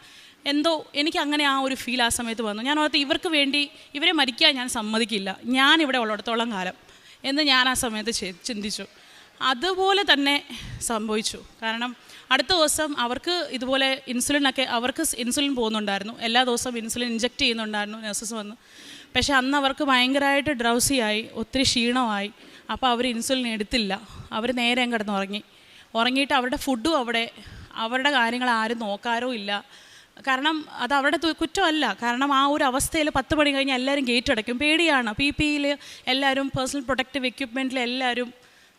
S8: എന്തോ എനിക്ക് അങ്ങനെ ആ ഒരു ഫീൽ ആ സമയത്ത് വന്നു. ഞാൻ ഓർത്ത് ഇവർക്ക് വേണ്ടി ഇവരെ മരിക്കാൻ ഞാൻ സമ്മതിക്കില്ല, ഞാനിവിടെ ഉള്ളിടത്തോളം കാലം എന്ന് ഞാൻ ആ സമയത്ത് ചിന്തിച്ചു. അതുപോലെ തന്നെ സംഭവിച്ചു. കാരണം അടുത്ത ദിവസം അവർക്ക് ഇതുപോലെ അവർക്ക് ഇൻസുലിൻ പോകുന്നുണ്ടായിരുന്നു, എല്ലാ ദിവസവും ഇൻസുലിൻ ഇഞ്ചെക്റ്റ് ചെയ്യുന്നുണ്ടായിരുന്നു നഴ്സസ് വന്ന്. പക്ഷേ അന്ന് അവർക്ക് ഭയങ്കരമായിട്ട് ഡ്രൗസിയായി, ഒത്തിരി ക്ഷീണമായി. അപ്പോൾ അവർ ഇൻസുലിൻ എടുത്തില്ല, അവർ നേരെ ഉറങ്ങിയിട്ട് അവരുടെ ഫുഡും അവരുടെ കാര്യങ്ങൾ ആരും നോക്കാറോ ഇല്ല. കാരണം അത് അവരുടെ കുറ്റമല്ല, കാരണം ആ ഒരു അവസ്ഥയിൽ 10 മണി കഴിഞ്ഞാൽ എല്ലാവരും ഗേറ്റ് അടയ്ക്കും, പേടിയാണ്. PPEയിൽ എല്ലാവരും പേഴ്സണൽ പ്രൊട്ടക്റ്റീവ് എക്യുപ്മെൻറ്റിൽ എല്ലാവരും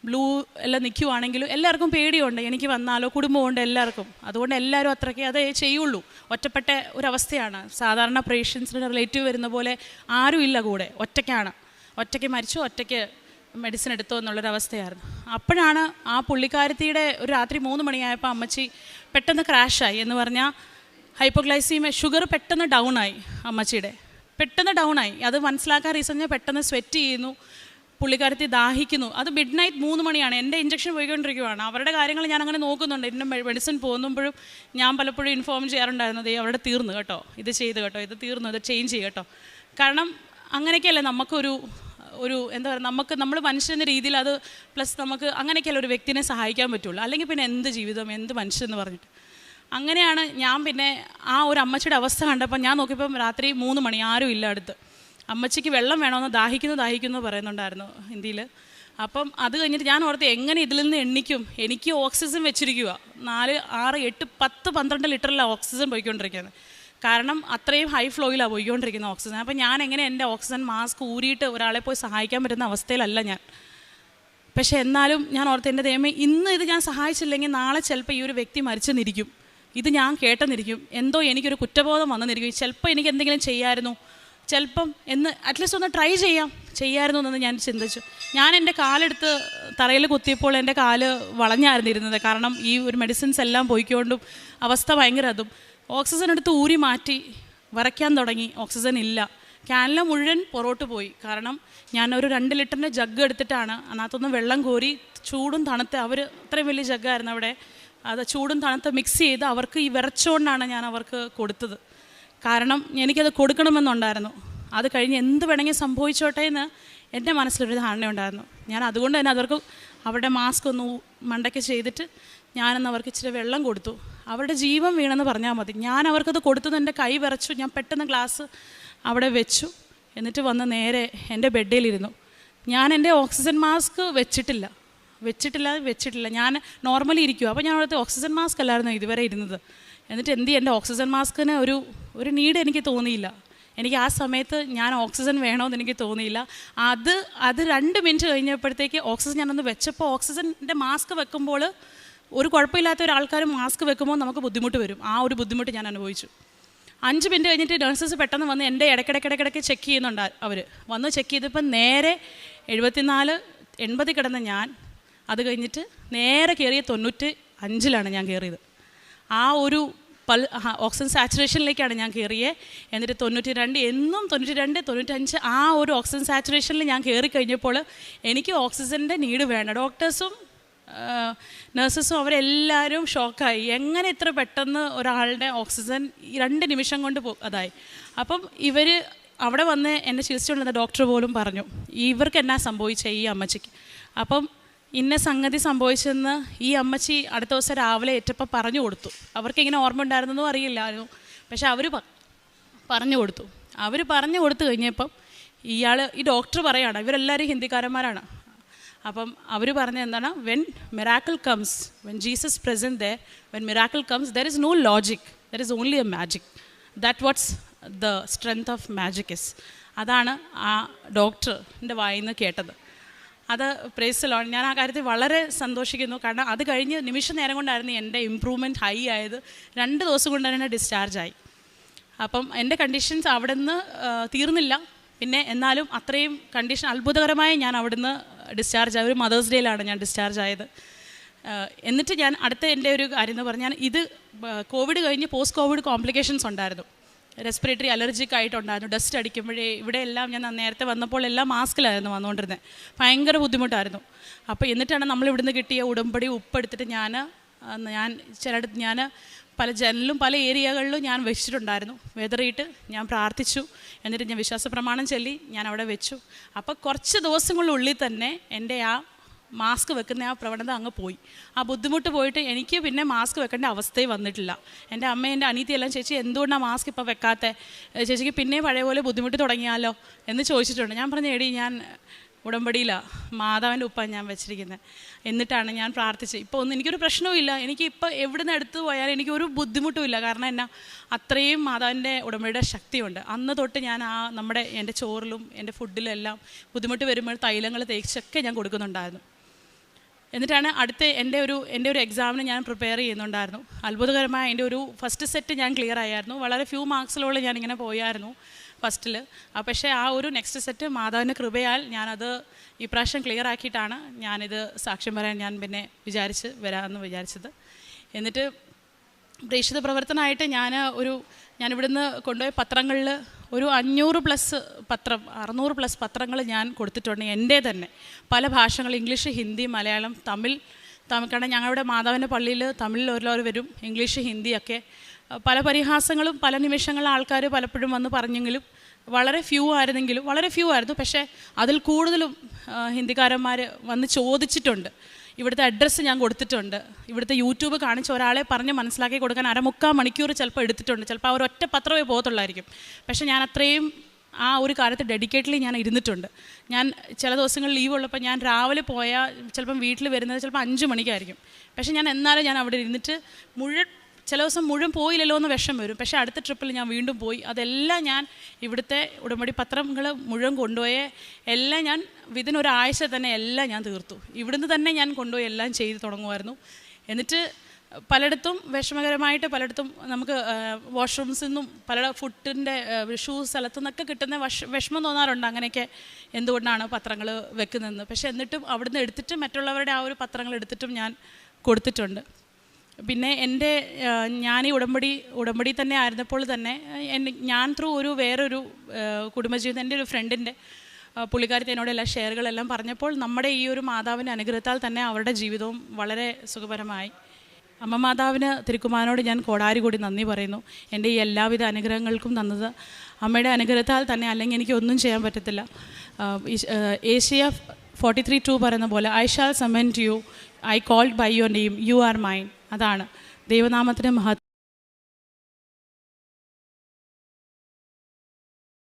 S8: ബ്ലൂ എല്ലാം നിൽക്കുവാണെങ്കിലും എല്ലാവർക്കും പേടിയുണ്ട്, എനിക്ക് വന്നാലോ, കുടുംബമുണ്ട് എല്ലാവർക്കും. അതുകൊണ്ട് എല്ലാവരും അത്രയ്ക്ക് അതേ ചെയ്യുള്ളൂ. ഒറ്റപ്പെട്ട ഒരവസ്ഥയാണ്. സാധാരണ പേഷ്യൻസിൻ്റെ റിലേറ്റീവ് വരുന്ന പോലെ ആരും ഇല്ല കൂടെ, ഒറ്റയ്ക്ക് മരിച്ചു, ഒറ്റയ്ക്ക് മെഡിസിൻ എടുത്തോ എന്നുള്ളൊരവസ്ഥയായിരുന്നു. അപ്പോഴാണ് ആ പുള്ളിക്കാരത്തിയുടെ ഒരു രാത്രി 3 മണിയായപ്പോൾ അമ്മച്ചി പെട്ടെന്ന് ക്രാഷായി. എന്ന് പറഞ്ഞാൽ ഹൈപ്പോഗ്ലൈസീമിയ, ഷുഗർ പെട്ടെന്ന് ഡൗണായി, അമ്മച്ചിയുടെ പെട്ടെന്ന് ഡൗണായി. അത് മനസ്സിലാക്കാൻ റീസൺ പെട്ടെന്ന് സ്വെറ്റ് ചെയ്യുന്നു, പുള്ളിക്കാരത്തി ദാഹിക്കുന്നു. അത് മിഡ് നൈറ്റ് 3 മണിയാണ്, എൻ്റെ ഇഞ്ചക്ഷൻ പോയിക്കൊണ്ടിരിക്കുകയാണ്. അവരുടെ കാര്യങ്ങൾ ഞാൻ അങ്ങനെ നോക്കുന്നുണ്ട്. എൻ്റെ മെഡിസിൻ പോകുമ്പോഴും ഞാൻ പലപ്പോഴും ഇൻഫോം ചെയ്യാറുണ്ടായിരുന്നു, അവിടെ തീർന്നു കേട്ടോ, ഇത് ചെയ്ത് കേട്ടോ, ഇത് തീർന്നു, ഇത് ചേഞ്ച് ചെയ്യും കേട്ടോ. കാരണം അങ്ങനെയൊക്കെയല്ലേ നമുക്കൊരു എന്താ പറയുക, നമ്മൾ മനുഷ്യൻ്റെ രീതിയിൽ അത് പ്ലസ് നമുക്ക് അങ്ങനെയൊക്കെയല്ല ഒരു വ്യക്തിനെ സഹായിക്കാൻ പറ്റുള്ളൂ. അല്ലെങ്കിൽ പിന്നെ എന്ത് ജീവിതം, എന്ത് മനുഷ്യൻ പറഞ്ഞിട്ട്. അങ്ങനെയാണ് ഞാൻ പിന്നെ ആ ഒരു അമ്മച്ചിയുടെ അവസ്ഥ കണ്ടപ്പോൾ ഞാൻ നോക്കിയപ്പം രാത്രി 3 മണി, ആരും ഇല്ല അടുത്ത്. അമ്മച്ചിക്ക് വെള്ളം വേണമെന്ന് ദാഹിക്കുന്നു പറയുന്നുണ്ടായിരുന്നു ഹിന്ദിയിൽ. അപ്പം അത് കഴിഞ്ഞിട്ട് ഞാൻ ഓർത്ത് എങ്ങനെ ഇതിൽ നിന്ന് എണ്ണിക്കും, എനിക്ക് ഓക്സിജൻ വെച്ചിരിക്കുക 4, 6, 8, 10, 12 ലിറ്ററിലാണ് ഓക്സിജൻ പോയിക്കൊണ്ടിരിക്കുന്നത്. കാരണം അത്രയും ഹൈ ഫ്ലോയിലാണ് പോയിക്കൊണ്ടിരിക്കുന്ന ഓക്സിജൻ. അപ്പം ഞാൻ എങ്ങനെ എൻ്റെ ഓക്സിജൻ മാസ്ക് ഊരിയിട്ട് ഒരാളെ പോയി സഹായിക്കാൻ പറ്റുന്ന അവസ്ഥയിലല്ല ഞാൻ. പക്ഷേ എന്നാലും ഞാൻ ഓർത്ത് എൻ്റെ ദൈവമേ, ഇന്ന് ഇത് ഞാൻ സഹായിച്ചില്ലെങ്കിൽ നാളെ ചിലപ്പോൾ ഈ ഒരു വ്യക്തി മരിച്ചെന്നിരിക്കും, ഇത് ഞാൻ കേട്ടെന്നിരിക്കും, എന്തോ എനിക്കൊരു കുറ്റബോധം വന്നെന്നിരിക്കും, ചിലപ്പോൾ എനിക്ക് എന്തെങ്കിലും ചെയ്യാമായിരുന്നു, ചിലപ്പം അറ്റ്ലീസ്റ്റ് ഒന്ന് ട്രൈ ചെയ്യാമായിരുന്നു എന്ന് ഞാൻ ചിന്തിച്ചു. ഞാൻ എൻ്റെ കാലെടുത്ത് തറയിൽ കുത്തിയപ്പോൾ എൻ്റെ കാല് വളഞ്ഞായിരുന്നു ഇരുന്നത്, കാരണം ഈ ഒരു മെഡിസിൻസ് എല്ലാം പോയിക്കൊണ്ടും അവസ്ഥ ഭയങ്കര. അതും ഓക്സിജൻ എടുത്ത് ഊരി മാറ്റി വരയ്ക്കാൻ തുടങ്ങി, ഓക്സിജൻ ഇല്ല. ക്യാനില മുഴുവൻ പുറകോട്ട് പോയി. കാരണം ഞാനൊരു 2 ലിറ്ററിൻ്റെ ജഗ് എടുത്തിട്ടാണ് അതിനകത്തൊന്ന് വെള്ളം കോരി ചൂടും തണുത്ത്, അവർ അത്രയും വലിയ ജഗ്ഗായിരുന്നു അവിടെ, അത് ചൂടും തണുത്ത് മിക്സ് ചെയ്ത് അവർക്ക് ഈ വിറച്ചുകൊണ്ടാണ് ഞാൻ അവർക്ക് കൊടുത്തത്. കാരണം എനിക്കത് കൊടുക്കണമെന്നുണ്ടായിരുന്നു. അത് കഴിഞ്ഞ് എന്ത് വേണമെങ്കിൽ സംഭവിച്ചോട്ടെ എന്ന് എൻ്റെ മനസ്സിലൊരു ധാരണ ഉണ്ടായിരുന്നു. ഞാൻ അതുകൊണ്ട് തന്നെ അവർക്ക് അവരുടെ മാസ്ക് ഒന്ന് മണ്ടയ്ക്ക് ചെയ്തിട്ട് ഞാനന്ന് അവർക്ക് ഇച്ചിരി വെള്ളം കൊടുത്തു. അവരുടെ ജീവൻ വീണെന്ന് പറഞ്ഞാൽ മതി. ഞാൻ അവർക്കത് കൊടുത്തത് എൻ്റെ കൈ വിറച്ചു. ഞാൻ പെട്ടെന്ന് ഗ്ലാസ് അവിടെ വെച്ചു, എന്നിട്ട് വന്ന് നേരെ എൻ്റെ ബെഡിലിരുന്നു. ഞാൻ എൻ്റെ ഓക്സിജൻ മാസ്ക് വെച്ചിട്ടില്ല. ഞാൻ നോർമലി ഇരിക്കുക. അപ്പോൾ ഞാൻ അവിടുത്തെ ഓക്സിജൻ മാസ്ക് അല്ലായിരുന്നു ഇതുവരെ ഇരുന്നത്. എന്നിട്ട് എൻ്റെ ഓക്സിജൻ മാസ്കിന് ഒരു നീഡ് എനിക്ക് തോന്നിയില്ല. എനിക്ക് ആ സമയത്ത് ഞാൻ ഓക്സിജൻ വേണമെന്ന് എനിക്ക് തോന്നിയില്ല. അത് 2 മിനിറ്റ് കഴിഞ്ഞപ്പോഴത്തേക്ക് ഓക്സിജൻ ഞാനൊന്ന് വെച്ചപ്പോൾ ഓക്സിജൻ്റെ മാസ്ക് വെക്കുമ്പോൾ ഒരു കുഴപ്പമില്ലാത്ത ഒരാൾക്കാർ മാസ്ക് വെക്കുമ്പോൾ നമുക്ക് ബുദ്ധിമുട്ട് വരും. ആ ഒരു ബുദ്ധിമുട്ട് ഞാൻ അനുഭവിച്ചു. 5 മിനിറ്റ് കഴിഞ്ഞിട്ട് നഴ്സസ് പെട്ടെന്ന് വന്ന് എൻ്റെ ഇടയ്ക്കിടയ്ക്ക് ചെക്ക് ചെയ്യുന്നുണ്ട്. അവർ വന്ന് ചെക്ക് ചെയ്തപ്പോൾ നേരെ 74-80 കിടന്ന ഞാൻ അത് കഴിഞ്ഞിട്ട് നേരെ കയറിയ 95-ലാണ് ഞാൻ കയറിയത്. ആ ഒരു ഓക്സിജൻ സാച്ചുറേഷനിലേക്കാണ് ഞാൻ കയറിയത്. എന്നിട്ട് 92 എന്നും 92-95 ആ ഒരു ഓക്സിജൻ സാച്ചുറേഷനിൽ ഞാൻ കയറി കഴിഞ്ഞപ്പോൾ എനിക്ക് ഓക്സിജൻ്റെ നീഡ് വേണ്ട. ഡോക്ടേഴ്സും നഴ്സസും അവരെല്ലാവരും ഷോക്കായി. എങ്ങനെ ഇത്ര പെട്ടെന്ന് ഒരാളുടെ ഓക്സിജൻ 2 നിമിഷം കൊണ്ട് അതായി. അപ്പം ഇവർ അവിടെ വന്ന് എന്നെ ചികിത്സിച്ചുകൊണ്ടിരുന്ന ഡോക്ടർ പോലും പറഞ്ഞു, ഇവർക്ക് എന്നാ സംഭവിച്ചത് ഈ അമ്മച്ചിക്ക്. അപ്പം ഇന്ന സംഗതി സംഭവിച്ചെന്ന് ഈ അമ്മച്ചി അടുത്ത ദിവസം രാവിലെ ഏറ്റപ്പോൾ പറഞ്ഞു കൊടുത്തു. അവർക്കിങ്ങനെ ഓർമ്മ ഉണ്ടായിരുന്നൊന്നും അറിയില്ലായിരുന്നു. പക്ഷെ അവർ പറഞ്ഞു കൊടുത്തു. അവർ പറഞ്ഞു കൊടുത്തു കഴിഞ്ഞപ്പം ഈ ഡോക്ടർ പറയുകയാണ്, ഇവരെല്ലാവരും ഹിന്ദിക്കാരന്മാരാണ്. അപ്പം അവർ പറഞ്ഞത് എന്താണ്, when miracle comes, when Jesus present there, when miracle comes there is no logic, there is only a magic. That what's the strength of magic is. അതാണ് ആ ഡോക്ടറിൻ്റെ വായിൽ നിന്ന് കേട്ടത്. അത് പ്രൈസ് ലോർഡ്. ഞാൻ ആ കാര്യത്തിൽ വളരെ സന്തോഷിക്കുന്നു. കാരണം അത് കഴിഞ്ഞ് നിമിഷ നേരം കൊണ്ടായിരുന്നു എൻ്റെ ഇമ്പ്രൂവ്മെൻറ്റ് ഹൈ ആയത്. 2 ദിവസം കൊണ്ട് തന്നെ ഡിസ്ചാർജായി. അപ്പം എൻ്റെ കണ്ടീഷൻസ് അവിടെ നിന്ന് തീർന്നില്ല. പിന്നെ എന്നാലും അത്രയും കണ്ടീഷൻ അത്ഭുതകരമായി ഞാൻ അവിടുന്ന് ഡിസ്ചാർജ് ആയി. ഒരു മദേഴ്സ് ഡേയിലാണ് ഞാൻ ഡിസ്ചാർജ് ആയത്. എന്നിട്ട് ഞാൻ അടുത്ത എൻ്റെ ഒരു കാര്യം എന്ന് പറഞ്ഞാൽ, ഇത് കോവിഡ് കഴിഞ്ഞ് പോസ്റ്റ് കോവിഡ് കോംപ്ലിക്കേഷൻസ് ഉണ്ടായിരുന്നു. റെസ്പിറേറ്ററി അലർജിക് ആയിട്ടുണ്ടായിരുന്നു. ഡസ്റ്റ് അടിക്കുമ്പോഴേ ഇവിടെ എല്ലാം ഞാൻ നേരത്തെ വന്നപ്പോൾ എല്ലാം മാസ്കിലായിരുന്നു വന്നുകൊണ്ടിരുന്നത്. ഭയങ്കര ബുദ്ധിമുട്ടായിരുന്നു. അപ്പോൾ എന്നിട്ടാണ് നമ്മൾ ഇവിടുന്ന് കിട്ടിയ ഉടമ്പടി ഉപ്പെടുത്തിട്ട് ഞാൻ പല ജനലിലും പല ഏരിയകളിലും ഞാൻ വെച്ചിട്ടുണ്ടായിരുന്നു. വെതറിയിട്ട് ഞാൻ പ്രാർത്ഥിച്ചു. എന്നിട്ട് ഞാൻ വിശ്വാസ പ്രമാണം ചൊല്ലി ഞാൻ അവിടെ വെച്ചു. അപ്പോൾ കുറച്ച് ദിവസങ്ങളുള്ളിൽ തന്നെ എൻ്റെ ആ മാസ്ക് വെക്കുന്ന ആ പ്രവണത അങ്ങ് പോയി. ആ ബുദ്ധിമുട്ട് പോയിട്ട് എനിക്ക് പിന്നെ മാസ്ക് വെക്കേണ്ട അവസ്ഥയും വന്നിട്ടില്ല. എൻ്റെ അമ്മ എൻ്റെ അനിയത്തിയെല്ലാം, ചേച്ചി എന്തുകൊണ്ടാണ് മാസ്ക് ഇപ്പോൾ വെക്കാത്തത്, ചേച്ചിക്ക് പിന്നെ പഴയ പോലെ ബുദ്ധിമുട്ട് തുടങ്ങിയാലോ എന്ന് ചോദിച്ചിട്ടുണ്ട്. ഞാൻ പറഞ്ഞു, എടി ഞാൻ ഉടമ്പടിയിലാണ് മാതാവിൻ്റെ ഉപ്പാണ് ഞാൻ വെച്ചിരിക്കുന്നത്. എന്നിട്ടാണ് ഞാൻ പ്രാർത്ഥിച്ചത്. ഇപ്പോൾ ഒന്നും എനിക്കൊരു പ്രശ്നവും ഇല്ല. എനിക്കിപ്പോൾ എവിടെ നിന്ന് എടുത്തു പോയാലും എനിക്കൊരു ബുദ്ധിമുട്ടും ഇല്ല. കാരണം എന്നാ, അത്രയും മാതാവിൻ്റെ ഉടമ്പടിയുടെ ശക്തിയുണ്ട്. അന്ന് തൊട്ട് ഞാൻ എൻ്റെ ചോറിലും എൻ്റെ ഫുഡിലും എല്ലാം ബുദ്ധിമുട്ട് വരുമ്പോൾ തൈലങ്ങൾ തേച്ചൊക്കെ ഞാൻ കൊടുക്കുന്നുണ്ടായിരുന്നു. എന്നിട്ടാണ് അടുത്ത എൻ്റെ ഒരു എക്സാമിന് ഞാൻ പ്രിപ്പയർ ചെയ്യുന്നുണ്ടായിരുന്നു. അത്ഭുതകരമായ എൻ്റെ ഒരു ഫസ്റ്റ് സെറ്റ് ഞാൻ ക്ലിയർ ആയിരുന്നു. വളരെ ഫ്യൂ മാർക്സിലോളം ഞാനിങ്ങനെ പോയായിരുന്നു ഫസ്റ്റിൽ. പക്ഷേ ആ ഒരു നെക്സ്റ്റ് സെറ്റ് മാതാവിൻ്റെ കൃപയാൽ ഞാനത് ഇപ്രാവശ്യം ക്ലിയർ ആക്കിയിട്ടാണ് ഞാനിത് സാക്ഷ്യം പറയാൻ ഞാൻ പിന്നെ വരാമെന്ന് വിചാരിച്ചത്. എന്നിട്ട് പ്രേക്ഷിത പ്രവർത്തനമായിട്ട് ഞാനിവിടുന്ന് കൊണ്ടുപോയ പത്രങ്ങളിൽ ഒരു 500+ പത്രം, 600+ പത്രങ്ങൾ ഞാൻ കൊടുത്തിട്ടുണ്ട്. എൻ്റെ തന്നെ പല ഭാഷകൾ, ഇംഗ്ലീഷ്, ഹിന്ദി, മലയാളം, തമിഴ്. കാരണം ഞങ്ങളുടെ മാതാവിൻ്റെ പള്ളിയിൽ തമിഴിൽ എല്ലാവരും വരും, ഇംഗ്ലീഷ്, ഹിന്ദിയൊക്കെ. പല പരിഹാസങ്ങളും പല നിമിഷങ്ങളിൽ ആൾക്കാർ പലപ്പോഴും വന്ന് പറഞ്ഞെങ്കിലും വളരെ ഫ്യൂ ആയിരുന്നു. പക്ഷേ അതിൽ കൂടുതലും ഹിന്ദിക്കാരന്മാർ വന്ന് ചോദിച്ചിട്ടുണ്ട്. ഇവിടുത്തെ അഡ്രസ്സ് ഞാൻ കൊടുത്തിട്ടുണ്ട്. ഇവിടുത്തെ യൂട്യൂബ് കാണിച്ച് ഒരാളെ പറഞ്ഞ് മനസ്സിലാക്കി കൊടുക്കാൻ 1/4 മണിക്കൂർ ചിലപ്പോൾ എടുത്തിട്ടുണ്ട്. ചിലപ്പോൾ ആ ഒരൊറ്റ പത്രമേ പോകത്തുള്ളായിരിക്കും. പക്ഷേ ഞാൻ അത്രയും ആ ഒരു കാര്യത്തിൽ ഡെഡിക്കേറ്റ്ലി ഞാൻ ഇരുന്നിട്ടുണ്ട്. ഞാൻ ചില ദിവസങ്ങളിൽ ലീവ് ഉള്ളപ്പോൾ ഞാൻ രാവിലെ പോയാൽ ചിലപ്പം വീട്ടിൽ വരുന്നത് ചിലപ്പോൾ 5 മണിക്കായിരിക്കും. പക്ഷേ എന്നാലും ഞാൻ അവിടെ ഇരുന്നിട്ട് ചില ദിവസം മുഴുവൻ പോയില്ലല്ലോ എന്ന് വിഷം വരും. പക്ഷേ അടുത്ത ട്രിപ്പിൽ ഞാൻ വീണ്ടും പോയി. അതെല്ലാം ഞാൻ ഇവിടുത്തെ ഉടമ്പടി പത്രങ്ങൾ മുഴുവൻ കൊണ്ടുപോയി എല്ലാം ഞാൻ വിതിൻ ഒരാഴ്ച തന്നെ എല്ലാം ഞാൻ തീർത്തു. ഇവിടുന്ന് തന്നെ ഞാൻ കൊണ്ടുപോയി എല്ലാം ചെയ്ത് തുടങ്ങുമായിരുന്നു. എന്നിട്ട് പലയിടത്തും വിഷമകരമായിട്ട് പലയിടത്തും നമുക്ക് വാഷ്റൂംസിൽ നിന്നും പല ഫുഡിൻ്റെ സ്ഥലത്തു നിന്നൊക്കെ കിട്ടുന്ന വിഷമം തോന്നാറുണ്ട്. അങ്ങനെയൊക്കെ എന്തുകൊണ്ടാണ് പത്രങ്ങൾ വെക്കുന്നതെന്ന്. പക്ഷേ എന്നിട്ടും അവിടുന്ന് എടുത്തിട്ട് മറ്റുള്ളവരുടെ ആ ഒരു പത്രങ്ങൾ എടുത്തിട്ടും ഞാൻ കൊടുത്തിട്ടുണ്ട്. പിന്നെ ഞാൻ ഈ ഉടമ്പടി തന്നെ ആയിരുന്നപ്പോൾ തന്നെ ഞാൻ വേറൊരു കുടുംബജീവിതം, എൻ്റെ ഒരു ഫ്രണ്ടിൻ്റെ പുള്ളിക്കാരത്തി എന്നോട് എല്ലാ ഷെയറുകളെല്ലാം പറഞ്ഞപ്പോൾ നമ്മുടെ ഈ ഒരു മാതാവിൻ്റെ അനുഗ്രഹത്താൽ തന്നെ അവരുടെ ജീവിതവും വളരെ സുഖകരമായി. അമ്മ മാതാവിന് തിരുക്കുമാരനോട് ഞാൻ കോടാനുകോടി നന്ദി പറയുന്നു. എൻ്റെ ഈ എല്ലാവിധ അനുഗ്രഹങ്ങൾക്കും തന്നത് അമ്മയുടെ അനുഗ്രഹത്താൽ തന്നെ, അല്ലെങ്കിൽ എനിക്ക് ഒന്നും ചെയ്യാൻ പറ്റത്തില്ല. ഏഷ്യ 43:2 പറയുന്ന പോലെ, I shall summon to you, I called by your name, you are mine. അതാണ് ദൈവനാമത്തിന് മഹത്വം.